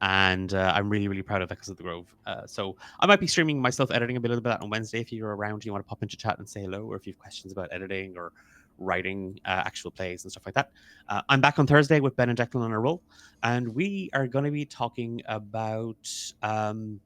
And I'm really, really proud of Echoes of the Grove. So I might be streaming myself editing a little bit on Wednesday. If you're around, you want to pop into chat and say hello, or if you have questions about editing or writing actual plays and stuff like that. I'm back on Thursday with Ben and Declan on a roll, and we are going to be talking about kind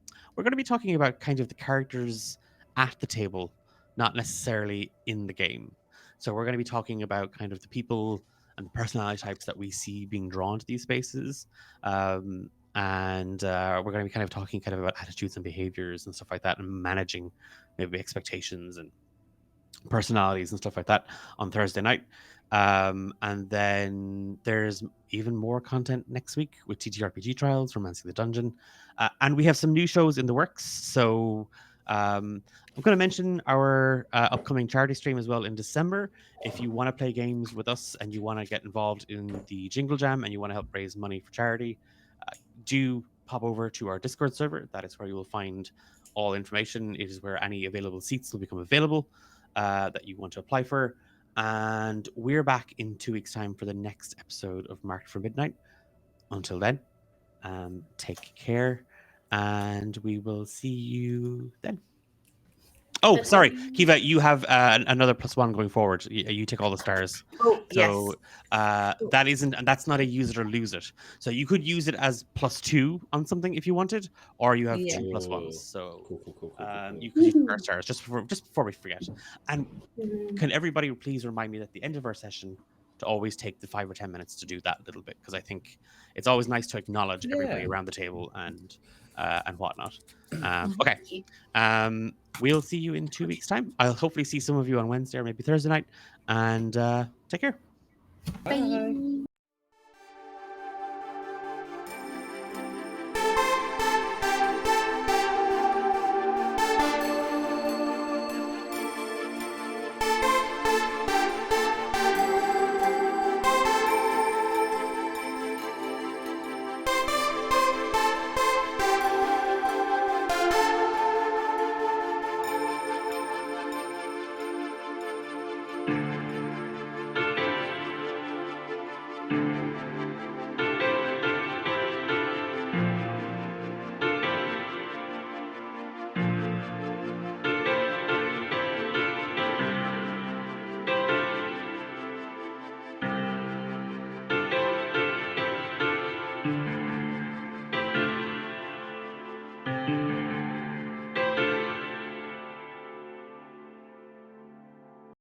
of the characters at the table, not necessarily in the game. So we're going to be talking about kind of the people and the personality types that we see being drawn to these spaces. And we're going to be kind of talking kind of about attitudes and behaviors and stuff like that, and managing maybe expectations and personalities and stuff like that on Thursday night. And then there's even more content next week with TTRPG Trials, Romancing the Dungeon. And we have some new shows in the works. So I'm going to mention our upcoming charity stream as well in December. If you want to play games with us and you want to get involved in the Jingle Jam and you want to help raise money for charity, do pop over to our Discord server. That is where you will find all information. It is where any available seats will become available that you want to apply for. And we're back in 2 weeks' time for the next episode of Market for Midnight. Until then, take care, and we will see you then. Oh, sorry, Kiva, you have another +1 going forward. You take all the stars. Oh, So yes. that's not a use it or lose it. So you could use it as +2 on something if you wanted, or you have Yeah. 2 +1s. So Cool. you could use our stars just before we forget. And can everybody please remind me at the end of our session to always take the 5 or 10 minutes to do that little bit, because I think it's always nice to acknowledge everybody around the table and whatnot. Okay. We'll see you in 2 weeks' time. I'll hopefully see some of you on Wednesday or maybe Thursday night. And take care. Bye.